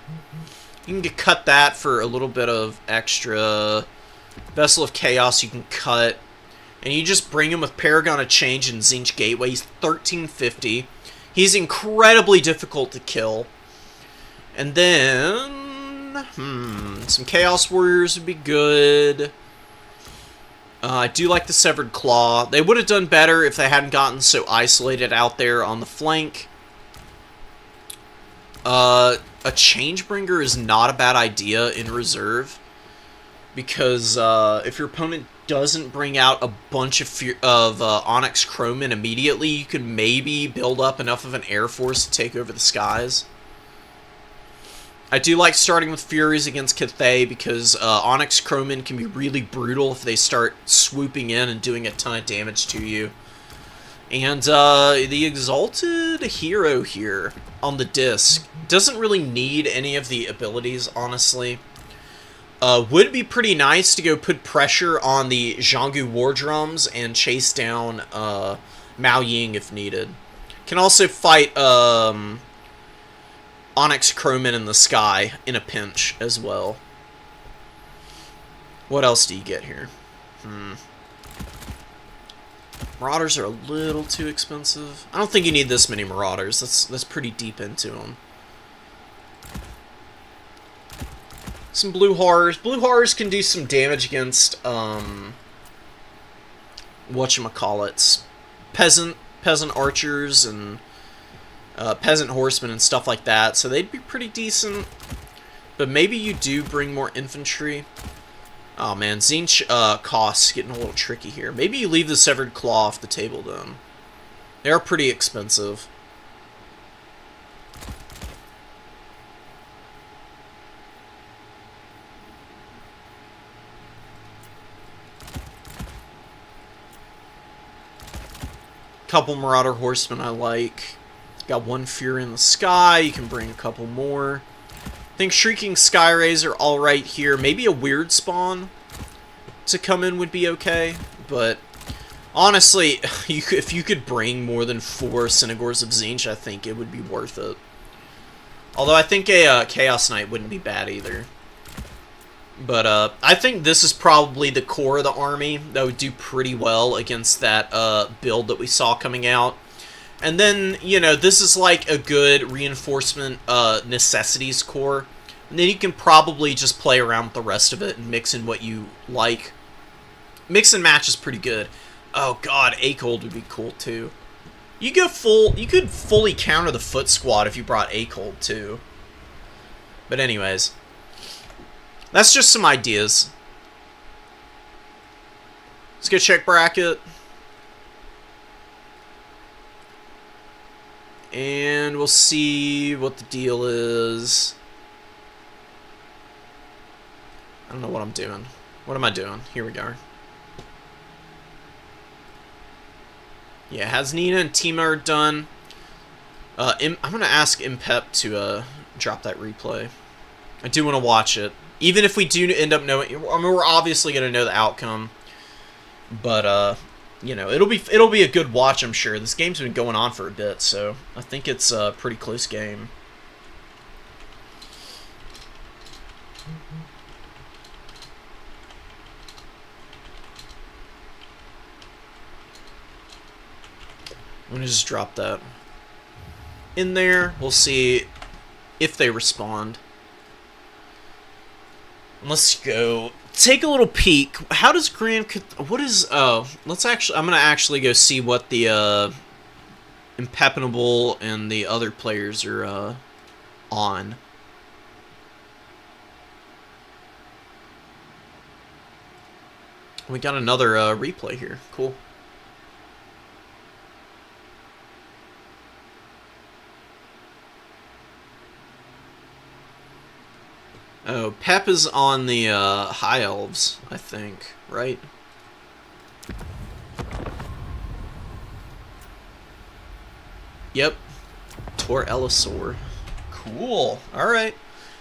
You can cut that for a little bit of extra. Vessel of Chaos you can cut. And you just bring him with Paragon of Change and Tzeentch Gateway. He's 1350. He's incredibly difficult to kill. And then... some Chaos Warriors would be good. I do like the Severed Claw. They would have done better if they hadn't gotten so isolated out there on the flank. A Changebringer is not a bad idea in reserve. Because if your opponent doesn't bring out a bunch of Onyx Croman immediately, you could maybe build up enough of an Air Force to take over the skies. I do like starting with Furies against Cathay because Onyx Croman can be really brutal if they start swooping in and doing a ton of damage to you. And the Exalted Hero here on the disc doesn't really need any of the abilities, honestly. Would be pretty nice to go put pressure on the Zhangu War Drums and chase down Mao Ying if needed. Can also fight... Onyx Croman in the sky in a pinch as well. What else do you get here? Marauders are a little too expensive. I don't think you need this many Marauders. That's pretty deep into them. Some Blue Horrors. Blue Horrors can do some damage against, whatchamacallits. Peasant archers and peasant horsemen and stuff like that. So they'd be pretty decent. But maybe you do bring more infantry. Oh man, Zinch costs getting a little tricky here. Maybe you leave the Severed Claw off the table then. They are pretty expensive. Couple Marauder Horsemen I like. Got one Fury in the Sky. You can bring a couple more. I think Shrieking Skyrays are alright here. Maybe a weird spawn to come in would be okay. But honestly, if you could bring more than 4 Synagores of Zinch, I think it would be worth it. Although I think a Chaos Knight wouldn't be bad either. But I think this is probably the core of the army that would do pretty well against that build that we saw coming out. And then, you know, this is like a good reinforcement necessities core. And then you can probably just play around with the rest of it and mix in what you like. Mix and match is pretty good. Oh god, Acold would be cool too. You could fully counter the Foot Squad if you brought Acold too. But anyways, that's just some ideas. Let's go check bracket. And we'll see what the deal is. I don't know what I'm doing. What am I doing? Here we go. Yeah, has Nina and Tima done? I'm going to ask Impep to drop that replay. I do want to watch it. Even if we do end up knowing... I mean, we're obviously going to know the outcome. But, you know, it'll be a good watch, I'm sure. This game's been going on for a bit, so I think it's a pretty close game. I'm going to just drop that in there. We'll see if they respond. Let's go take a little peek. How does what is... Oh, let's actually... I'm going to actually go see what the Impenetrable and the other players are on. We got another replay here. Cool. Oh, Pep is on the High Elves, I think, right? Yep. Tor Elisor. Cool. Alright.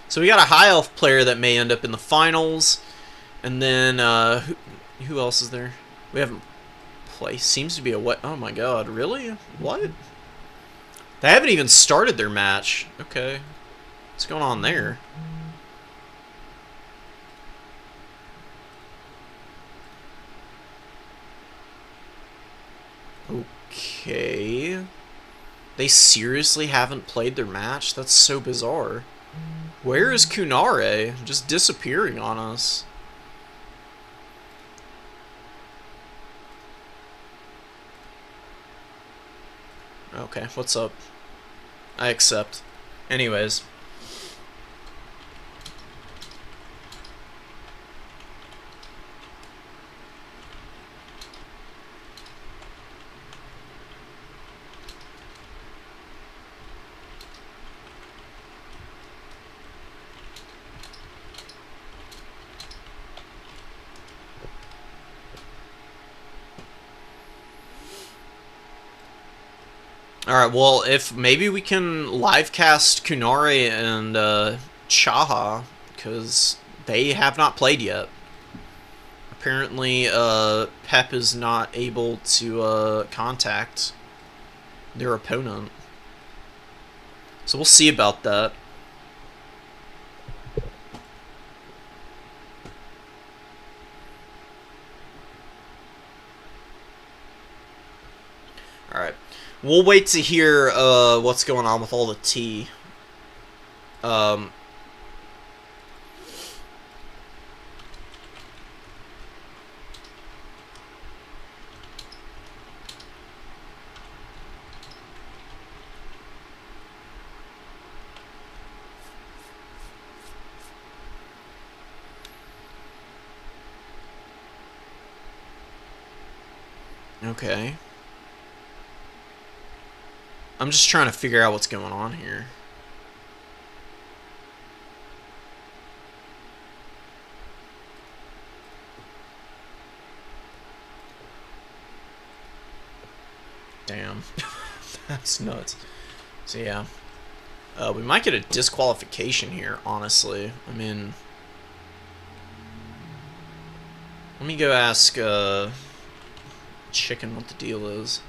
So we got a High Elf player that may end up in the finals. And then, who else is there? We haven't played. Seems to be a what? Oh my god, really? What? They haven't even started their match. Okay. What's going on there? Okay. They seriously haven't played their match? That's so bizarre. Where is Kunare? Just disappearing on us. Okay, what's up? I accept. Anyways. Alright, well, if maybe we can live cast Kunare and Chaha, because they have not played yet. Apparently, Pep is not able to contact their opponent. So we'll see about that. Alright. We'll wait to hear what's going on with all the tea. Okay. I'm just trying to figure out what's going on here. Damn. That's nuts. So yeah. We might get a disqualification here, honestly. I mean... Let me go ask, Chicken what the deal is.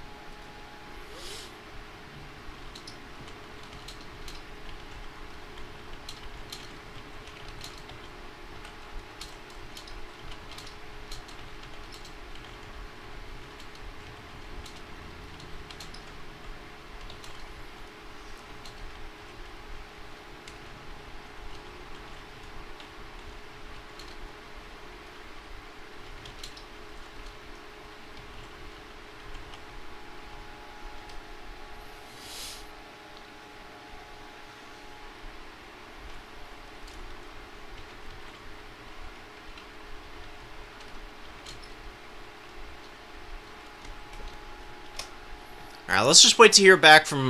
Alright, let's just wait to hear back from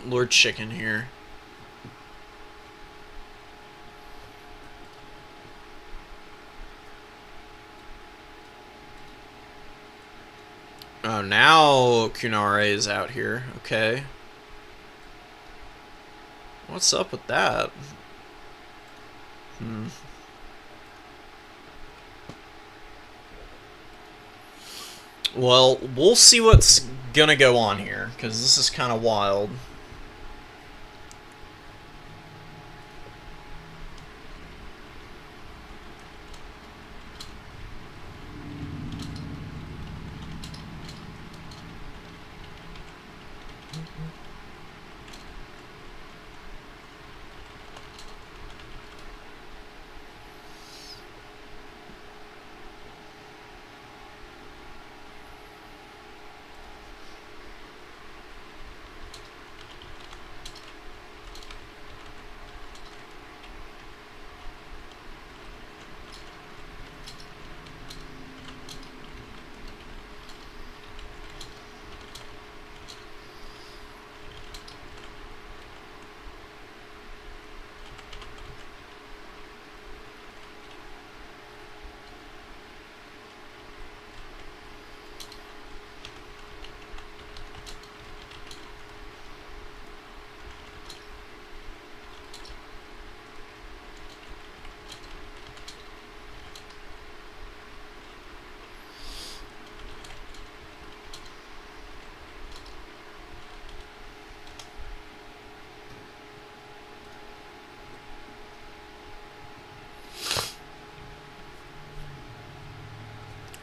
Lord Chicken here. Oh, now Kunare is out here. Okay. What's up with that? Well, we'll see what's gonna go on here, because this is kind of wild.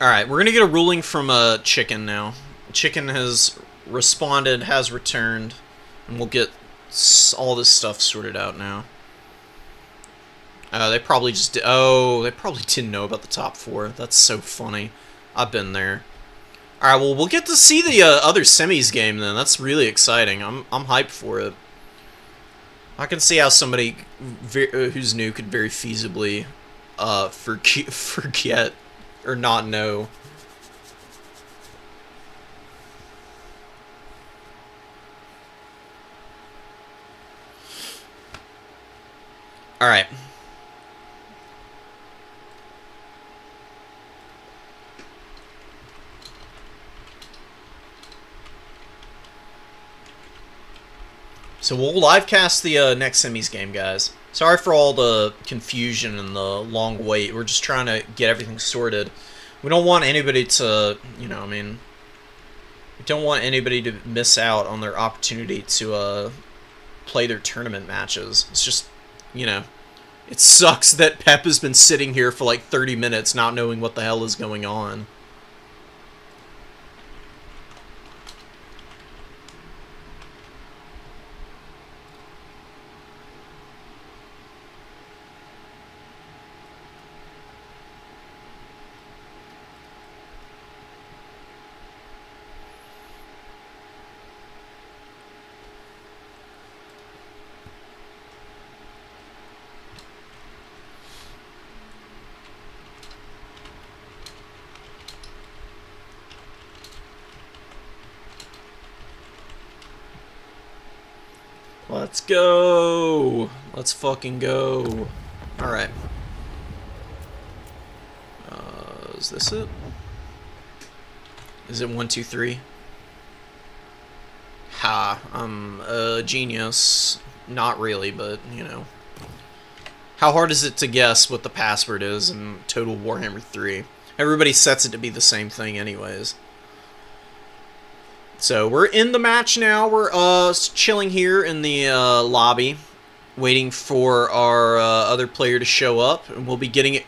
Alright, we're gonna get a ruling from Chicken now. Chicken has responded, has returned, and we'll get all this stuff sorted out now. They probably just they probably didn't know about the top 4. That's so funny. I've been there. Alright, well, we'll get to see the other semis game then. That's really exciting. I'm hyped for it. I can see how somebody who's new could very feasibly forget or not know. Alright. So we'll live cast the next semis game, guys. Sorry for all the confusion and the long wait. We're just trying to get everything sorted. We don't want anybody to, you know, I mean, we don't want anybody to miss out on their opportunity to play their tournament matches. It's just, you know, it sucks that Pep has been sitting here for like 30 minutes not knowing what the hell is going on. Let's go. Let's fucking go. Alright. Is this it? Is it 1, 2, 3? Ha. I'm a genius. Not really, but, you know. How hard is it to guess what the password is in Total Warhammer 3? Everybody sets it to be the same thing anyways. So, we're in the match now. We're chilling here in the lobby, waiting for our other player to show up, and we'll be getting it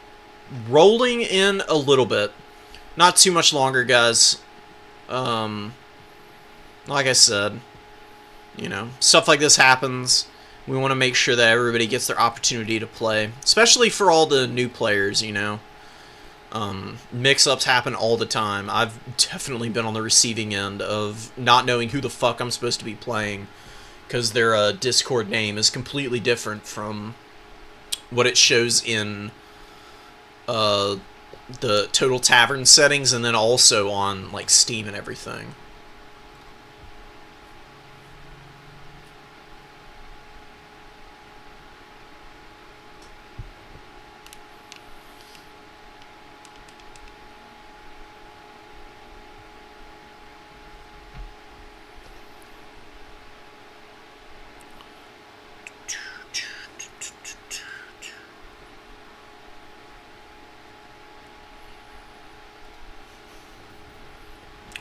rolling in a little bit. Not too much longer, guys. Like I said, you know, stuff like this happens. We want to make sure that everybody gets their opportunity to play, especially for all the new players, you know. Mix-ups happen all the time. I've definitely been on the receiving end of not knowing who the fuck I'm supposed to be playing, because their Discord name is completely different from what it shows in the Total Tavern settings, and then also on like Steam and everything.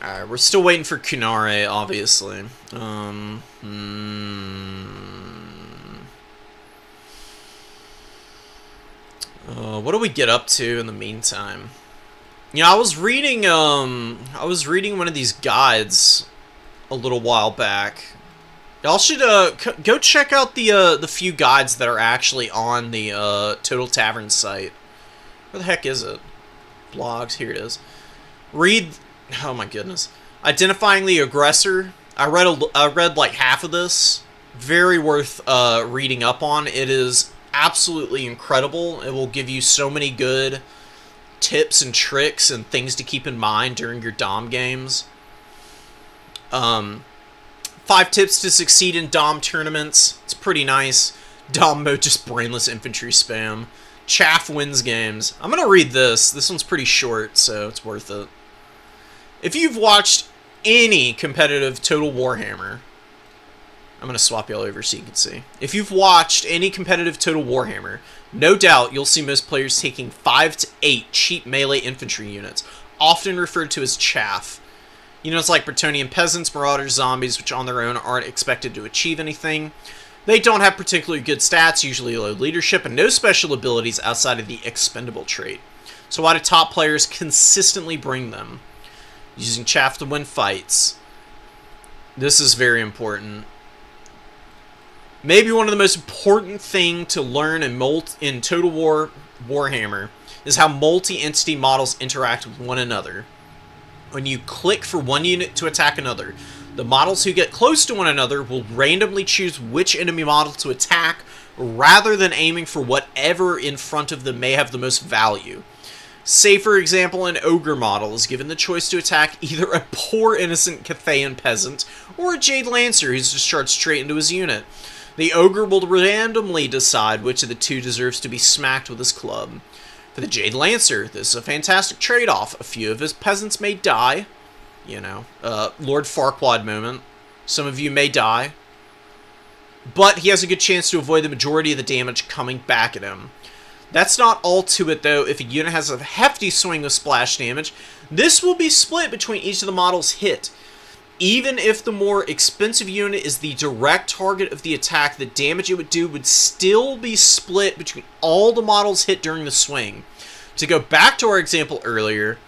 Alright, we're still waiting for Kunare, obviously. What do we get up to in the meantime? You know, I was reading one of these guides a little while back. Y'all should go check out the few guides that are actually on the Total Tavern site. Where the heck is it? Blogs, here it is. Read. Oh my goodness. Identifying the aggressor. I read like half of this. Very worth reading up on. It is absolutely incredible. It will give you so many good tips and tricks and things to keep in mind during your Dom games. 5 tips to succeed in Dom tournaments. It's pretty nice. Dom mode, just brainless infantry spam. Chaff wins games. I'm gonna read this. This one's pretty short, so it's worth it. If you've watched any competitive Total Warhammer, I'm going to swap y'all over so you can see. If you've watched any competitive Total Warhammer, no doubt you'll see most players taking 5 to 8 cheap melee infantry units, often referred to as chaff. Units like Bretonnian peasants, marauders, zombies, which on their own aren't expected to achieve anything. They don't have particularly good stats, usually low leadership, and no special abilities outside of the expendable trait. So why do top players consistently bring them? Using chaff to win fights. This is very important. Maybe one of the most important thing to learn in Total Warhammer is how multi-entity models interact with one another. When you click for one unit to attack another, the models who get close to one another will randomly choose which enemy model to attack, rather than aiming for whatever in front of them may have the most value. Say, for example, an ogre model is given the choice to attack either a poor innocent Cathayan peasant or a Jade Lancer who's discharged straight into his unit. The ogre will randomly decide which of the two deserves to be smacked with his club. For the Jade Lancer, this is a fantastic trade-off. A few of his peasants may die. You know, Lord Farquaad moment. Some of you may die. But he has a good chance to avoid the majority of the damage coming back at him. That's not all to it, though. If a unit has a hefty swing of splash damage, this will be split between each of the models hit. Even if the more expensive unit is the direct target of the attack, the damage it would do would still be split between all the models hit during the swing. To go back to our example earlier,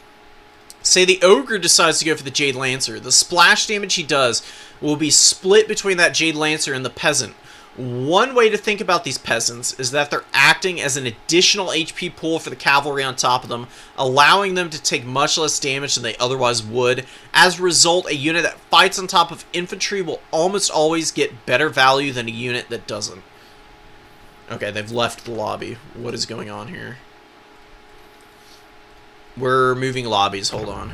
say the Ogre decides to go for the Jade Lancer. The splash damage he does will be split between that Jade Lancer and the Peasant. One way to think about these peasants is that they're acting as an additional HP pool for the cavalry on top of them, allowing them to take much less damage than they otherwise would. As a result, a unit that fights on top of infantry will almost always get better value than a unit that doesn't. Okay, they've left the lobby. What is going on here? We're moving lobbies, hold on.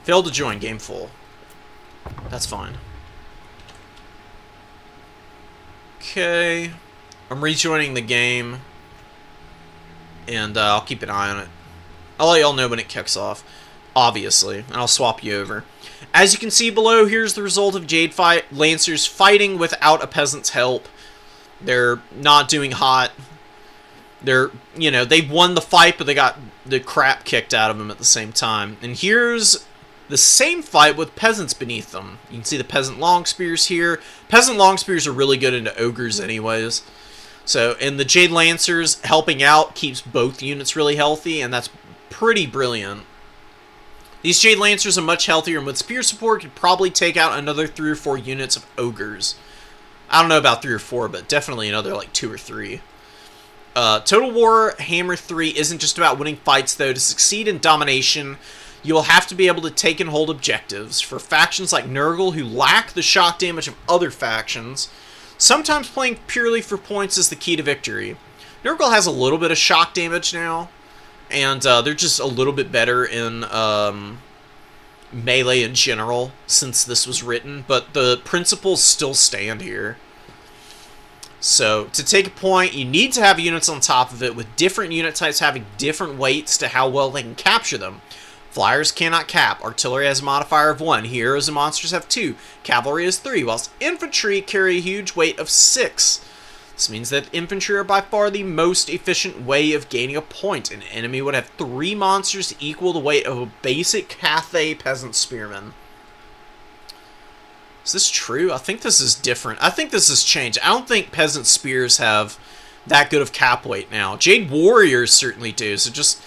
Failed to join, game full. That's fine. Okay. I'm rejoining the game. And I'll keep an eye on it. I'll let y'all know when it kicks off, obviously, and I'll swap you over. As you can see below, here's the result of Jade Lancers fighting without a peasant's help. They're not doing hot. They're, you know, they won the fight, but they got the crap kicked out of them at the same time. And here's the same fight with peasants beneath them. You can see the peasant long spears here. Peasant long spears are really good into ogres anyways. So, and the Jade Lancers helping out keeps both units really healthy, and that's pretty brilliant. These Jade Lancers are much healthier, and with spear support could probably take out another 3 or 4 units of ogres. I don't know about 3 or 4, but definitely another like 2 or 3. Total War Hammer 3 isn't just about winning fights, though. To succeed in domination, you will have to be able to take and hold objectives. For factions like Nurgle, who lack the shock damage of other factions, sometimes playing purely for points is the key to victory. Nurgle has a little bit of shock damage now, and they're just a little bit better in melee in general since this was written, but the principles still stand here. So, to take a point, you need to have units on top of it, with different unit types having different weights to how well they can capture them. Flyers cannot cap. Artillery has a modifier of 1. Heroes and monsters have 2. Cavalry has 3, whilst infantry carry a huge weight of 6. This means that infantry are by far the most efficient way of gaining a point. An enemy would have 3 monsters to equal the weight of a basic Cathay peasant spearman. Is this true? I think this is different. I think this has changed. I don't think peasant spears have that good of cap weight now. Jade Warriors certainly do, so just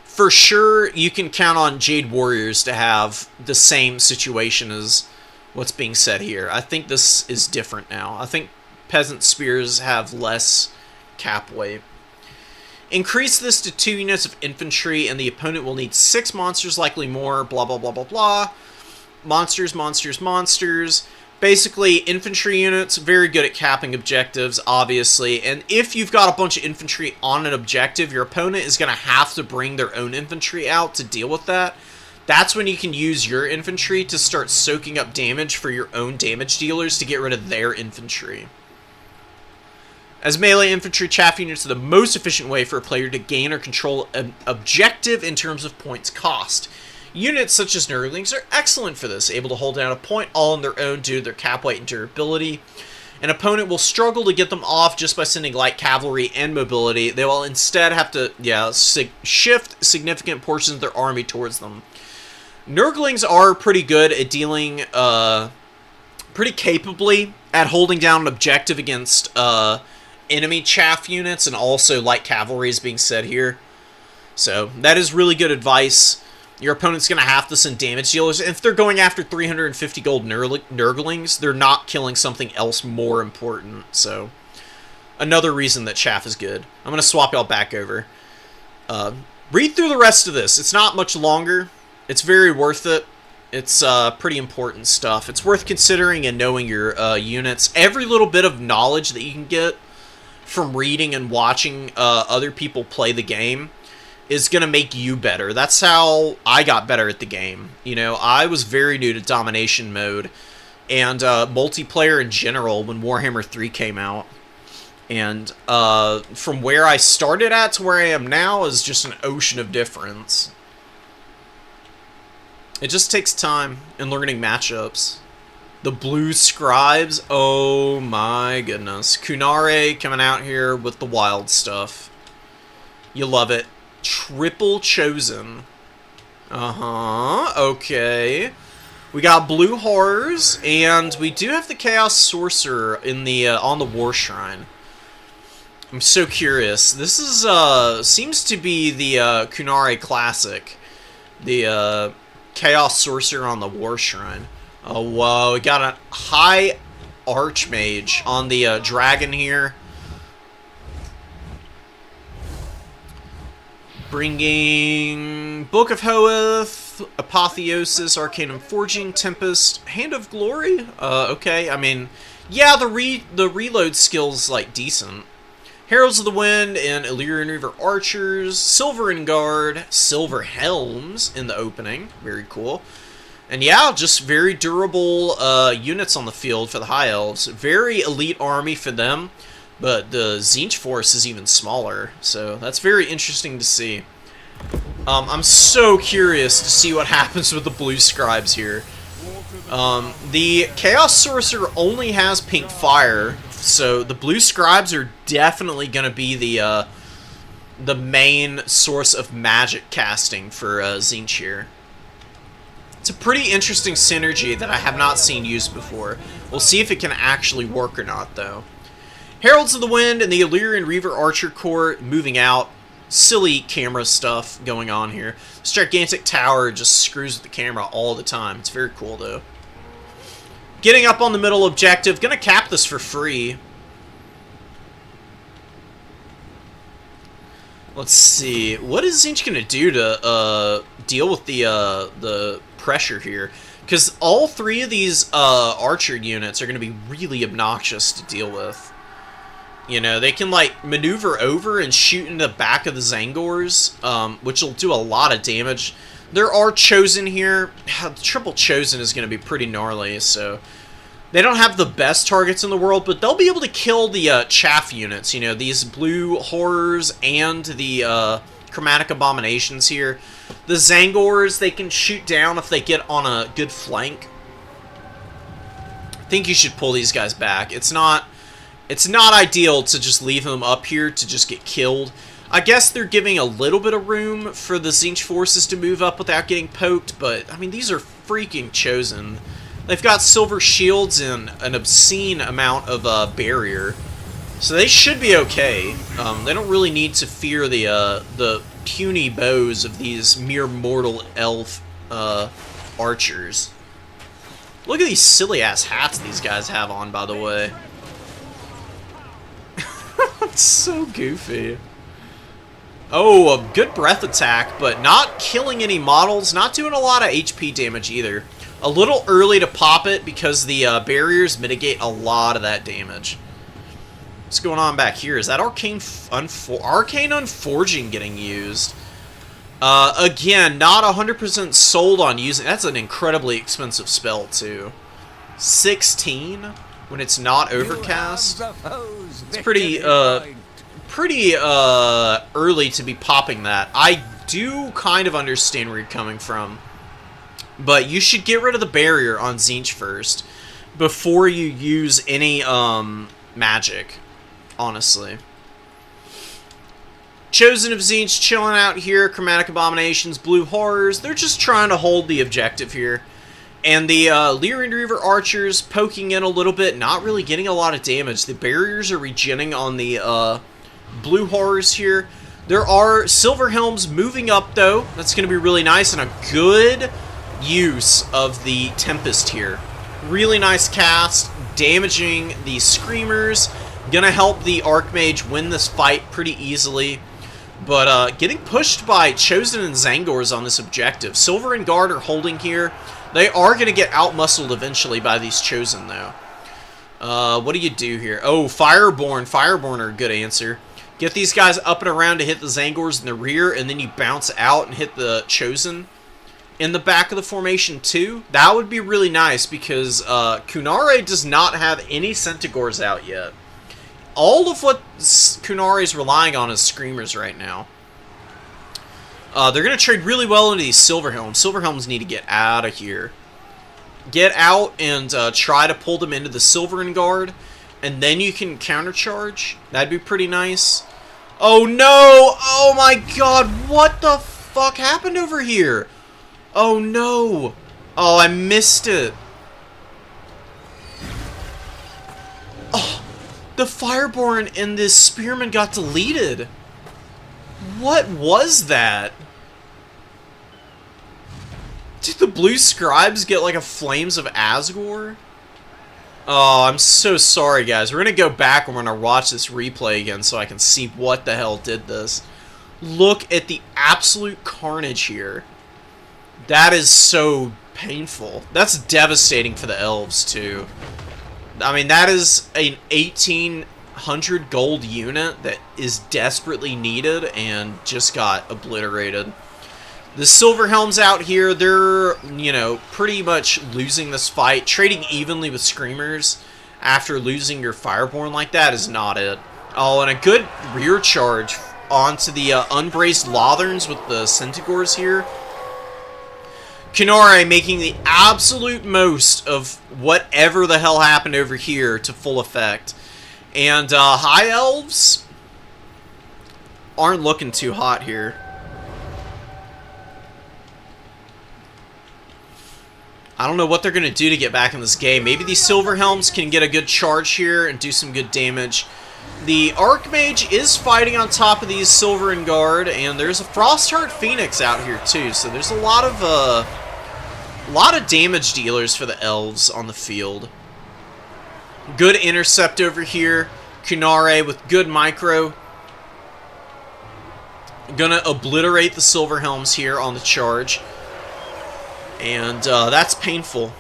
for sure you can count on Jade Warriors to have the same situation as what's being said here. I think this is different now. I think peasant spears have less cap weight. Increase this to 2 units of infantry, and the opponent will need 6 monsters, likely more, blah, blah, blah, blah, blah. Monsters, monsters, monsters. Basically, infantry units, very good at capping objectives, obviously. And if you've got a bunch of infantry on an objective, your opponent is going to have to bring their own infantry out to deal with that. That's when you can use your infantry to start soaking up damage for your own damage dealers to get rid of their infantry. As melee infantry, chaff units are the most efficient way for a player to gain or control an objective in terms of points cost. Units such as Nurglings are excellent for this, able to hold down a point all on their own due to their cap weight and durability. An opponent will struggle to get them off just by sending light cavalry and mobility. They will instead have to, shift significant portions of their army towards them. Nurglings are pretty good at dealing, pretty capably at holding down an objective against, enemy chaff units, and also light cavalry is being said here. So, that is really good advice. Your opponent's going to have to send damage dealers. If they're going after 350 gold Nurglings, they're not killing something else more important. So, another reason that chaff is good. I'm going to swap y'all back over. Read through the rest of this. It's not much longer. It's very worth it. It's pretty important stuff. It's worth considering and knowing your units. Every little bit of knowledge that you can get from reading and watching other people play the game is going to make you better. That's how I got better at the game. You know, I was very new to domination mode and multiplayer in general when Warhammer 3 came out. And from where I started at to where I am now is just an ocean of difference. It just takes time and learning matchups. The blue scribes, oh my goodness. Kunare coming out here with the wild stuff. You love it. Triple chosen. Okay. We got blue horrors, and we do have the Chaos Sorcerer in the on the War Shrine. I'm so curious. This is seems to be the Kunare Classic. The Chaos Sorcerer on the War Shrine. Oh, whoa. We got a high Archmage on the dragon here. Bringing Book of Hoeth, Apotheosis, Arcanum Forging, Tempest, Hand of Glory? Okay, I mean, yeah, the reload skill's, like, decent. Heralds of the Wind and Illyrian Reaver Archers, Silver and Guard, Silver Helms in the opening, very cool. And yeah, just very durable units on the field for the High Elves. Very elite army for them, but the Tzeentch force is even smaller, so that's very interesting to see. I'm so curious to see what happens with the blue scribes here. The Chaos Sorcerer only has pink fire, so the blue scribes are definitely going to be the main source of magic casting for Tzeentch here. It's a pretty interesting synergy that I have not seen used before. We'll see if it can actually work or not, though. Heralds of the Wind and the Illyrian Reaver Archer Corps moving out. Silly camera stuff going on here. This gigantic tower just screws with the camera all the time. It's very cool, though. Getting up on the middle objective. Gonna cap this for free. Let's see. What is Tzeentch gonna do to deal with the pressure here? Because all three of these archer units are gonna be really obnoxious to deal with. You know, they can, like, maneuver over and shoot in the back of the Zangors, which will do a lot of damage. There are Chosen here. The triple Chosen is going to be pretty gnarly, so... They don't have the best targets in the world, but they'll be able to kill the chaff units. You know, these blue horrors and the chromatic abominations here. The Zangors, they can shoot down if they get on a good flank. I think you should pull these guys back. It's not ideal to just leave them up here to just get killed. I guess they're giving a little bit of room for the Tzeentch forces to move up without getting poked, but, I mean, these are freaking Chosen. They've got silver shields and an obscene amount of barrier, so they should be okay. They don't really need to fear the puny bows of these mere mortal elf archers. Look at these silly-ass hats these guys have on, by the way. It's so goofy. Oh, a good breath attack, but not killing any models, not doing a lot of HP damage either. A little early to pop it because the barriers mitigate a lot of that damage. What's going on back here? Is that Arcane Unforging getting used? Again, not 100% sold on using... That's an incredibly expensive spell, too. 16? When it's not overcast, it's pretty early to be popping that. I do kind of understand where you're coming from, but you should get rid of the barrier on Tzeentch first before you use any magic, honestly. Chosen of Tzeentch chilling out here, chromatic abominations, blue horrors. They're just trying to hold the objective here. And the Illyrian Reaver archers poking in a little bit, not really getting a lot of damage. The barriers are regenning on the blue horrors here. There are silver helms moving up, though. That's going to be really nice, and a good use of the Tempest here. Really nice cast, damaging the Screamers. Gonna help the Archmage win this fight pretty easily. But getting pushed by Chosen and Zangors on this objective. Silver and Guard are holding here. They are going to get out-muscled eventually by these Chosen, though. What do you do here? Oh, Fireborn. Fireborn are a good answer. Get these guys up and around to hit the Zangors in the rear, and then you bounce out and hit the Chosen in the back of the formation, too. That would be really nice, because Kunare does not have any Centaurs out yet. All of what Kunare is relying on is Screamers right now. They're going to trade really well into these Silver Helms. Silver Helms need to get out of here. Get out and try to pull them into the Silver Guard, and then you can countercharge. That'd be pretty nice. Oh no! Oh my god, what the fuck happened over here? Oh no! Oh, I missed it. Oh, the Fireborn and this Spearman got deleted. What was that? Did the blue scribes get like a Flames of Asgore? Oh, I'm so sorry, guys. We're going to go back and we're going to watch this replay again so I can see what the hell did this. Look at the absolute carnage here. That is so painful. That's devastating for the elves, too. I mean, that is an 1,800 gold unit that is desperately needed and just got obliterated. The Silver Helms out here, they're, you know, pretty much losing this fight. Trading evenly with Screamers after losing your Fireborn like that is not it. Oh, and a good rear charge onto the unbraced Lotherns with the Centigores here. Kunare making the absolute most of whatever the hell happened over here to full effect. And High Elves aren't looking too hot here. I don't know what they're going to do to get back in this game. Maybe these Silver Helms can get a good charge here and do some good damage. The Archmage is fighting on top of these Silver and Guard, and there's a Frostheart Phoenix out here too. So there's a lot of damage dealers for the Elves on the field. Good intercept over here. Kunare with good micro. Gonna obliterate the Silver Helms here on the charge. And that's painful.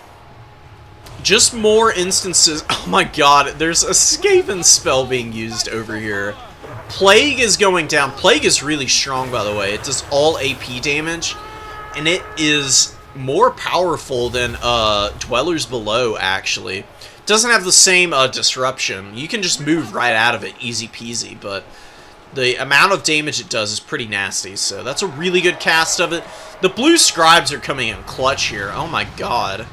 Just more instances. Oh my god, there's a Skaven spell being used over here. Plague is going down. Plague is really strong, by the way. It does all AP damage. And it is more powerful than Dwellers Below, actually. Doesn't have the same disruption. You can just move right out of it, easy peasy, but the amount of damage it does is pretty nasty, so that's a really good cast of it. The blue scribes are coming in clutch here. Oh my god.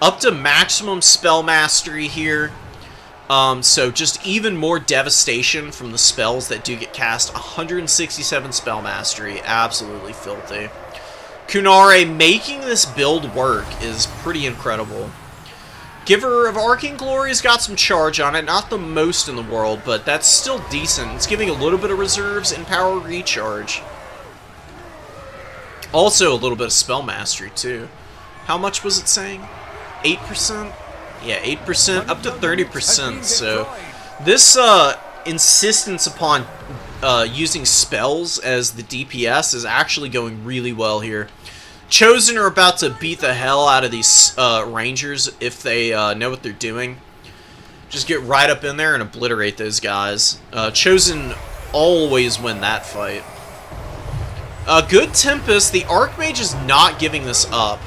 Up to maximum spell mastery here. So just even more devastation from the spells that do get cast. 167 spell mastery. Absolutely filthy. Kunare making this build work is pretty incredible. Giver of Arcane Glory's got some charge on it. Not the most in the world, but that's still decent. It's giving a little bit of reserves and power recharge. Also a little bit of spell mastery, too. How much was it saying? 8%? Yeah, 8%, up to 30%. So this insistence upon using spells as the DPS is actually going really well here. Chosen are about to beat the hell out of these Rangers if they know what they're doing. Just get right up in there and obliterate those guys. Chosen always win that fight. Good Tempest. The Archmage is not giving this up.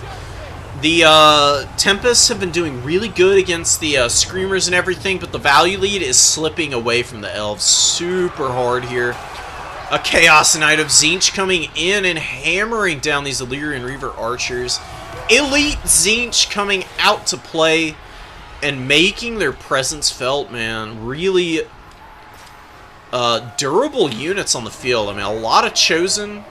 The Tempests have been doing really good against the Screamers and everything, but the value lead is slipping away from the Elves super hard here. A Chaos Knight of Tzeentch coming in and hammering down these Illyrian Reaver archers. Elite Tzeentch coming out to play and making their presence felt, man. Really durable units on the field. I mean, a lot of Chosen.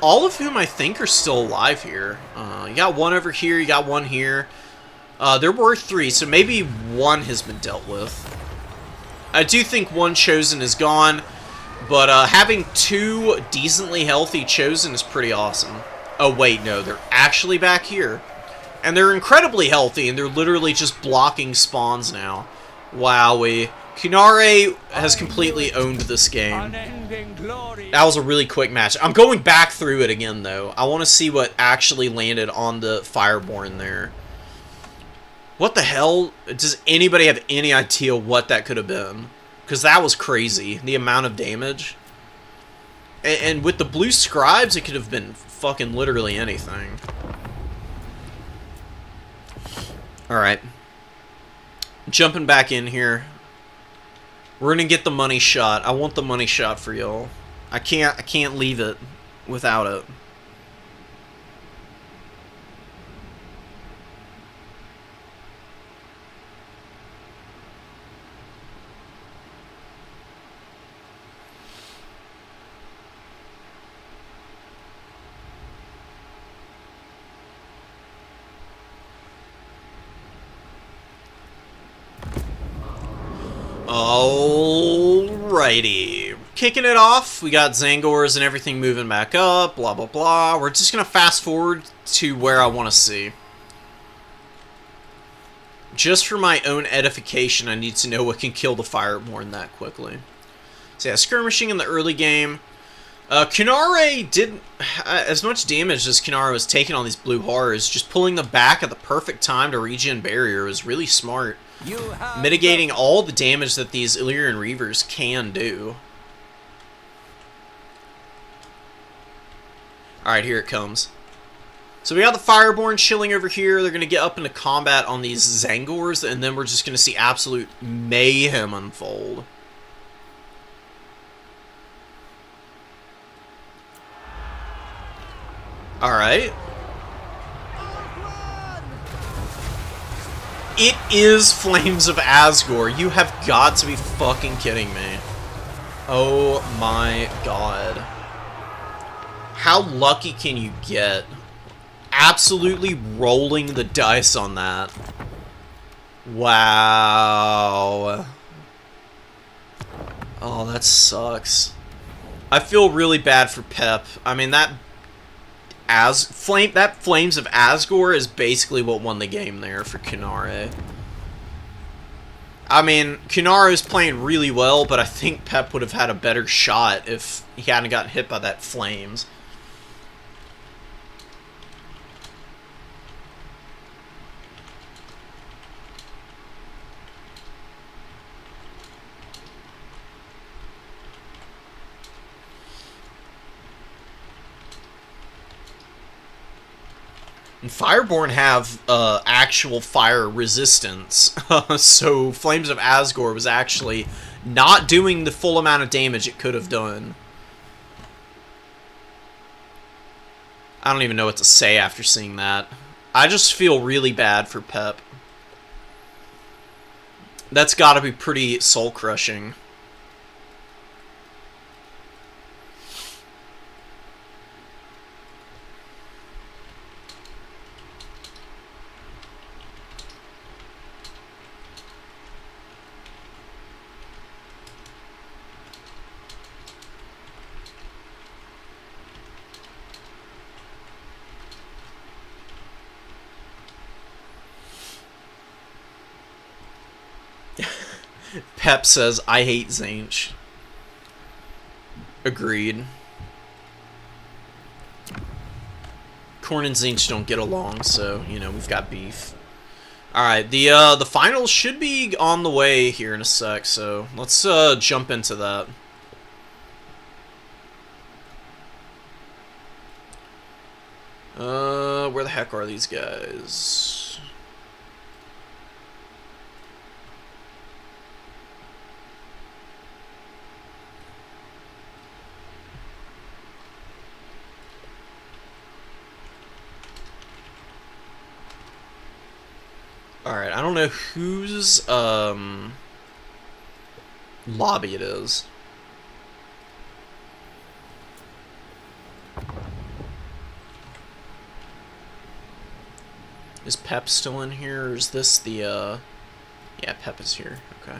All of whom I think are still alive here. You got one over here, you got one here. There were 3, so maybe one has been dealt with. I do think one Chosen is gone. But having 2 decently healthy Chosen is pretty awesome. Oh, wait, no, they're actually back here. And they're incredibly healthy, and they're literally just blocking spawns now. Wowee. Kunare has completely owned this game. That was a really quick match. I'm going back through it again, though. I want to see what actually landed on the Fireborn there. What the hell? Does anybody have any idea what that could have been? Because that was crazy, the amount of damage. And with the blue scribes, it could have been fucking literally anything. Alright. Jumping back in here. We're gonna get the money shot. I want the money shot for y'all. I can't leave it without it. Alrighty. Kicking it off, we got Zangors and everything moving back up, blah blah blah. We're just gonna fast forward to where I want to see. Just for my own edification, I need to know what can kill the Fireborn that quickly. So yeah, skirmishing in the early game. Kunare did as much damage as Kunare was taking on these blue horrors. Just pulling them back at the perfect time to regen barrier was really smart. Mitigating all the damage that these Illyrian Reavers can do. Alright, here it comes. So we got the Fireborn chilling over here. They're going to get up into combat on these Zangors, and then we're just going to see absolute mayhem unfold. Alright. It is Flames of Asgore. You have got to be fucking kidding me. Oh my god. How lucky can you get? Absolutely rolling the dice on that. Wow. Oh, that sucks. I feel really bad for Pep. I mean, that Flames of Asgore is basically what won the game there for Kunare. I mean, Kunare is playing really well, but I think Pep would have had a better shot if he hadn't gotten hit by that Flames. And Fireborn have actual fire resistance, so Flames of Asgore was actually not doing the full amount of damage it could have done. I don't even know what to say after seeing that. I just feel really bad for Pep. That's gotta be pretty soul-crushing. Pep says, I hate Zinch. Agreed. Korn and Zinch don't get along, so, you know, we've got beef. Alright, the finals should be on the way here in a sec, so let's jump into that. Where the heck are these guys? Alright, I don't know whose lobby it is. Is Pep still in here, or is this the, yeah, Pep is here, okay.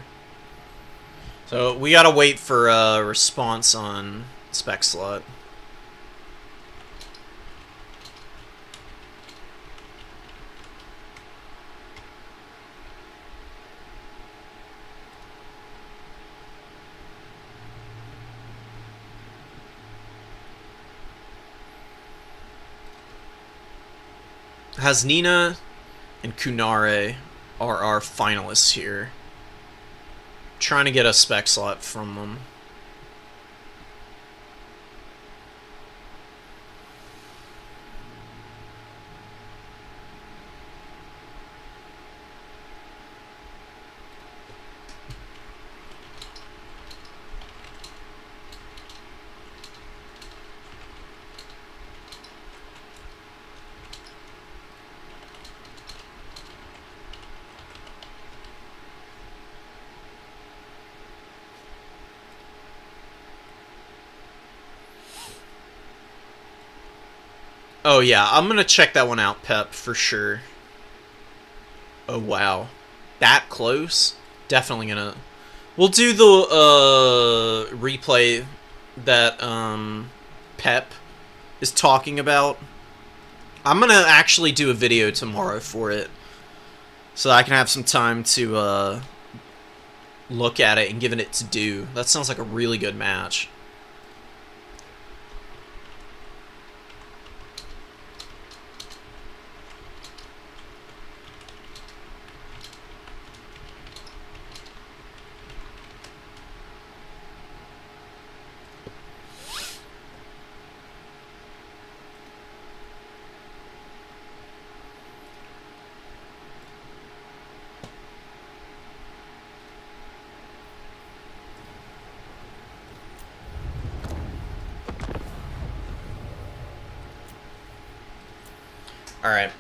So, we gotta wait for a response on Spec Slot. Hasnina and Kunare are our finalists here. Trying to get a spec slot from them. Oh yeah, I'm gonna check that one out, Pep, for sure. Oh wow. That close? Definitely gonna... We'll do the replay that Pep is talking about. I'm gonna actually do a video tomorrow for it, so I can have some time to look at it and give it its due. That sounds like a really good match. Alright.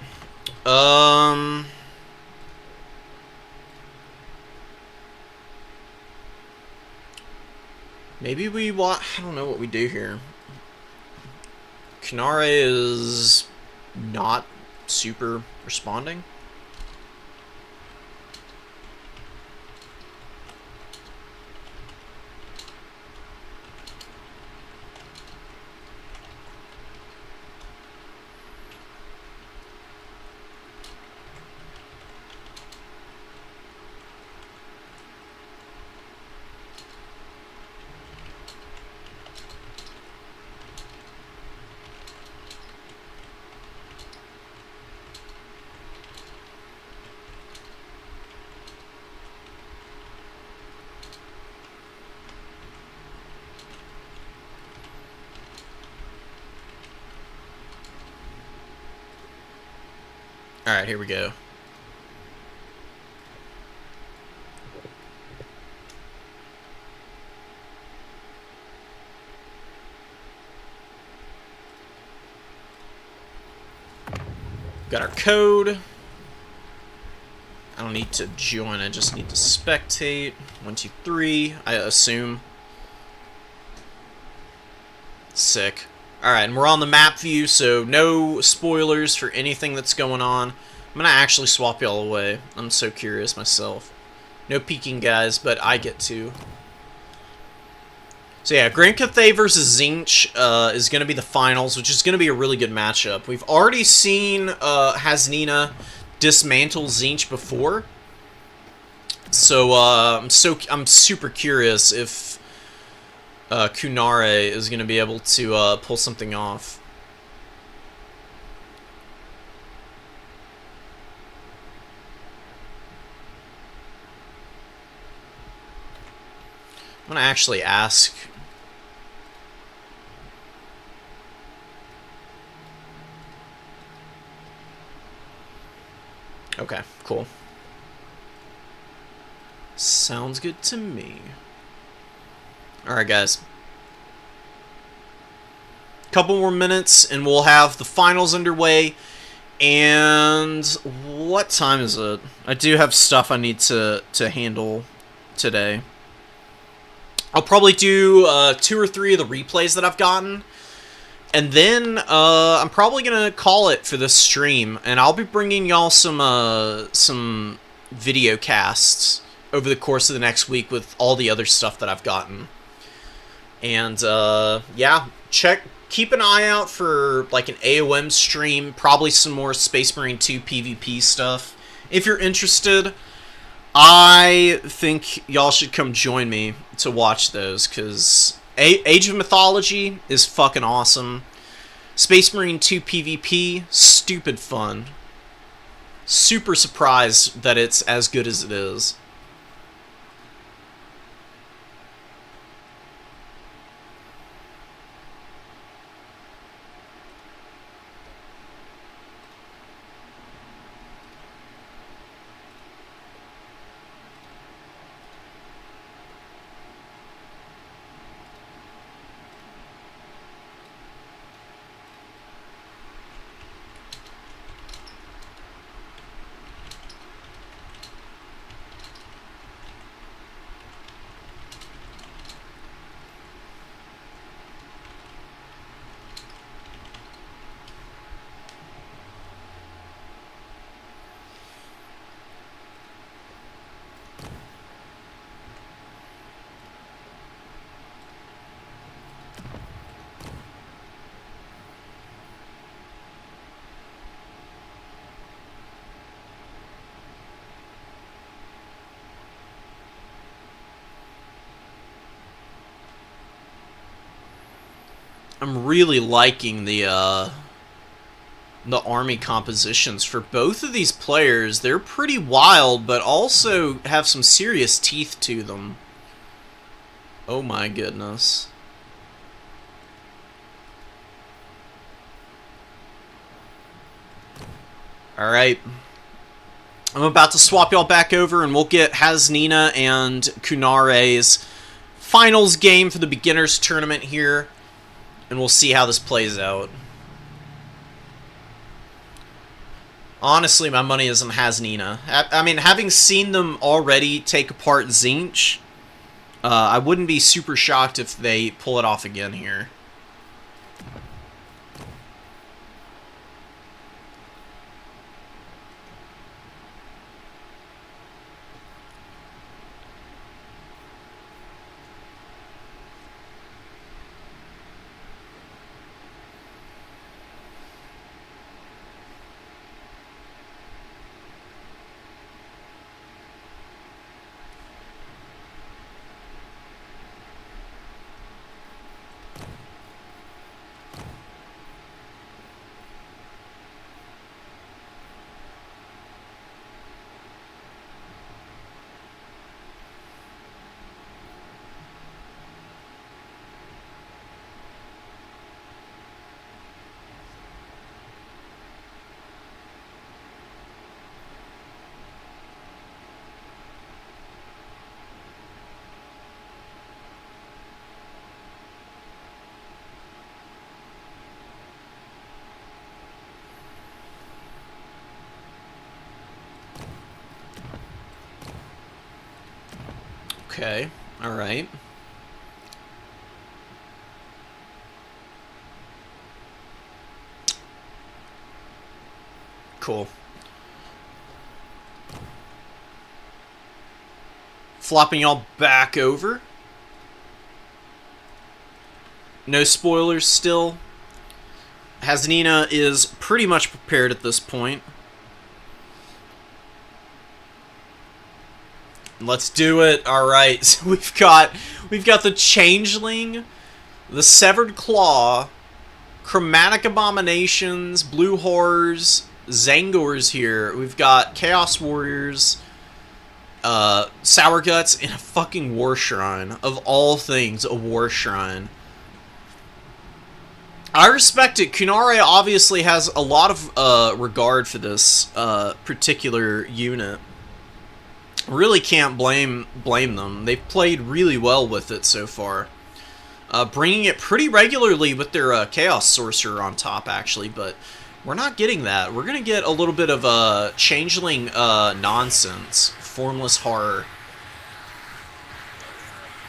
Maybe we want... I don't know what we do here. Kunare is not super responding. Alright, here we go. Got our code. I don't need to join, I just need to spectate. 1, 2, 3, I assume. Sick. Alright, and we're on the map view, so no spoilers for anything that's going on. I'm gonna actually swap y'all away. I'm so curious myself. No peeking, guys, but I get to. So yeah, Grand Cathay versus Zinch is going to be the finals, which is going to be a really good matchup. We've already seen Hasnina dismantle Zinch before, so I'm super curious if Kunare is going to be able to pull something off. I'm going to actually ask. Okay, cool. Sounds good to me. Alright, guys. Couple more minutes, and we'll have the finals underway. And what time is it? I do have stuff I need to handle today. I'll probably do 2 or 3 of the replays that I've gotten. And then I'm probably gonna call it for this stream, and I'll be bringing y'all some video casts over the course of the next week with all the other stuff that I've gotten. And yeah, keep an eye out for like an AOM stream, probably some more Space Marine 2 PvP stuff. If you're interested, I think y'all should come join me to watch those, because Age of Mythology is fucking awesome. Space Marine 2 PvP, stupid fun. Super surprised that it's as good as it is. I'm really liking the army compositions for both of these players. They're pretty wild, but also have some serious teeth to them. Oh my goodness. Alright. I'm about to swap y'all back over, and we'll get Hasnina and Kunare's finals game for the beginners tournament here. And we'll see how this plays out. Honestly, my money is on Hasnina. I mean, having seen them already take apart Zinch, I wouldn't be super shocked if they pull it off again here. Okay, alright. Cool. Flopping y'all back over. No spoilers still. Hasnina is pretty much prepared at this point. Let's do it. All right. So we've got the Changeling, the Severed Claw, Chromatic Abominations, Blue Horrors, Zangors here. We've got Chaos Warriors, Sour Guts, and a fucking War Shrine. Of all things, a War Shrine. I respect it. Kunare obviously has a lot of regard for this particular unit. Really can't blame them. They've played really well with it so far. Bringing it pretty regularly with their Chaos Sorcerer on top, actually, but we're not getting that. We're going to get a little bit of Changeling nonsense. Formless Horror.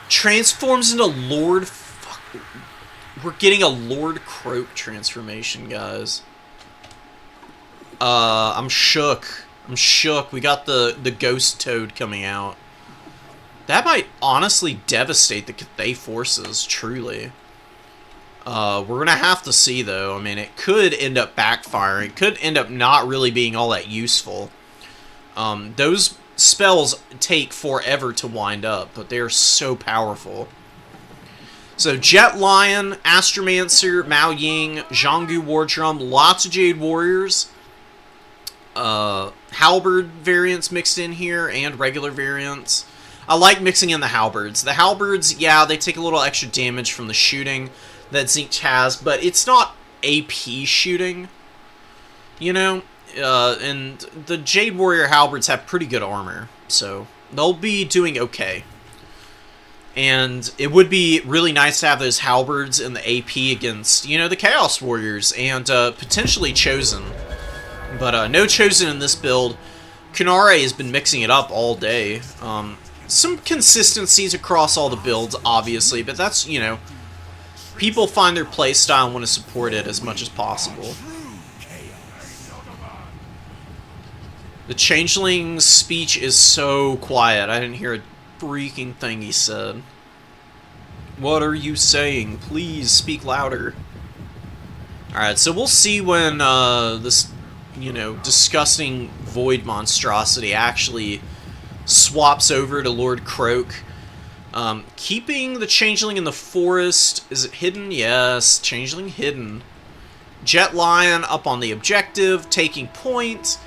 Transforms into Lord... Fuck. We're getting a Lord Croak transformation, guys. I'm shook. I'm shook. We got the Ghost Toad coming out. That might honestly devastate the Cathay forces, truly. We're going to have to see, though. I mean, it could end up backfiring. It could end up not really being all that useful. Those spells take forever to wind up, but they're so powerful. So, Jet Lion, Astromancer, Mao Ying, Zhanggu War Drum, lots of Jade Warriors. Halberd variants mixed in here, and regular variants. I like mixing in the Halberds. The Halberds, yeah, they take a little extra damage from the shooting that Zinch has, but it's not AP shooting, you know? And the Jade Warrior Halberds have pretty good armor, so they'll be doing okay. And it would be really nice to have those Halberds in the AP against, you know, the Chaos Warriors and potentially Chosen. But no Chosen in this build. Kunare has been mixing it up all day. Some consistencies across all the builds, obviously, but that's, you know, people find their playstyle and want to support it as much as possible. The Changeling's speech is so quiet. I didn't hear a freaking thing he said. What are you saying? Please speak louder. Alright, so we'll see when this, you know, disgusting void monstrosity actually swaps over to Lord Croak. Keeping the Changeling in the forest. Is it hidden? Yes, Changeling hidden. Jet Lion up on the objective, taking point.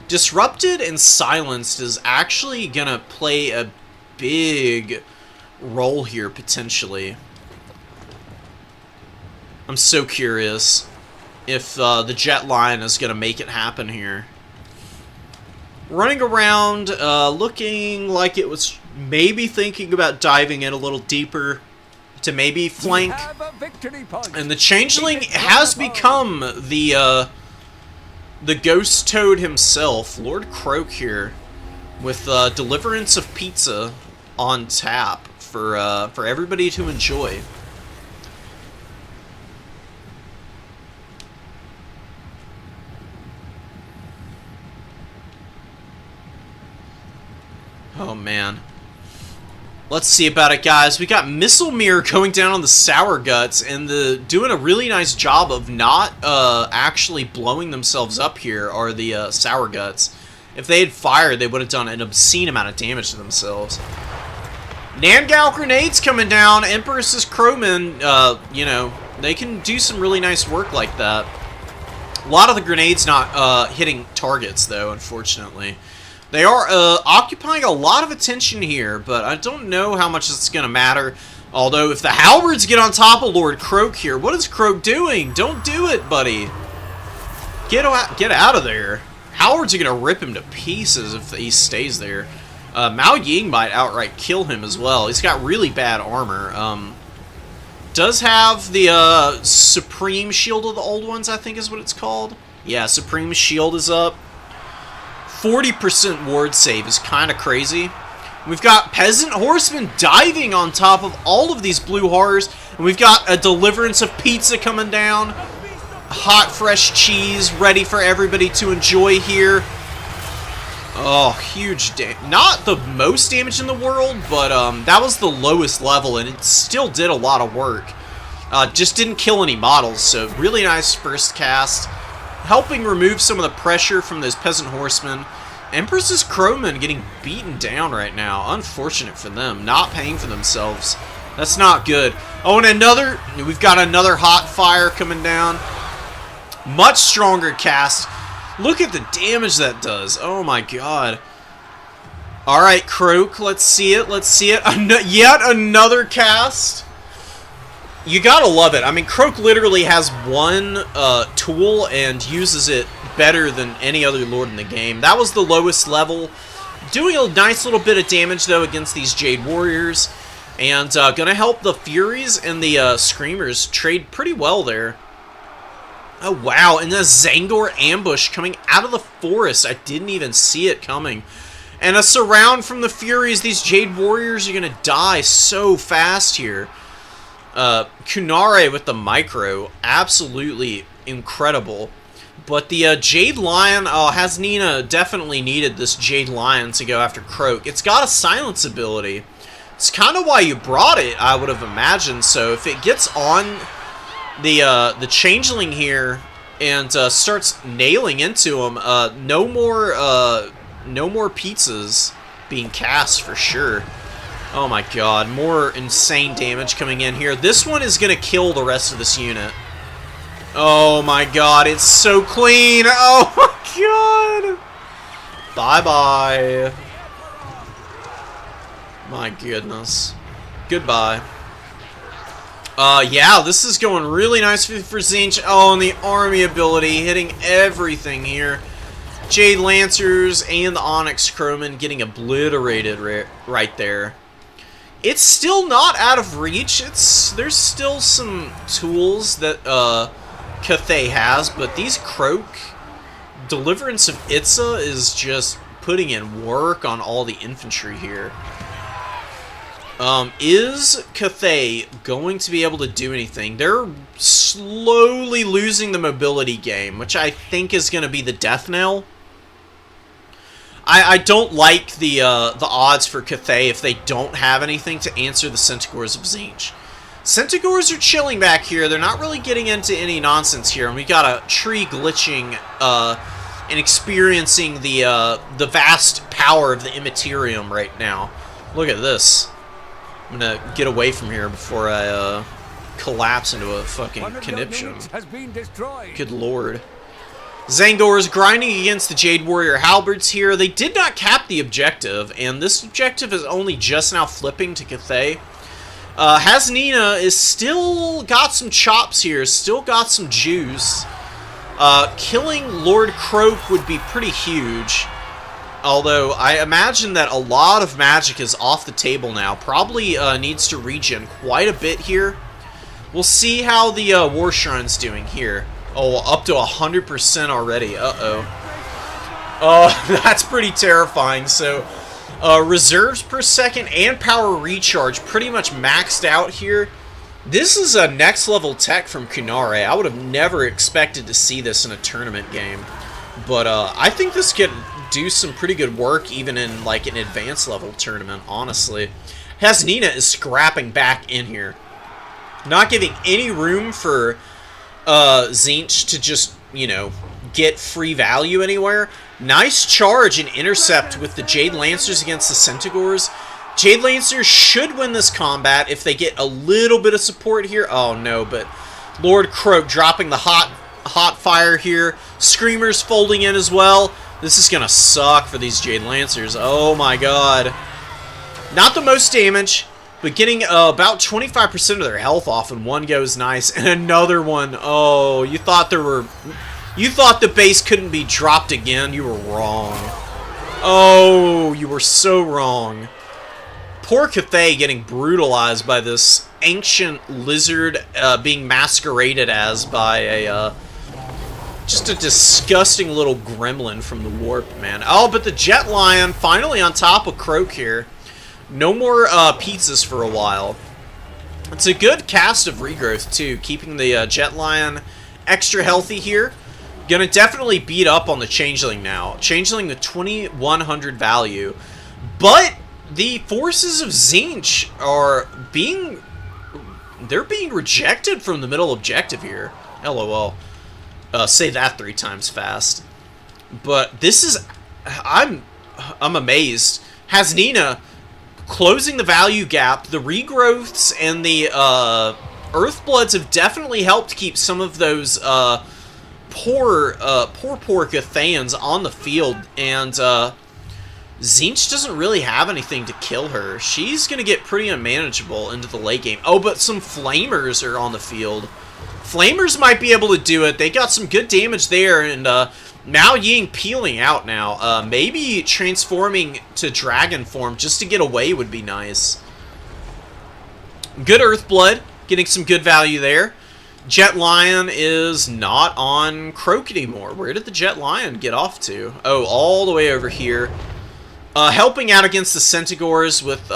Disrupted and Silenced is actually gonna play a big role here, potentially. I'm so curious if the Jet Lion is gonna make it happen here. Running around, looking like it was maybe thinking about diving in a little deeper to maybe flank. And the Changeling has become the the Ghost Toad himself, Lord Croak here, with Deliverance of Pizza on tap for everybody to enjoy. Oh man. Let's see about it, guys. We got Missile Mirror going down on the Sour Guts, and doing a really nice job of not actually blowing themselves up here are the Sour Guts. If they had fired, they would have done an obscene amount of damage to themselves. Nangal Grenades coming down. Empress's Crowman, you know, they can do some really nice work like that. A lot of the grenades not hitting targets, though, unfortunately. They are occupying a lot of attention here, but I don't know how much it's going to matter. Although, if the Halberds get on top of Lord Croak here, what is Croak doing? Don't do it, buddy. Get out of there. Halberds are going to rip him to pieces if he stays there. Mao Ying might outright kill him as well. He's got really bad armor. Does have the Supreme Shield of the Old Ones, I think is what it's called. Yeah, Supreme Shield is up. 40% ward save is kind of crazy. We've got Peasant Horsemen diving on top of all of these blue horrors. And we've got a Deliverance of Pizza coming down. Hot, fresh cheese ready for everybody to enjoy here. Oh, huge damage. Not the most damage in the world, but that was the lowest level, and it still did a lot of work. Just didn't kill any models, so really nice first cast. Helping remove some of the pressure from those Peasant Horsemen. Empress's Crowman getting beaten down right now. Unfortunate for them. Not paying for themselves. That's not good. Oh, and we've got another hot fire coming down. Much stronger cast. Look at the damage that does. Oh my god. Alright, Croak. Let's see it. Let's see it. Yet another cast. You gotta love it. I mean, Croak literally has one tool and uses it better than any other Lord in the game. That was the lowest level. Doing a nice little bit of damage, though, against these Jade Warriors. And gonna help the Furies and the Screamers trade pretty well there. Oh, wow. And the Zangor ambush coming out of the forest. I didn't even see it coming. And a surround from the Furies. These Jade Warriors are gonna die so fast here. Kunare with the micro, absolutely incredible. But the Jade Lion, has Nina definitely needed this Jade Lion to go after Croak. It's got a silence ability. It's kind of why you brought it, I would have imagined. So if it gets on the Changeling here and starts nailing into him, no more pizzas being cast for sure. Oh my god, more insane damage coming in here. This one is going to kill the rest of this unit. Oh my god, it's so clean. Oh my god. Bye-bye. My goodness. Goodbye. Yeah, this is going really nice for Tzeentch. Oh, and the army ability hitting everything here. Jade Lancers and the Onyx Crowman getting obliterated right there. It's still not out of reach. There's still some tools that Cathay has, but these Croak, Deliverance of Itza is just putting in work on all the infantry here. Is Cathay going to be able to do anything? They're slowly losing the mobility game, which I think is going to be the death knell. I don't like the odds for Cathay if they don't have anything to answer the Centaurs of Tzeentch. Centaurs are chilling back here. They're not really getting into any nonsense here. And we got a tree glitching and experiencing the vast power of the Immaterium right now. Look at this. I'm going to get away from here before I collapse into a fucking conniption. Good lord. Zangor is grinding against the Jade Warrior Halberds here. They did not cap the objective, and this objective is only just now flipping to Cathay. Hasnina is still got some chops here, still got some juice. Killing Lord Croak would be pretty huge. Although, I imagine that a lot of magic is off the table now. Probably needs to regen quite a bit here. We'll see how the War Shrine's doing here. Oh, up to 100% already. Uh-oh. That's pretty terrifying. So, reserves per second and power recharge pretty much maxed out here. This is a next level tech from Kunare. I would have never expected to see this in a tournament game. But I think this could do some pretty good work even in like an advanced level tournament, honestly. Hasnina is scrapping back in here. Not giving any room for Tzeentch to just, you know, get free value anywhere. Nice charge and intercept with the Jade Lancers against the Centaurs. Jade Lancers should win this combat if they get a little bit of support here. Oh no, but Lord Croak dropping the hot fire here. Screamers folding in as well. This is gonna suck for these Jade Lancers. Oh my god. Not the most damage, but getting about 25% of their health off, and one goes nice, and another one. Oh, you thought the base couldn't be dropped again? You were wrong. Oh, you were so wrong. Poor Cathay getting brutalized by this ancient lizard being masqueraded as by a just a disgusting little gremlin from the warp, man. Oh, but the Jet Lion finally on top of Croak here. No more pizzas for a while. It's a good cast of regrowth, too, keeping the Jet Lion extra healthy here. Gonna definitely beat up on the Changeling now. Changeling the 2100 value. But the forces of Tzeentch are being... They're being rejected from the middle objective here. LOL. Say that 3 times fast. But this is... I'm amazed. Hasnina closing the value gap. The regrowths and the Earthbloods have definitely helped keep some of those poor Gathayans on the field. And Tzeentch doesn't really have anything to kill her. She's going to get pretty unmanageable into the late game. Oh, but some Flamers are on the field. Flamers might be able to do it. They got some good damage there, and Mao Ying peeling out now. Maybe transforming to dragon form just to get away would be nice. Good Earthblood, getting some good value there. Jet Lion is not on Croak anymore. Where did the Jet Lion get off to? Oh, all the way over here. Helping out against the Centaurs with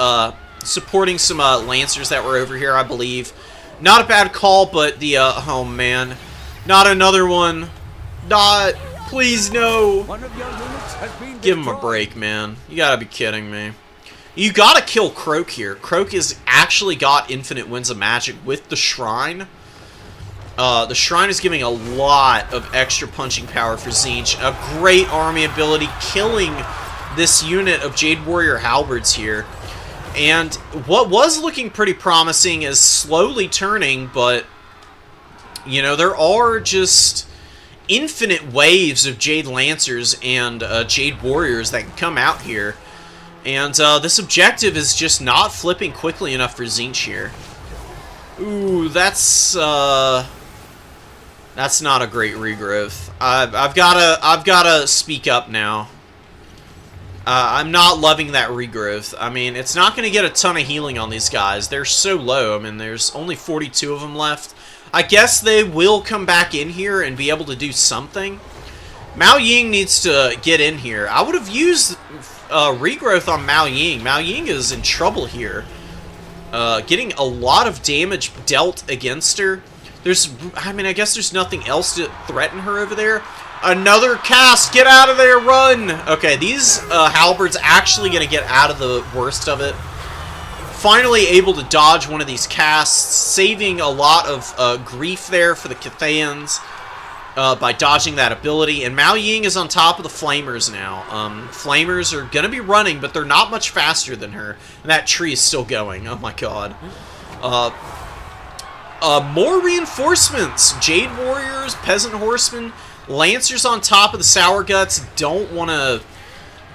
supporting some Lancers that were over here, I believe. Not a bad call, but the, oh man. Not another one. Not, please no. One of your units has been Give him a break, man. You gotta be kidding me. You gotta kill Croak here. Croak has actually got infinite winds of magic with the Shrine. The Shrine is giving a lot of extra punching power for Tzeentch. A great army ability, killing this unit of Jade Warrior Halberds here. And what was looking pretty promising is slowly turning, but, you know, there are just infinite waves of Jade Lancers and Jade Warriors that can come out here. And this objective is just not flipping quickly enough for Tzeentch here. Ooh, that's not a great regrowth. I've gotta speak up now. I'm not loving that regrowth. I mean, it's not going to get a ton of healing on these guys. They're so low. I mean, there's only 42 of them left. I guess they will come back in here and be able to do something. Mao Ying needs to get in here. I would have used regrowth on Mao Ying. Mao Ying is in trouble here. Getting a lot of damage dealt against her. I mean, I guess there's nothing else to threaten her over there. Another cast! Get out of there! Run! Okay, these halberds actually going to get out of the worst of it. Finally able to dodge one of these casts, saving a lot of grief there for the Cathayans by dodging that ability. And Mao Ying is on top of the Flamers now. Flamers are going to be running, but they're not much faster than her. And that tree is still going. Oh my god. More reinforcements! Jade Warriors, Peasant Horsemen, Lancers on top of the Sour Guts don't want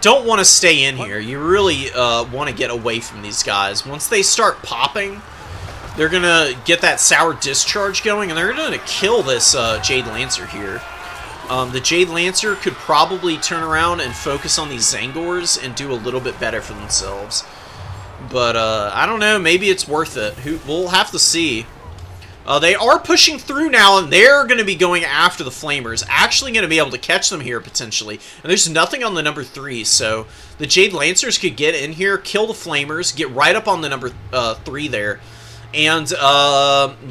to stay in here. You really want to get away from these guys. Once they start popping, they're going to get that Sour Discharge going, and they're going to kill this Jade Lancer here. The Jade Lancer could probably turn around and focus on these Zangors and do a little bit better for themselves. But I don't know, maybe it's worth it. We'll have to see. They are pushing through now, and they're going to be going after the Flamers. Actually going to be able to catch them here, potentially. And there's nothing on the number 3, so the Jade Lancers could get in here, kill the Flamers, get right up on the number 3 there. And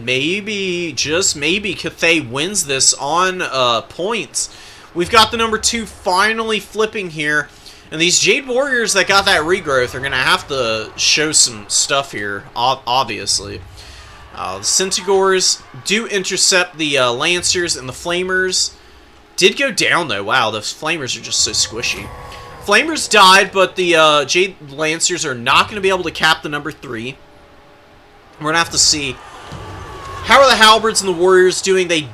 maybe, just maybe, Cathay wins this on points. We've got the number 2 finally flipping here. And these Jade Warriors that got that regrowth are going to have to show some stuff here, obviously. The Centaurs do intercept the Lancers, and the Flamers did go down, though. Wow, those Flamers are just so squishy. Flamers died, but the Jade Lancers are not going to be able to cap the number 3. We're going to have to see. How are the Halberds and the Warriors doing? They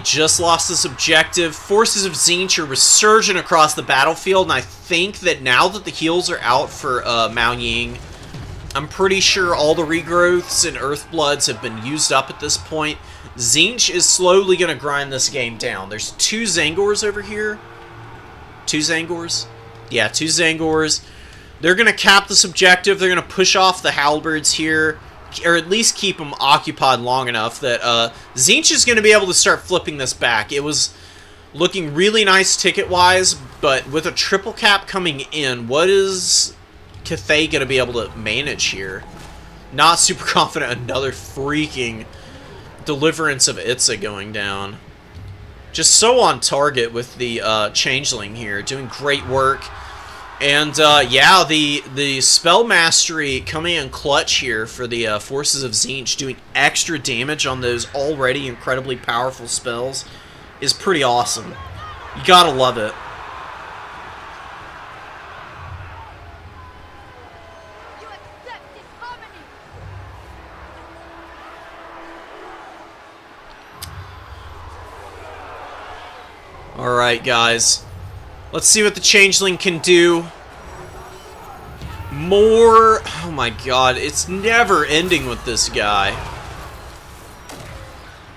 just lost this objective. Forces of Tzeentch are resurgent across the battlefield, and I think that now that the heals are out for Mao Ying, I'm pretty sure all the regrowths and Earthbloods have been used up at this point. Tzeentch is slowly going to grind this game down. There's 2 Zangors over here. 2 Zangors? Yeah, 2 Zangors. They're going to cap this objective. They're going to push off the Halberds here, or at least keep them occupied long enough that Tzeentch is going to be able to start flipping this back. It was looking really nice ticket-wise, but with a triple cap coming in, what is Cathay going to be able to manage here? Not super confident. Another freaking Deliverance of Itza going down. Just so on target with the Changeling here, doing great work. And yeah, the Spell Mastery coming in clutch here for the Forces of Tzeentch, doing extra damage on those already incredibly powerful spells is pretty awesome. You gotta love it. Alright, guys. Let's see what the Changeling can do. More... Oh my god, it's never ending with this guy.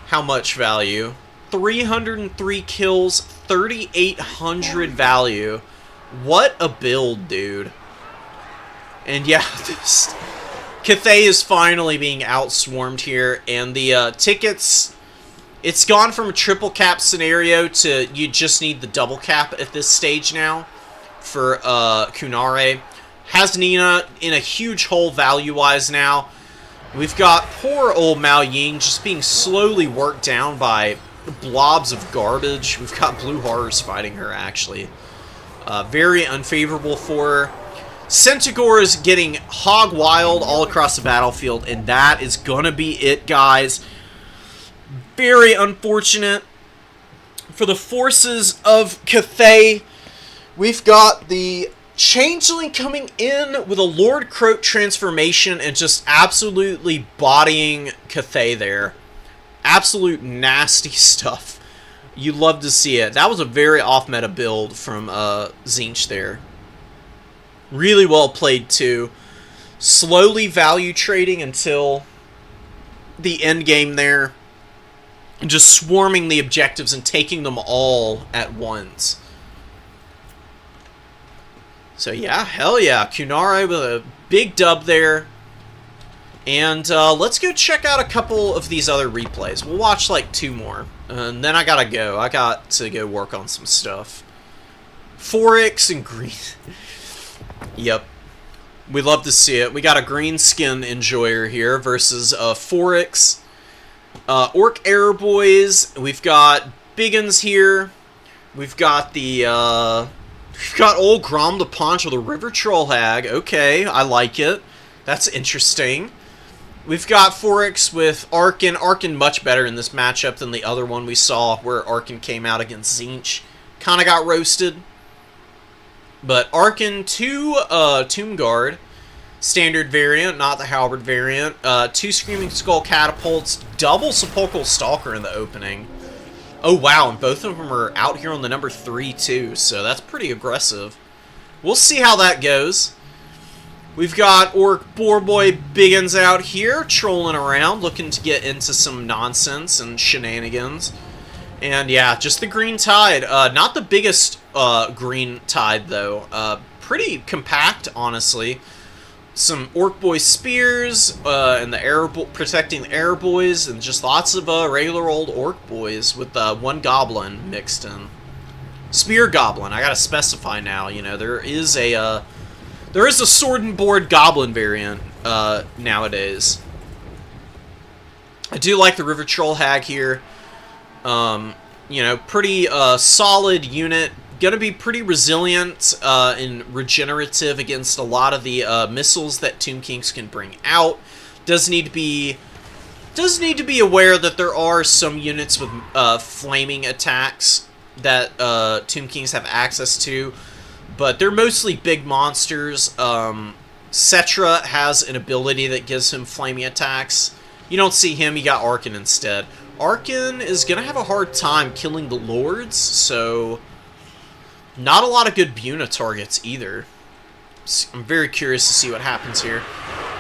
How much value? 303 kills, 3,800 value. What a build, dude. And yeah, this... Cathay is finally being outswarmed here, and the tickets... It's gone from a triple cap scenario to you just need the double cap at this stage now for Kunare. Has Nina in a huge hole value-wise now. We've got poor old Mao Ying just being slowly worked down by blobs of garbage. We've got Blue Horrors fighting her, actually. Very unfavorable for her. Centaur is getting hog wild all across the battlefield, and that is going to be it, guys. Very unfortunate for the forces of Cathay. We've got the Changeling coming in with a Lord Croat transformation and just absolutely bodying Cathay there. Absolute nasty stuff. You love to see it. That was a very off-meta build from Tzeentch there. Really well played, too. Slowly value trading until the end game there. And just swarming the objectives and taking them all at once. So yeah, hell yeah. Kunare with a big dub there. And let's go check out a couple of these other replays. We'll watch like 2 more. And then I gotta go. I got to go work on some stuff. Forex and green. Yep. We love to see it. We got a green skin enjoyer here versus Forex. Orc Air Boys. We've got Biggins here. We've got the we've got old Grom the Paunch with a River Troll Hag. Okay, I like it. That's interesting. We've got Forex with Arkin. Arkin much better in this matchup than the other one we saw where Arkin came out against Tzeentch. Kinda got roasted. But Arkin 2 Tomb Guard. Standard variant, not the Halberd variant. 2 Screaming Skull Catapults. Double Sepulchral Stalker in the opening. Oh wow, and both of them are out here on the number 3 too, so that's pretty aggressive. We'll see how that goes. We've got Orc Boarboy Biggins out here, trolling around, looking to get into some nonsense and shenanigans. And yeah, just the Green Tide. Not the biggest Green Tide, though. Pretty compact, honestly. some Orc Boy spears, and the protecting the Air Boys, and just lots of regular old Orc Boys with one Goblin mixed in. Spear Goblin, I gotta specify now, you know, there is a Sword and Board Goblin variant, nowadays. I do like the River Troll Hag here. You know, pretty, solid unit. Gonna be pretty resilient, and regenerative against a lot of the, missiles that Tomb Kings can bring out. Does need to be aware that there are some units with, flaming attacks that Tomb Kings have access to, but they're mostly big monsters. Cetra has an ability that gives him flaming attacks. You don't see him, you got Arkin instead. Arkin is gonna have a hard time killing the Lords, so not a lot of good Buna targets either. I'm very curious to see what happens here.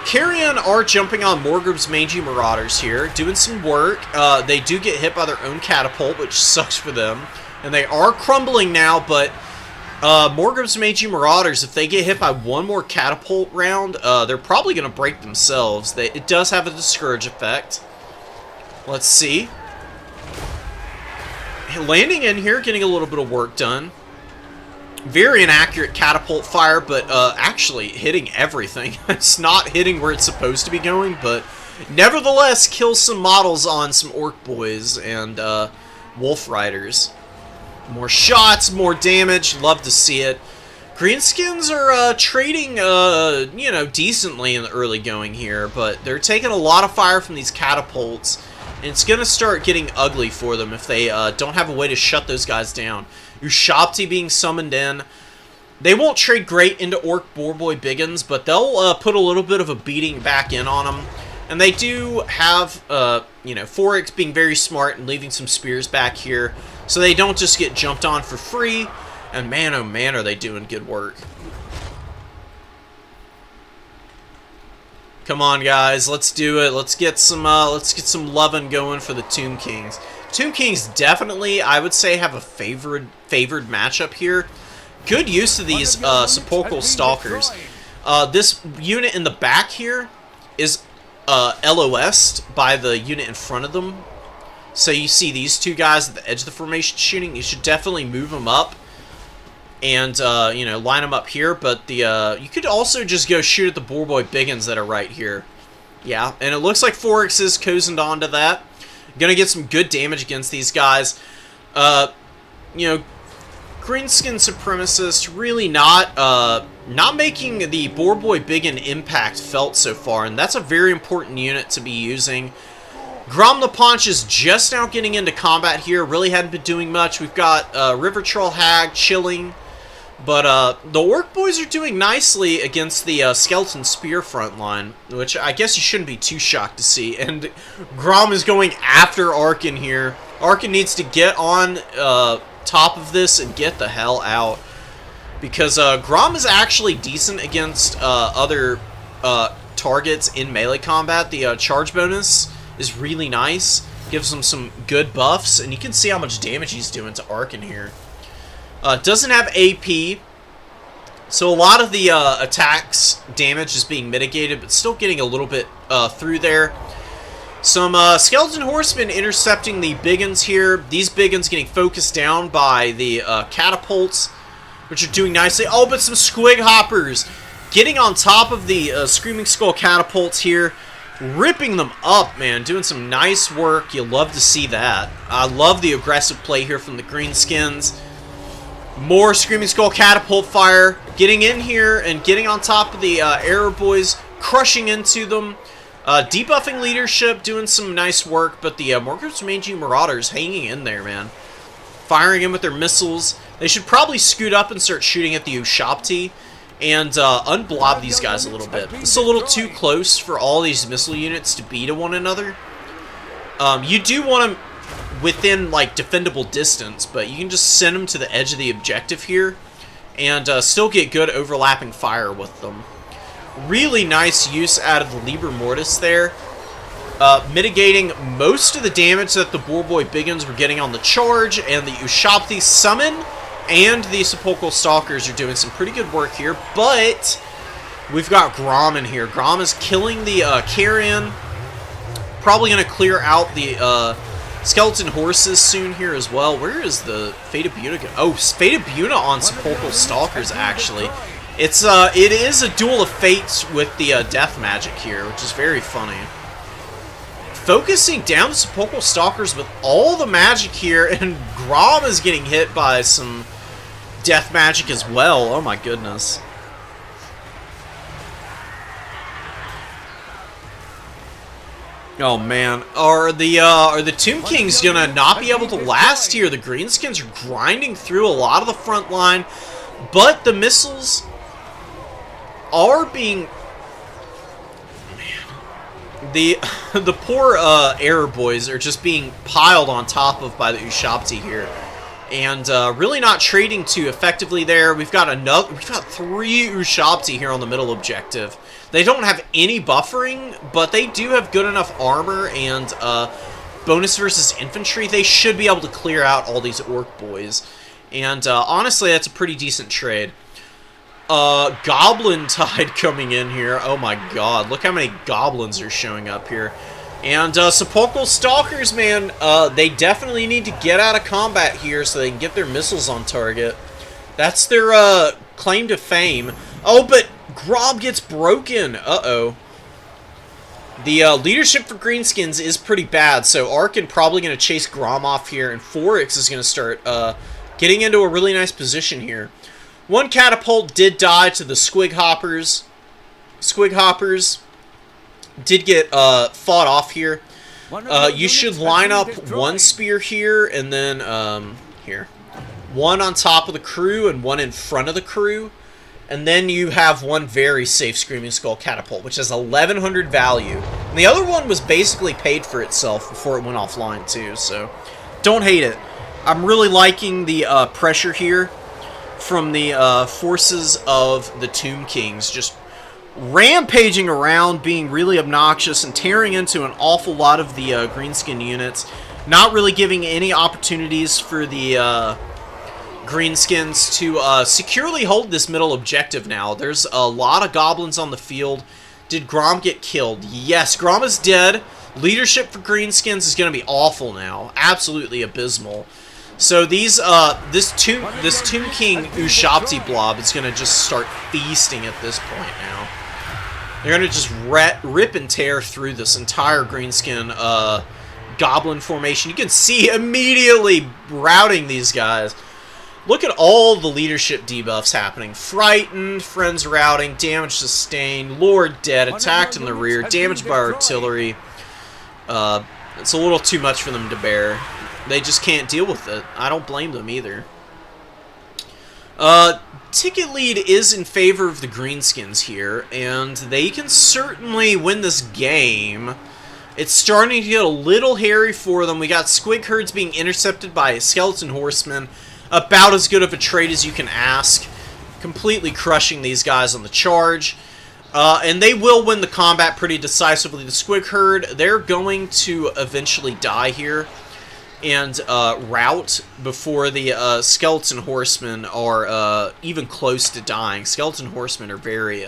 Carrion are jumping on Morgrim's Mangy Marauders here, doing some work. They do get hit by their own catapult, which sucks for them. And they are crumbling now, but Morgrim's Mangy Marauders, if they get hit by one more catapult round, they're probably going to break themselves. It does have a discourage effect. Let's see. Landing in here, getting a little bit of work done. Very inaccurate catapult fire, but actually hitting everything. It's not hitting where it's supposed to be going, but nevertheless kills some models on some Orc Boys and Wolf Riders. More shots, more damage. Love to see it. Greenskins are trading, you know, decently in the early going here, but they're taking a lot of fire from these catapults, and it's going to start getting ugly for them if they don't have a way to shut those guys down. Ushabti being summoned in. They won't trade great into Orc Boarboy Biggins, but they'll put a little bit of a beating back in on them. And they do have, you know, Forex being very smart and leaving some spears back here, so they don't just get jumped on for free. And man, oh man, are they doing good work. Come on, guys, let's do it. Let's get some loving going for the Tomb Kings. Tomb Kings definitely, I would say, have a favored matchup here. Good use of these Sepulchral Stalkers. This unit in the back here is LOS'd by the unit in front of them. So you see these two guys at the edge of the formation shooting. You should definitely move them up and you know, line them up here. But the you could also just go shoot at the Boarboy Biggins that are right here. Yeah, and it looks like Forex is cozened onto that. Gonna get some good damage against these guys. You know, Greenskin Supremacist really not making the Boarboy Biggin impact felt so far, and that's a very important unit to be using. Grom the Paunch is just now getting into combat here. Really hadn't been doing much. We've got River Troll Hag chilling, but the Orc Boys are doing nicely against the Skeleton Spear front line, which I guess you shouldn't be too shocked to see. And Grom is going after Arkin here. Arkin needs to get on top of this and get the hell out, because Grom is actually decent against other targets in melee combat. The charge bonus is really nice, gives him some good buffs, and you can see how much damage he's doing to Arkin here. Doesn't have AP, so a lot of the attacks damage is being mitigated, but still getting a little bit through there. Some Skeleton Horsemen intercepting the Biggins here. These Biggins getting focused down by the catapults, which are doing nicely. Oh, but some Squig Hoppers getting on top of the Screaming Skull catapults here, ripping them up, man. Doing some nice work. You love to see that. I love the aggressive play here from the Greenskins. More Screaming Skull catapult fire, getting in here and getting on top of the Arrow Boys, crushing into them. Debuffing leadership, doing some nice work, but the Morgrim's Mangy Marauders hanging in there, man. Firing in with their missiles. They should probably scoot up and start shooting at the Ushabti and unblob these guys a little bit. It's a little too close for all these missile units to be to one another. You do want them within, like, defendable distance, but you can just send them to the edge of the objective here and still get good overlapping fire with them. Really nice use out of the Liber Mortis there. Mitigating most of the damage that the Boarboy Biggins were getting on the charge, and the Ushabti summon and the Sepulchral Stalkers are doing some pretty good work here, but We've got Grom in here. Grom is killing the Carrion. Probably going to clear out the skeleton horses soon here as well. Where is the Fate of Buna? Oh, Fate of Buna on Sepulchral Stalkers, actually. It is a duel of fates with the death magic here, which is very funny. Focusing down the Sepulchral Stalkers with all the magic here, and Grom is getting hit by some death magic as well. Oh my goodness. Oh man, are the Tomb Kings gonna not be able to last here? The Greenskins are grinding through a lot of the front line, but the missiles are being... Man. The poor Error Boys are just being piled on top of by the Ushabti here. And really not trading too effectively there. We've got 3 Ushabti here on the middle objective. They don't have any buffering, but they do have good enough armor and bonus versus infantry. They should be able to clear out all these Orc Boys. And honestly, that's a pretty decent trade. Goblin Tide coming in here. Oh my god, look how many goblins are showing up here. And Sepulchral Stalkers, man, they definitely need to get out of combat here so they can get their missiles on target. That's their claim to fame. Oh, but Grom gets broken. Uh-oh. The leadership for Greenskins is pretty bad, so Arkin probably going to chase Grom off here, and Foryx is going to start getting into a really nice position here. One catapult did die to the Squig Hoppers. Squig Hoppers did get fought off here. You should line up one spear here, and then here. One on top of the crew and one in front of the crew. And then you have one very safe Screaming Skull catapult, which has 1100 value. And the other one was basically paid for itself before it went offline too, so don't hate it. I'm really liking the pressure here from the forces of the Tomb Kings, just rampaging around, being really obnoxious and tearing into an awful lot of the Greenskin units, not really giving any opportunities for the Greenskins to securely hold this middle objective now. There's a lot of goblins on the field. Did Grom get killed? Yes, Grom is dead. Leadership for Greenskins is going to be awful now. Absolutely abysmal. So these this Tomb King Ushabti blob is going to just start feasting at this point now. They're going to just rip and tear through this entire Greenskin goblin formation. You can see immediately routing these guys. Look at all the leadership debuffs happening. Frightened, Friends routing, damage sustained, Lord dead, attacked in the rear, damaged by artillery. It's a little too much for them to bear. They just can't deal with it. I don't blame them either. Ticket lead is in favor of the Greenskins here, and they can certainly win this game. It's starting to get a little hairy for them. We got Squig Herds being intercepted by Skeleton Horsemen. About as good of a trade as you can ask. Completely crushing these guys on the charge. And they will win the combat pretty decisively. The Squig Herd, they're going to eventually die here and rout before the Skeleton Horsemen are even close to dying. Skeleton Horsemen are very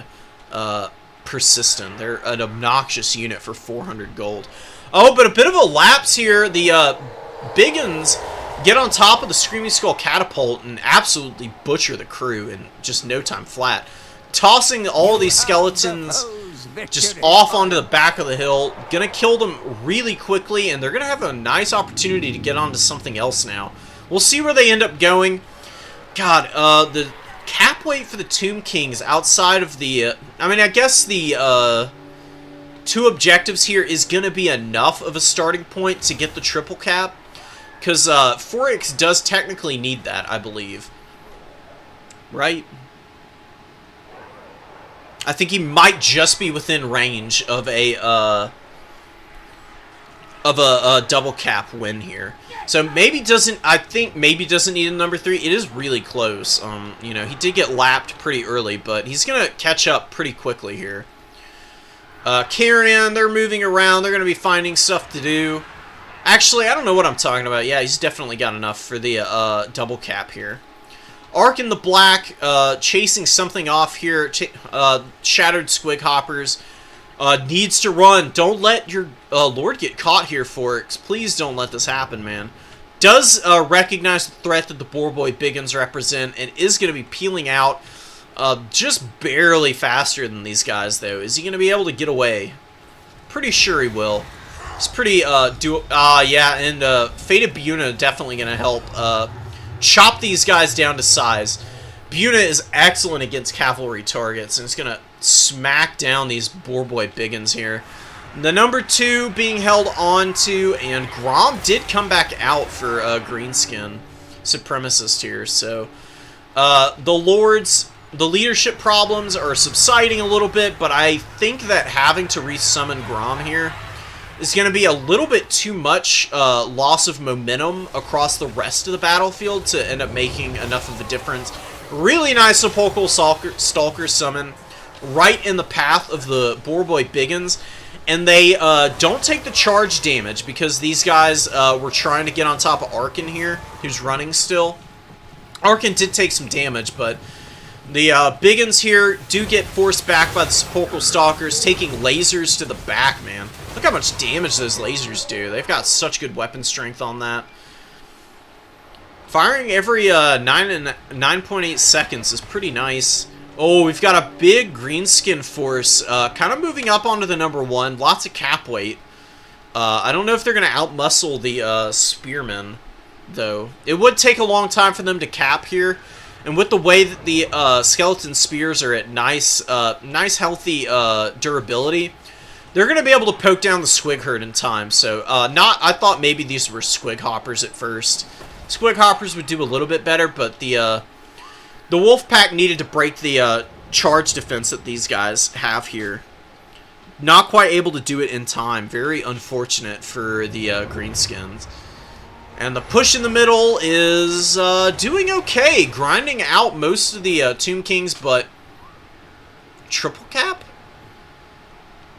persistent. They're an obnoxious unit for 400 gold. Oh, but a bit of a lapse here. The Biggins get on top of the Screaming Skull catapult and absolutely butcher the crew in just no time flat. Tossing all these skeletons just off onto the back of the hill. Gonna kill them really quickly, and they're gonna have a nice opportunity to get onto something else now. We'll see where they end up going. God, the cap weight for the Tomb Kings outside of the... I mean, I guess the 2 objectives here is gonna be enough of a starting point to get the triple cap. Because Foryx does technically need that, I believe. Right? I think he might just be within range of a double cap win here. So maybe doesn't... I think maybe doesn't need a number 3. It is really close. You know, he did get lapped pretty early, but he's going to catch up pretty quickly here. Carrion, they're moving around. They're going to be finding stuff to do. Actually, I don't know what I'm talking about. Yeah, he's definitely got enough for the double cap here. Ark in the black, chasing something off here. Shattered Squig Hoppers. Needs to run. Don't let your Lord get caught here, Forks. Please don't let this happen, man. Does recognize the threat that the Boarboy Biggins represent and is going to be peeling out just barely faster than these guys, though. Is he going to be able to get away? Pretty sure he will. It's pretty, yeah, and Fated Buna definitely going to help chop these guys down to size. Buna is excellent against cavalry targets, and it's going to smack down these Boarboy Biggins here. The number 2 being held on to, and Grom did come back out for Greenskin Supremacist here, so the Lords, the leadership problems are subsiding a little bit, but I think that having to resummon Grom here is going to be a little bit too much loss of momentum across the rest of the battlefield to end up making enough of a difference. Really nice Sepulchral Stalker summon right in the path of the Boarboy Biggins, and they don't take the charge damage because these guys were trying to get on top of Arkin here, who's running still. Arkin did take some damage, but the Biggins here do get forced back by the Sepulchral Stalkers, taking lasers to the back, man. Look how much damage those lasers do. They've got such good weapon strength on that. Firing every 9.8 seconds is pretty nice. Oh, we've got a big greenskin force kind of moving up onto the number 1. Lots of cap weight. I don't know if they're going to outmuscle the spearmen, though. It would take a long time for them to cap here. And with the way that the skeleton spears are at nice healthy durability, they're going to be able to poke down the Squig herd in time. So, I thought maybe these were Squig Hoppers at first. Squig Hoppers would do a little bit better, but the Wolf Pack needed to break the charge defense that these guys have here. Not quite able to do it in time. Very unfortunate for the Greenskins. And the push in the middle is doing okay. Grinding out most of the Tomb Kings, but triple cap?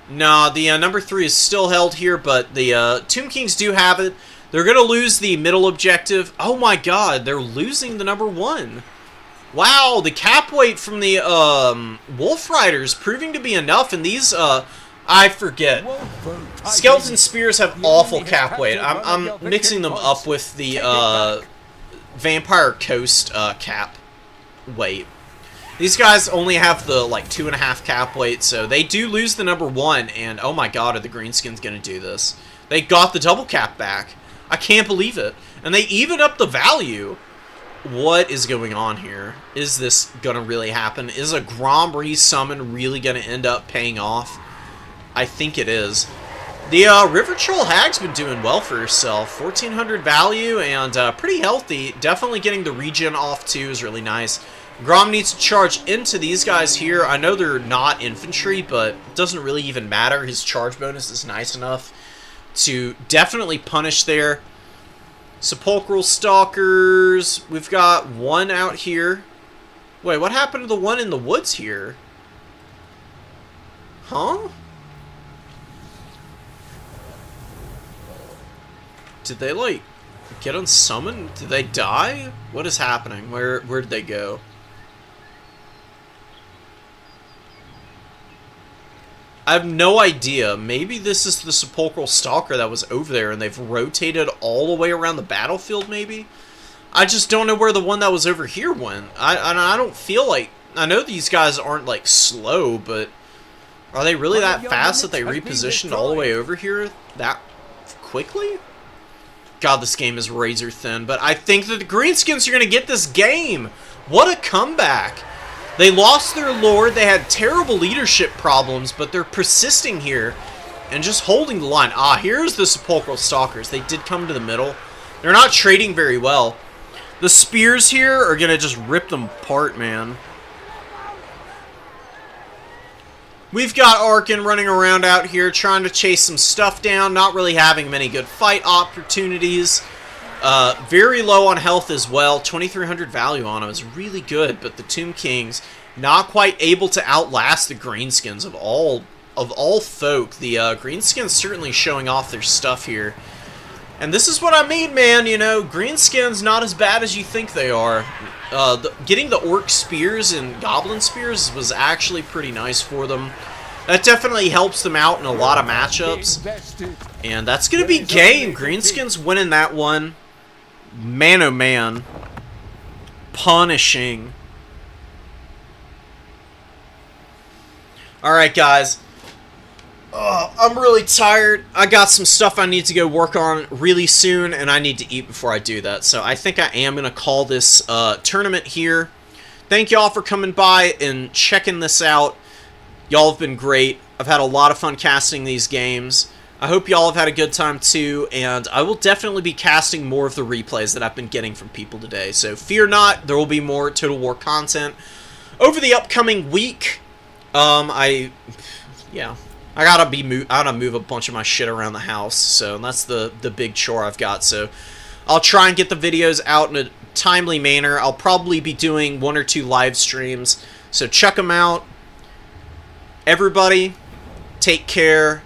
No, the number 3 is still held here, but the Tomb Kings do have it. They're going to lose the middle objective. Oh my god, they're losing the number 1. Wow, the cap weight from the Wolf Riders proving to be enough, and these, I forget. Skeleton Spears have awful cap weight. I'm mixing them up with the Vampire Coast cap weight. These guys only have the, like, 2.5 cap weight, so they do lose the number 1, and oh my god, are the Greenskins going to do this. They got the double cap back. I can't believe it. And they even up the value. What is going on here? Is this going to really happen? Is a Grom resummon really going to end up paying off? I think it is. The River Troll Hag's been doing well for herself. 1,400 value and pretty healthy. Definitely getting the regen off too is really nice. Grom needs to charge into these guys here. I know they're not infantry, but it doesn't really even matter. His charge bonus is nice enough to definitely punish there. Sepulchral Stalkers. We've got one out here. Wait, what happened to the one in the woods here? Huh? Did they, like, get unsummoned? Did they die? What is happening? Where'd they go? I have no idea. Maybe this is the Sepulchral Stalker that was over there and they've rotated all the way around the battlefield, maybe? I just don't know where the one that was over here went. I don't feel like... I know these guys aren't, like, slow, but... Are they really that fast that they repositioned all the way over here that quickly? God, this game is razor thin, but I think that the Greenskins are going to get this game. What a comeback. They lost their lord, they had terrible leadership problems, but they're persisting here and just holding the line. Ah, here's the Sepulchral Stalkers. They did come to the middle. They're not trading very well. The spears here are going to just rip them apart, man. We've got Arkin running around out here trying to chase some stuff down, not really having many good fight opportunities. Very low on health as well. 2,300 value on him is really good, but the Tomb Kings not quite able to outlast the Greenskins of all folk. The Greenskins certainly showing off their stuff here. And this is what I mean, man, you know, greenskin's not as bad as you think they are. Getting the orc spears and goblin spears was actually pretty nice for them. That definitely helps them out in a lot of matchups. And that's going to be game. Greenskin's winning that one. Man, oh man. Punishing. Alright, guys. I'm really tired. I got some stuff I need to go work on really soon, and I need to eat before I do that. So I think I am going to call this tournament here. Thank y'all for coming by and checking this out. Y'all have been great. I've had a lot of fun casting these games. I hope y'all have had a good time too, and I will definitely be casting more of the replays that I've been getting from people today. So fear not, there will be more Total War content over the upcoming week. I gotta move a bunch of my shit around the house, so that's the big chore I've got. So I'll try and get the videos out in a timely manner. I'll probably be doing 1 or 2 live streams, so check them out. Everybody, take care.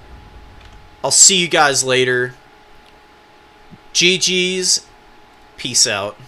I'll see you guys later. GG's. Peace out.